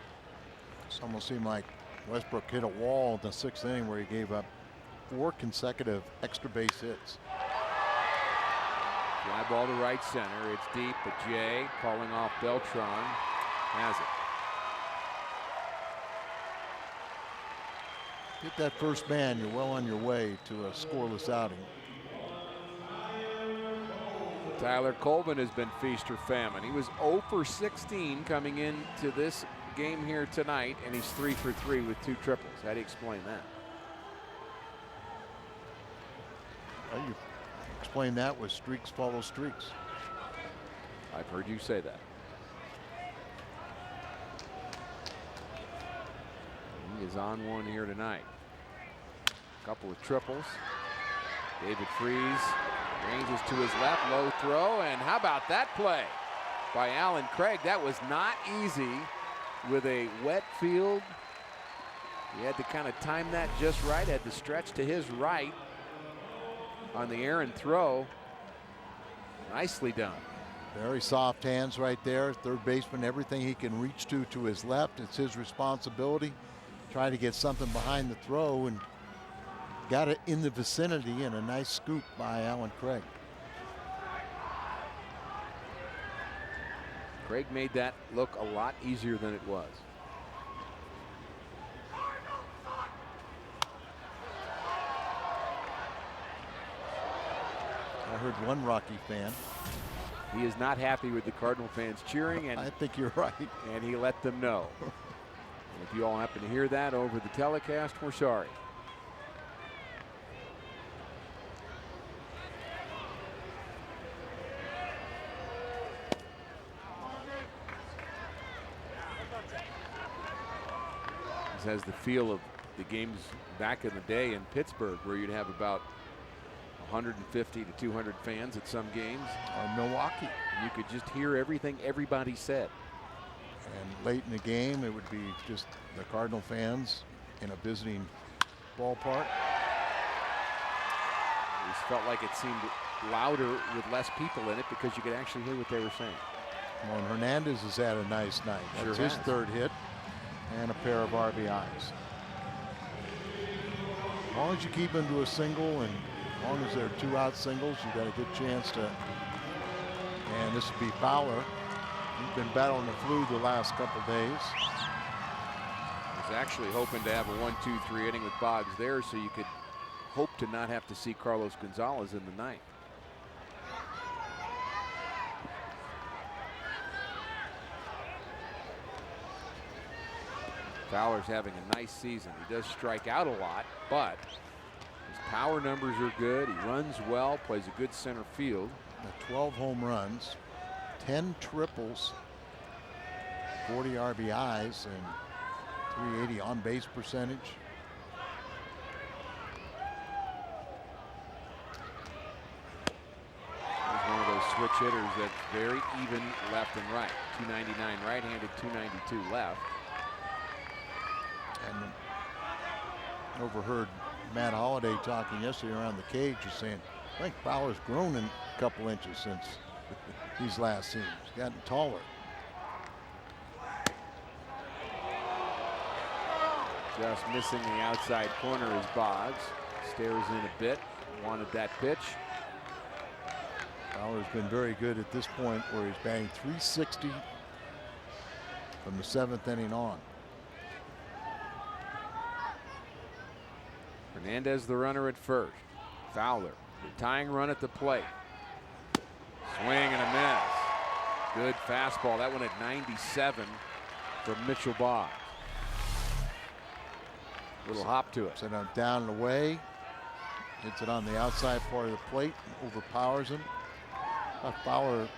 Speaker 2: It's almost seemed like Westbrook hit a wall in the 6th inning where he gave up 4 consecutive extra base hits.
Speaker 1: Fly ball to right center. It's deep, but Jay calling off Beltran has it.
Speaker 2: Get that first man, you're well on your way to a scoreless outing.
Speaker 1: Tyler Colvin has been feast or famine. He was 0 for 16 coming into this game here tonight, and he's 3 for 3 with 2 triples. How do you explain that?
Speaker 2: Well, you explain that with streaks follow streaks.
Speaker 1: I've heard you say that. He is on one here tonight. A couple of triples. David Freese ranges to his left, low throw, and how about that play by Alan Craig? That was not easy with a wet field. He had to kind of time that just right, had to stretch to his right on the errant throw. Nicely done.
Speaker 2: Very soft hands right there. Third baseman, everything he can reach to his left. It's his responsibility. Try to get something behind the throw and got it in the vicinity, and a nice scoop by Alan Craig.
Speaker 1: Craig made that look a lot easier than it was.
Speaker 2: I heard one Rocky fan.
Speaker 1: He is not happy with the Cardinal fans cheering, and
Speaker 2: I think you're right.
Speaker 1: And he let them know. If you all happen to hear that over the telecast, we're sorry. This has the feel of the games back in the day in Pittsburgh, where you'd have about 150 to 200 fans at some games.
Speaker 2: Or Milwaukee.
Speaker 1: You could just hear everything everybody said.
Speaker 2: And late in the game, it would be just the Cardinal fans in a visiting ballpark.
Speaker 1: It just felt like it seemed louder with less people in it because you could actually hear what they were saying.
Speaker 2: Well, and Hernandez has had a nice night. That's
Speaker 1: Sure
Speaker 2: his
Speaker 1: has.
Speaker 2: 3rd hit and a pair of RBIs. As long as you keep him to a single, and as long as they're 2-out singles, you got a good chance to. And this would be Fowler. He's been battling the flu the last couple days.
Speaker 1: Was actually hoping to have a 1-2-3 inning with Boggs there, so you could hope to not have to see Carlos Gonzalez in the ninth. Fowler's having a nice season. He does strike out a lot, but his power numbers are good. He runs well, plays a good center field.
Speaker 2: 12 home runs, 10 triples, 40 RBIs, and 380 on base percentage.
Speaker 1: He's one of those switch hitters that's very even left and right. 299 right-handed, 292 left.
Speaker 2: And overheard Matt Holliday talking yesterday around the cage, just saying, I think Fowler's grown in a couple inches since these last seasons. He's gotten taller.
Speaker 1: Just missing the outside corner is Boggs. Stares in a bit. Wanted that pitch.
Speaker 2: Fowler's been very good at this point, where he's batting .360 from the 7th inning on.
Speaker 1: Hernandez the runner at first. Fowler, the tying run at the plate. Swing and a miss. Good fastball. That one at 97 from Mitchell Boggs. Little hop to it.
Speaker 2: Sent him down and away. Hits it on the outside part of the plate. Overpowers him. Fowler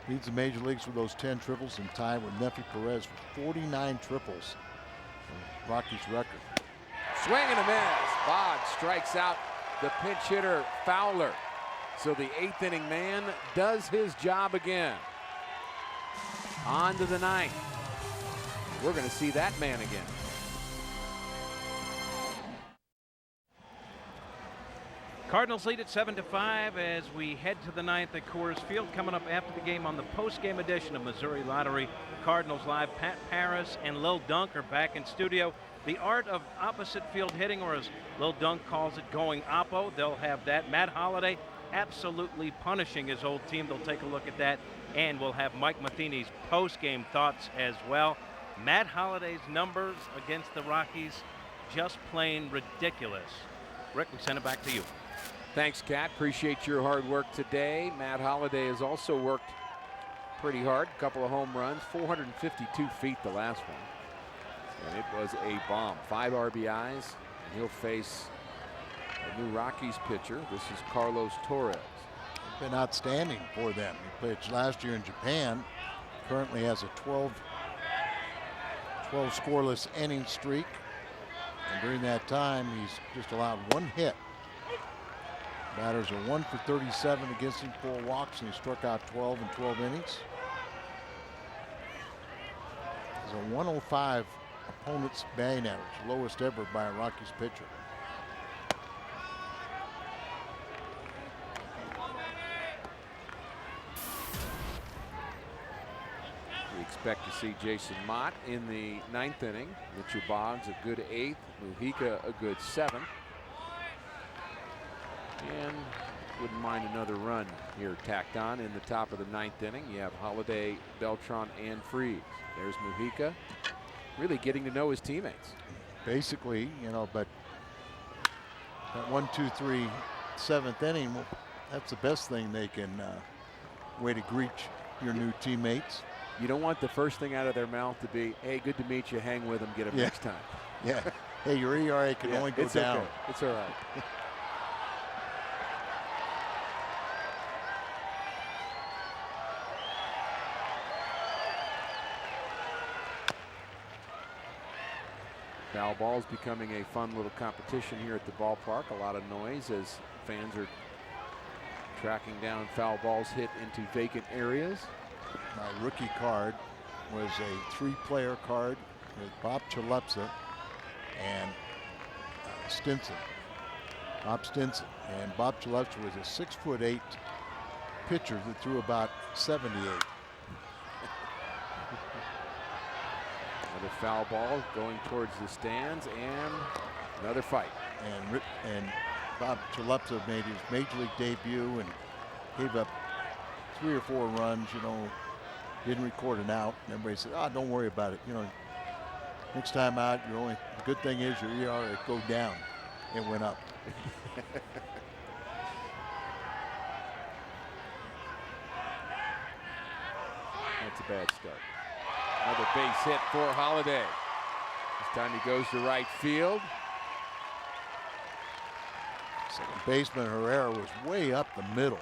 Speaker 2: leads the major leagues with those 10 triples and tied with Nefi Perez for 49 triples. Rockies record.
Speaker 1: Swing and a miss. Boggs strikes out the pinch hitter Fowler. So the 8th inning man does his job again. On to the 9th. We're going to see that man again.
Speaker 3: Cardinals lead at 7-5 as we head to the 9th at Coors Field. Coming up after the game on the post-game edition of Missouri Lottery Cardinals Live, Pat Paris and Lil Dunk are back in studio. The art of opposite field hitting, or as Lil Dunk calls it, going oppo. They'll have that. Matt Holliday absolutely punishing his old team. They'll take a look at that. And we'll have Mike Matheny's post-game thoughts as well. Matt Holliday's numbers against the Rockies, just plain ridiculous. Rick, we send it back to you.
Speaker 1: Thanks, Cat. Appreciate your hard work today. Matt Holliday has also worked pretty hard. A couple of home runs, 452 feet the last one. And it was a bomb. 5 RBIs. And he'll face a new Rockies pitcher. This is Carlos Torres.
Speaker 2: Been outstanding for them. He played last year in Japan. Currently has a 12 scoreless inning streak. And during that time, he's just allowed 1 hit. Batters are 1 for 37 against him, 4 walks, and he struck out 12 in 12 innings. There's a 105 opponent's batting average, lowest ever by a Rockies pitcher.
Speaker 1: We expect to see Jason Mott in the 9th inning. Mitchell Boggs a good 8th. Mujica a good 7th. And wouldn't mind another run here tacked on in the top of the 9th inning. You have Holliday, Beltran, and Freese. There's Mujica, really getting to know his teammates.
Speaker 2: Basically, you know, but that 1, 2, 3, 7th inning, well, that's the best thing they can way to greet your new teammates.
Speaker 1: You don't want the first thing out of their mouth to be, hey, good to meet you, hang with them, get them next time.
Speaker 2: Yeah. Hey, your ERA can only go down.
Speaker 1: Okay. It's all right. Foul ball is becoming a fun little competition here at the ballpark. A lot of noise as fans are tracking down foul balls hit into vacant areas.
Speaker 2: My rookie card was a 3-player card with Bob Chalupsa and Stinson. Bob Stinson. And Bob Chalupsa was a 6'8" pitcher that threw about 78.
Speaker 1: Another foul ball going towards the stands, and another fight.
Speaker 2: And Bob Chalupsa made his major league debut and gave up 3 or 4 runs, you know, didn't record an out. And everybody said, oh, don't worry about it. You know, next time out, the good thing is your ERA go down. It went up.
Speaker 1: That's a bad start. Another base hit for Holliday. Time he goes to right field.
Speaker 2: Second baseman Herrera was way up the middle.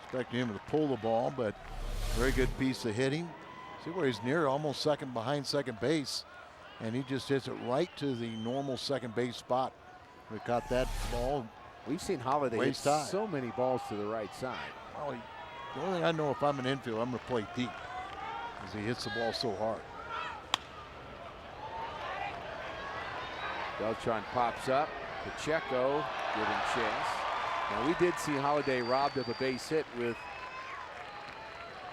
Speaker 2: Expecting him to pull the ball, but very good piece of hitting. See where he's near, almost second behind second base, and he just hits it right to the normal second base spot. We caught that ball.
Speaker 1: We've seen Holiday hit so many balls to the right side.
Speaker 2: Well, the only thing I know, if I'm an infield, I'm going to play deep, because he hits the ball so hard.
Speaker 1: Beltran pops up. Pacheco giving chase. Now, we did see Holiday robbed of a base hit with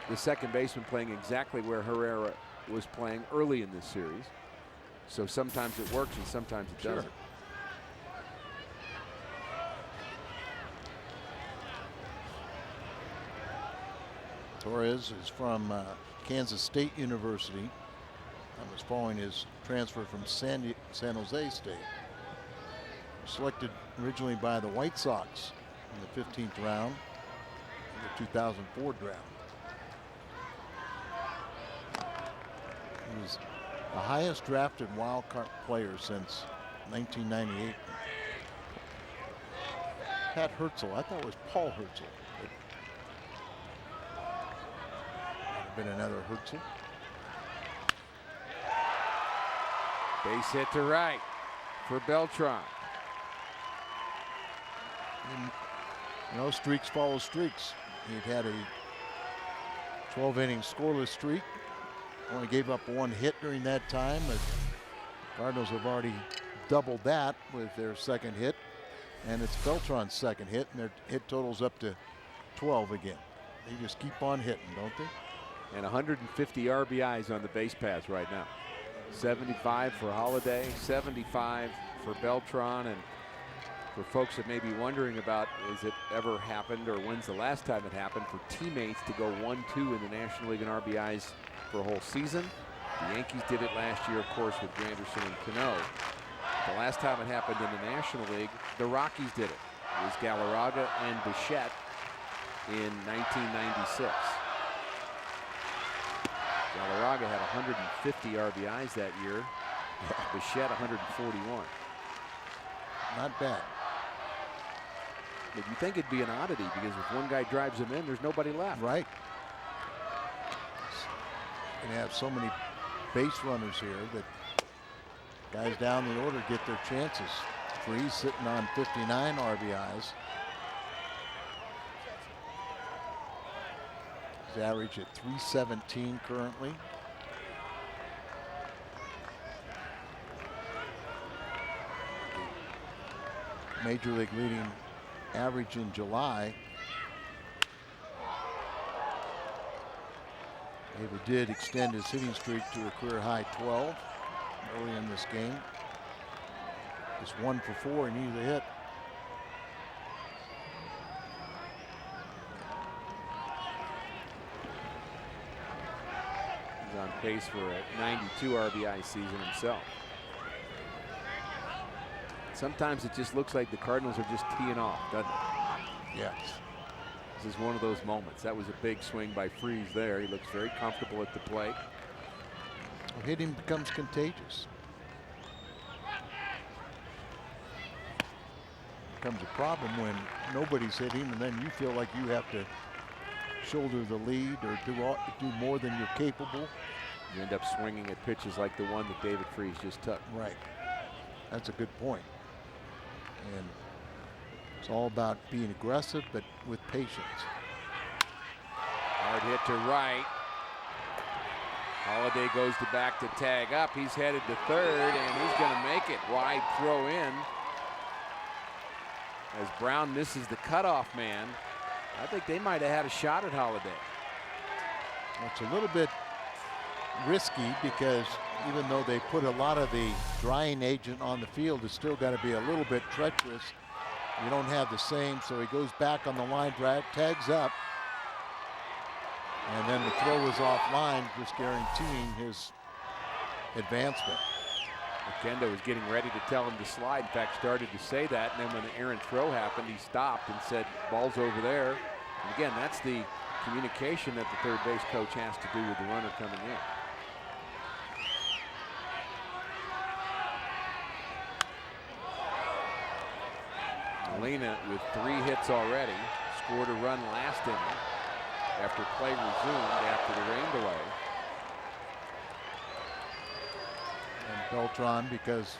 Speaker 1: the second baseman playing exactly where Herrera was playing early in this series. So sometimes it works and sometimes it doesn't.
Speaker 2: Torres is from Kansas State University. I was following his transfer from San Jose State. Selected originally by the White Sox in the 15th round in the 2004 draft. He was the highest drafted wild card player since 1998. Pat Herzl, I thought it was Paul Herzl. Might have been another Herzl.
Speaker 1: Base hit to right for Beltran.
Speaker 2: And, you know, streaks follow streaks. He'd had a 12-inning scoreless streak. Only gave up one hit during that time, but Cardinals have already doubled that with their second hit, and it's Beltran's second hit, and their hit totals up to 12 again. They just keep on hitting, don't they?
Speaker 1: And 150 RBIs on the base paths right now. 75 for Holiday, 75 for Beltran, and for folks that may be wondering about, has it ever happened or when's the last time it happened for teammates to go 1-2 in the National League in RBIs for a whole season? The Yankees did it last year, of course, with Granderson and Cano. The last time it happened in the National League, the Rockies did it. It was Galarraga and Bichette in 1996. Galarraga had 150 RBIs that year. Bichette 141.
Speaker 2: Not bad.
Speaker 1: But you think it'd be an oddity, because if one guy drives him in, there's nobody left.
Speaker 2: Right. Going to have so many base runners here that guys down the order get their chances. Freese sitting on 59 RBIs. His average at 317 currently. Major League leading average in July. David did extend his hitting streak to a career high 12 early in this game. Just 1 for 4 and needs a hit.
Speaker 1: He's on pace for a 92 RBI season himself. Sometimes it just looks like the Cardinals are just teeing off, doesn't it?
Speaker 2: Yes.
Speaker 1: This is one of those moments. That was a big swing by Freese there. He looks very comfortable at the plate.
Speaker 2: Well, hitting becomes contagious. Becomes a problem when nobody's hitting, and then you feel like you have to shoulder the lead or do more than you're capable.
Speaker 1: You end up swinging at pitches like the one that David Freese just took.
Speaker 2: Right. That's a good point. And it's all about being aggressive, but with patience.
Speaker 1: Hard hit to right. Holiday goes back to tag up. He's headed to third, and he's going to make it. Wide throw in. As Brown misses the cutoff man, I think they might have had a shot at Holiday.
Speaker 2: It's a little bit risky, because even though they put a lot of the drying agent on the field, it's still got to be a little bit treacherous. You don't have the same, so he goes back on the line, tags up, and then the throw is offline, just guaranteeing his advancement.
Speaker 1: McKenna was getting ready to tell him to slide. In fact, started to say that, and then when the errant throw happened, he stopped and said, "Ball's over there." And again, that's the communication that the third base coach has to do with the runner coming in. Molina with 3 hits already, scored a run last inning after play resumed after the rain delay.
Speaker 2: And Beltran, because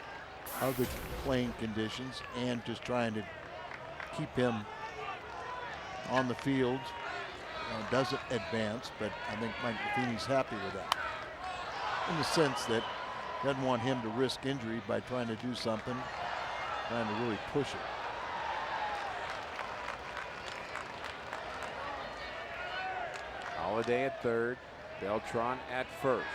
Speaker 2: of the playing conditions and just trying to keep him on the field, doesn't advance, but I think Mike Matheny's happy with that. In the sense that doesn't want him to risk injury by trying to do something, trying to really push it.
Speaker 1: Holiday at third, Beltran at first.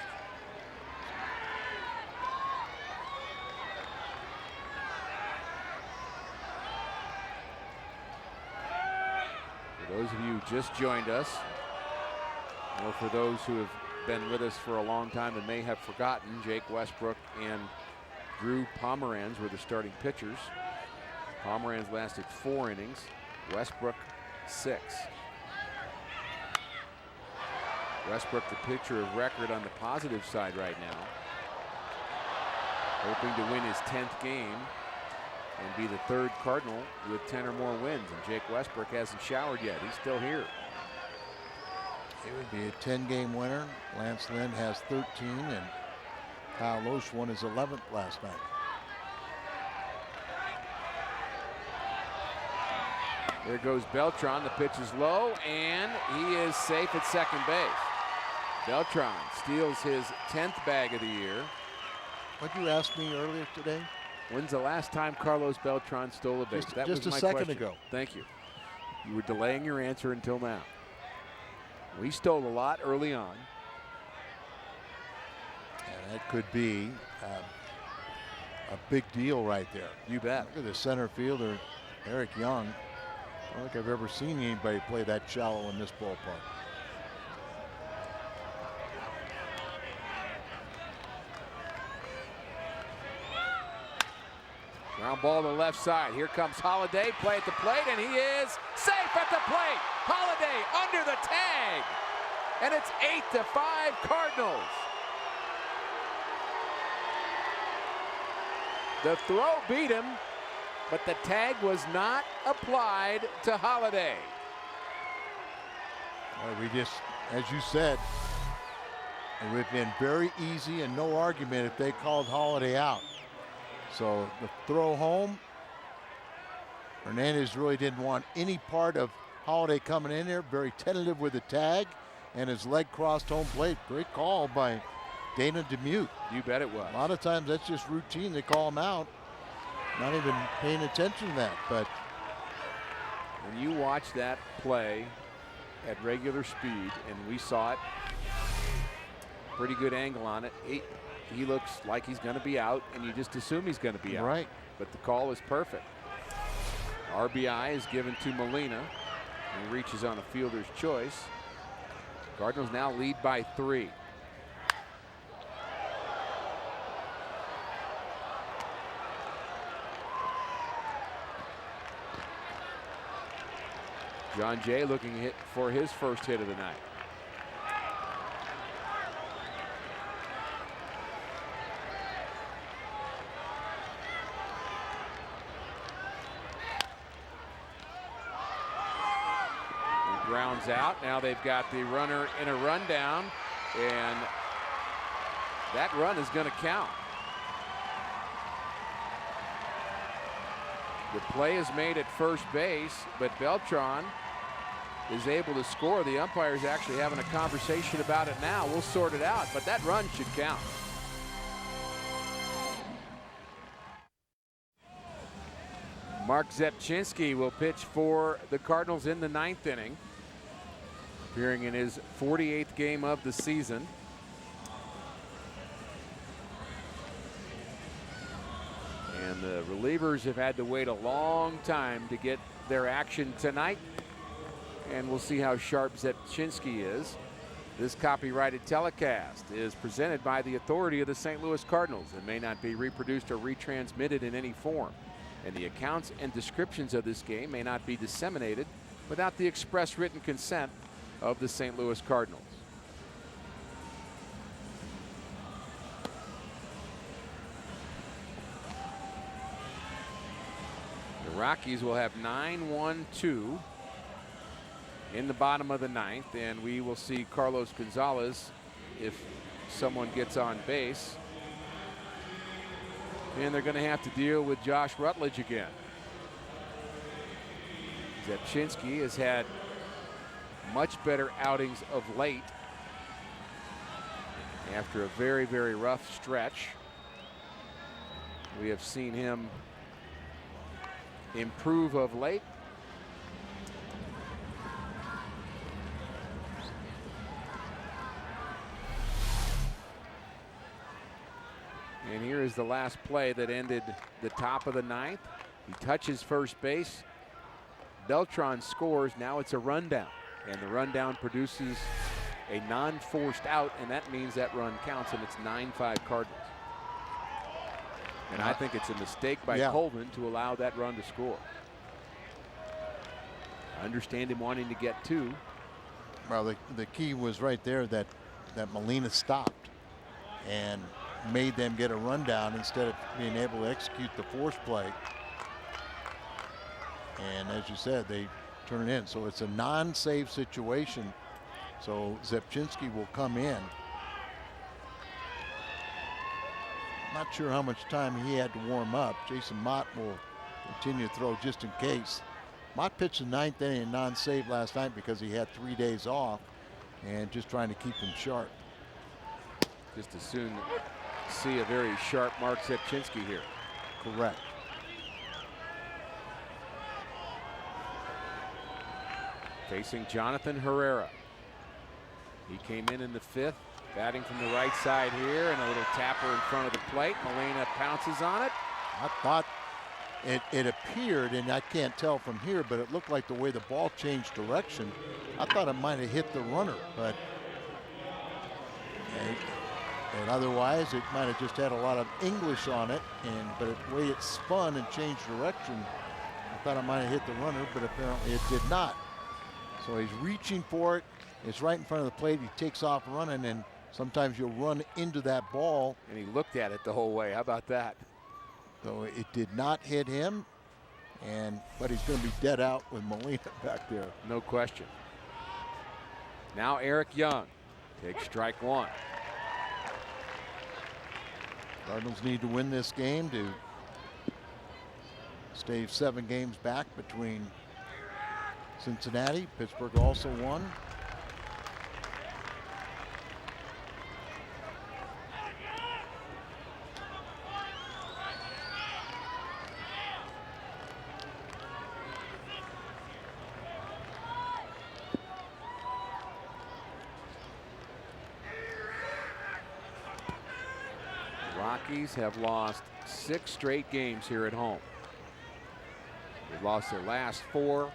Speaker 1: For those of you who just joined us, or for those who have been with us for a long time and may have forgotten, Jake Westbrook and Drew Pomeranz were the starting pitchers. Pomeranz lasted 4 innings, Westbrook 6. Westbrook, the pitcher of record on the positive side right now, hoping to win his 10th game and be the 3rd Cardinal with 10 or more wins. And Jake Westbrook hasn't showered yet. He's still here.
Speaker 2: He would be a 10-game winner. Lance Lynn has 13, and Kyle Loesch won his 11th last night.
Speaker 1: There goes Beltran. The pitch is low, and he is safe at second base. Beltran steals his 10th bag of the year.
Speaker 2: What you asked me earlier today?
Speaker 1: When's the last time Carlos Beltran stole a base? That
Speaker 2: just
Speaker 1: was my
Speaker 2: a second
Speaker 1: question.
Speaker 2: ago.
Speaker 1: Thank you. You were delaying your answer until now. We stole a lot early on.
Speaker 2: And that could be a big deal right there.
Speaker 1: You bet.
Speaker 2: Look at the center fielder, Eric Young. I don't think I've ever seen anybody play that shallow in this ballpark.
Speaker 1: Ground ball to the left side. Here comes Holiday. Play at the plate, and he is safe at the plate. Holiday under the tag. And it's 8-5 Cardinals. The throw beat him, but the tag was not applied to Holiday.
Speaker 2: Well, we just, as you said, it would have been very easy and no argument if they called Holiday out. So the throw home, Hernandez really didn't want any part of Holiday coming in there. Very tentative with the tag, and his leg crossed home plate. Great call by Dana DeMute.
Speaker 1: You bet it was.
Speaker 2: A lot of times that's just routine. They call him out, not even paying attention to that. But
Speaker 1: when you watch that play at regular speed, and we saw it, pretty good angle on it. He looks like he's going to be out, and you just assume he's going to be out.
Speaker 2: Right.
Speaker 1: But the call is perfect. RBI is given to Molina. He reaches on a fielder's choice. Cardinals now lead by 3. John Jay looking for his first hit of the night. Grounds out. Now they've got the runner in a rundown, and that run is going to count. The play is made at first base, but Beltran is able to score. The umpire's actually having a conversation about it now. We'll sort it out, but that run should count. Mark Zepchinski will pitch for the Cardinals in the 9th inning, appearing in his 48th game of the season. And the relievers have had to wait a long time to get their action tonight. And we'll see how sharp Zepchinski is. This copyrighted telecast is presented by the authority of the St. Louis Cardinals and may not be reproduced or retransmitted in any form. And the accounts and descriptions of this game may not be disseminated without the express written consent of the St. Louis Cardinals. The The Rockies will have 9-1-2 in the bottom of the ninth, and we will see Carlos Gonzalez if someone gets on base. And they're going to have to deal with Josh Rutledge again. Zepchinski has had much better outings of late after a very, very rough stretch. We have seen him improve of late. And here is the last play that ended the top of the ninth. He touches first base. Beltran scores. Now it's a rundown. And the rundown produces a non-forced out, and that means that run counts, and it's 9-5 Cardinals. And I think it's a mistake by Colvin to allow that run to score. I understand him wanting to get two.
Speaker 2: Well, the key was right there that Molina stopped and made them get a rundown instead of being able to execute the force play. And as you said, they turn it in. So it's a non-save situation. So Zepchinski will come in. Not sure how much time he had to warm up. Jason Mott will continue to throw just in case. Mott pitched the ninth inning and non-save last night because he had 3 days off and just trying to keep him sharp.
Speaker 1: Just as soon see a very sharp Mark Zepchinski here.
Speaker 2: Correct.
Speaker 1: Facing Jonathan Herrera. He came in the fifth, batting from the right side here, and a little tapper in front of the plate. Molina pounces on it.
Speaker 2: I thought it appeared, and I can't tell from here, but it looked like the way the ball changed direction, I thought it might have hit the runner, but and otherwise it might have just had a lot of English on it, but the way it spun and changed direction, I thought it might have hit the runner, but apparently it did not. So he's reaching for it. It's right in front of the plate. He takes off running, and sometimes you'll run into that ball.
Speaker 1: And he looked at it the whole way. How about that?
Speaker 2: So it did not hit him, but he's going to be dead out with Molina back there.
Speaker 1: No question. Now Eric Young takes strike one.
Speaker 2: Cardinals need to win this game to stay 7 games back between Cincinnati. Pittsburgh also won.
Speaker 1: Rockies have lost 6 straight games here at home. They've lost their last 4.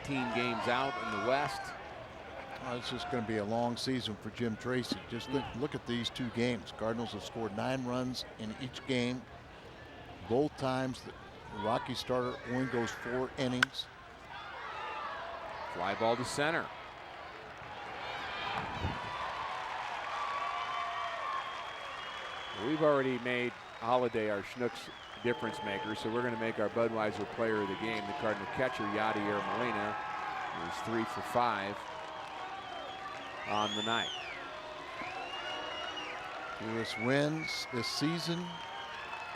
Speaker 1: 18 games out in the West.
Speaker 2: It's just going to be a long season for Jim Tracy. Just look at these 2 games. Cardinals have scored 9 runs in each game. Both times the Rockies starter only goes 4 innings.
Speaker 1: Fly ball to center. We've already made Holiday our Schnucks difference maker, so we're going to make our Budweiser player of the game. The Cardinal catcher, Yadier Molina, is 3 for 5 on the night.
Speaker 2: US wins this season.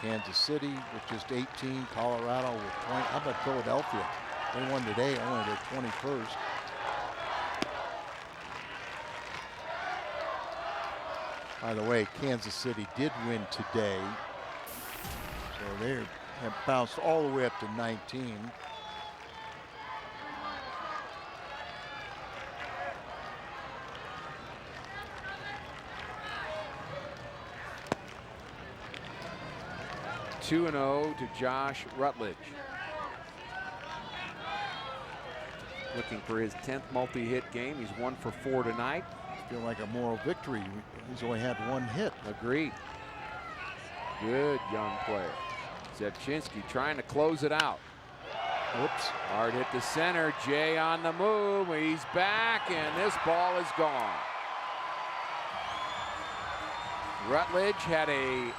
Speaker 2: Kansas City with just 18. Colorado with 20. How about Philadelphia? They won today, only their 21st. By the way, Kansas City did win today. So they have bounced all the way up to 19.
Speaker 1: Two 2-0 to Josh Rutledge. Looking for his 10th multi-hit game. He's 1 for 4 tonight.
Speaker 2: Feel like a moral victory. He's only had 1 hit.
Speaker 1: Agreed. Good young player. Zepchinski trying to close it out.
Speaker 2: Whoops.
Speaker 1: Hard hit to center. Jay on the move. He's back, and this ball is gone. Rutledge had a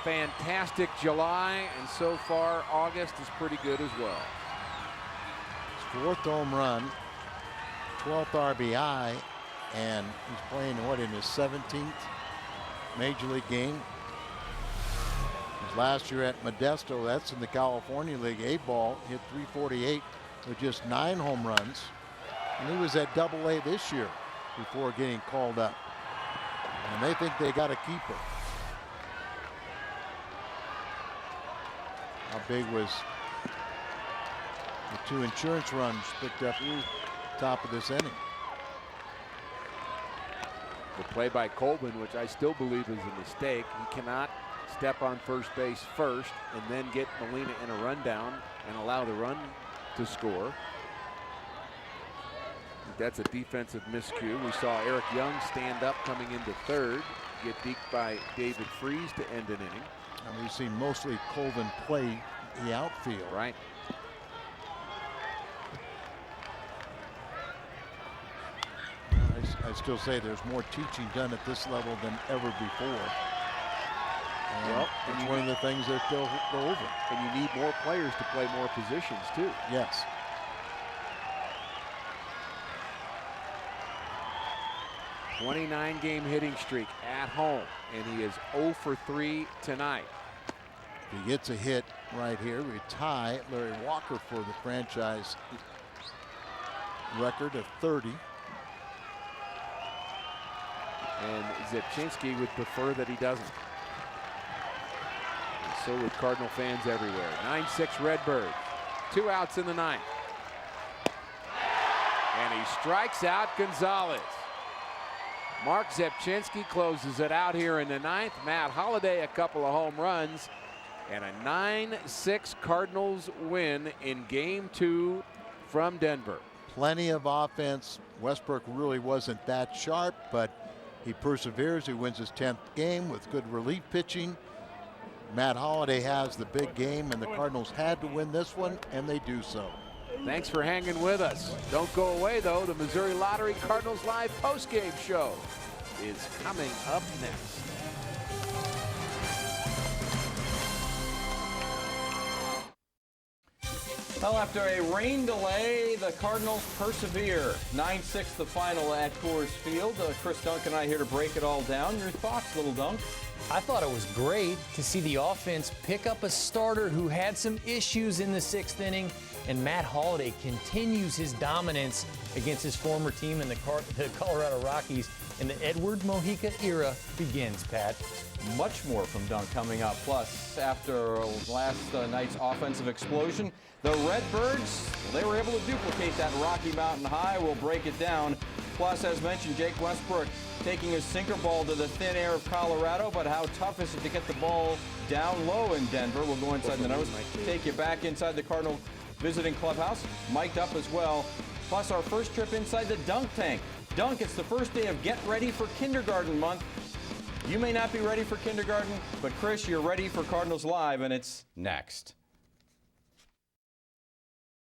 Speaker 1: fantastic July, and so far August is pretty good as well.
Speaker 2: His 4th home run, 12th RBI, and he's playing in his 17th Major League game. His last year at Modesto, that's in the California League, A-ball, hit .348 with just 9 home runs. And he was at Double-A this year before getting called up. And they think they got a keeper. How big was the 2 insurance runs picked up top of this inning?
Speaker 1: The play by Colvin, which I still believe is a mistake. He cannot step on first base first and then get Molina in a rundown and allow the run to score. That's a defensive miscue. We saw Eric Young stand up coming into third, get deked by David Freese to end an inning.
Speaker 2: And we've seen mostly Colvin play the outfield.
Speaker 1: Right.
Speaker 2: I still say there's more teaching done at this level than ever before. And it's one of the things that they'll go over.
Speaker 1: And you need more players to play more positions too.
Speaker 2: Yes.
Speaker 1: A 29-game hitting streak at home, and he is 0 for 3 tonight.
Speaker 2: If he gets a hit right here, we tie Larry Walker for the franchise record of 30.
Speaker 1: And Zepchinski would prefer that he doesn't. And so would Cardinal fans everywhere. 9-6 Redbirds. 2 outs in the 9th. And he strikes out Gonzalez. Mark Zepchinski closes it out here in the 9th. Matt Holliday a couple of home runs. And a 9-6 Cardinals win in Game 2 from Denver.
Speaker 2: Plenty of offense. Westbrook really wasn't that sharp, but he perseveres. He wins his 10th game with good relief pitching. Matt Holliday has the big game, and the Cardinals had to win this one, and they do so.
Speaker 1: Thanks for hanging with us. Don't go away, though. The Missouri Lottery Cardinals Live postgame show is coming up next.
Speaker 4: Well, after a rain delay, the Cardinals persevere. 9-6 the final at Coors Field. Chris Dunk and I here to break it all down. Your thoughts, Little Dunk?
Speaker 5: I thought it was great to see the offense pick up a starter who had some issues in the 6th inning, and Matt Holliday continues his dominance against his former team in the Colorado Rockies, and the Edward Mojica era begins, Pat.
Speaker 4: Much more from Dunk coming up. Plus, after last night's offensive explosion, the Redbirds, they were able to duplicate that Rocky Mountain High. We'll break it down. Plus, as mentioned, Jake Westbrook taking his sinker ball to the thin air of Colorado, but how tough is it to get the ball down low in Denver? We'll go inside the nose, take you back inside the Cardinal visiting clubhouse, mic'd up as well. Plus, our first trip inside the Dunk Tank. Dunk, it's the first day of Get Ready for Kindergarten Month. You may not be ready for kindergarten, but Chris, you're ready for Cardinals Live, and it's next.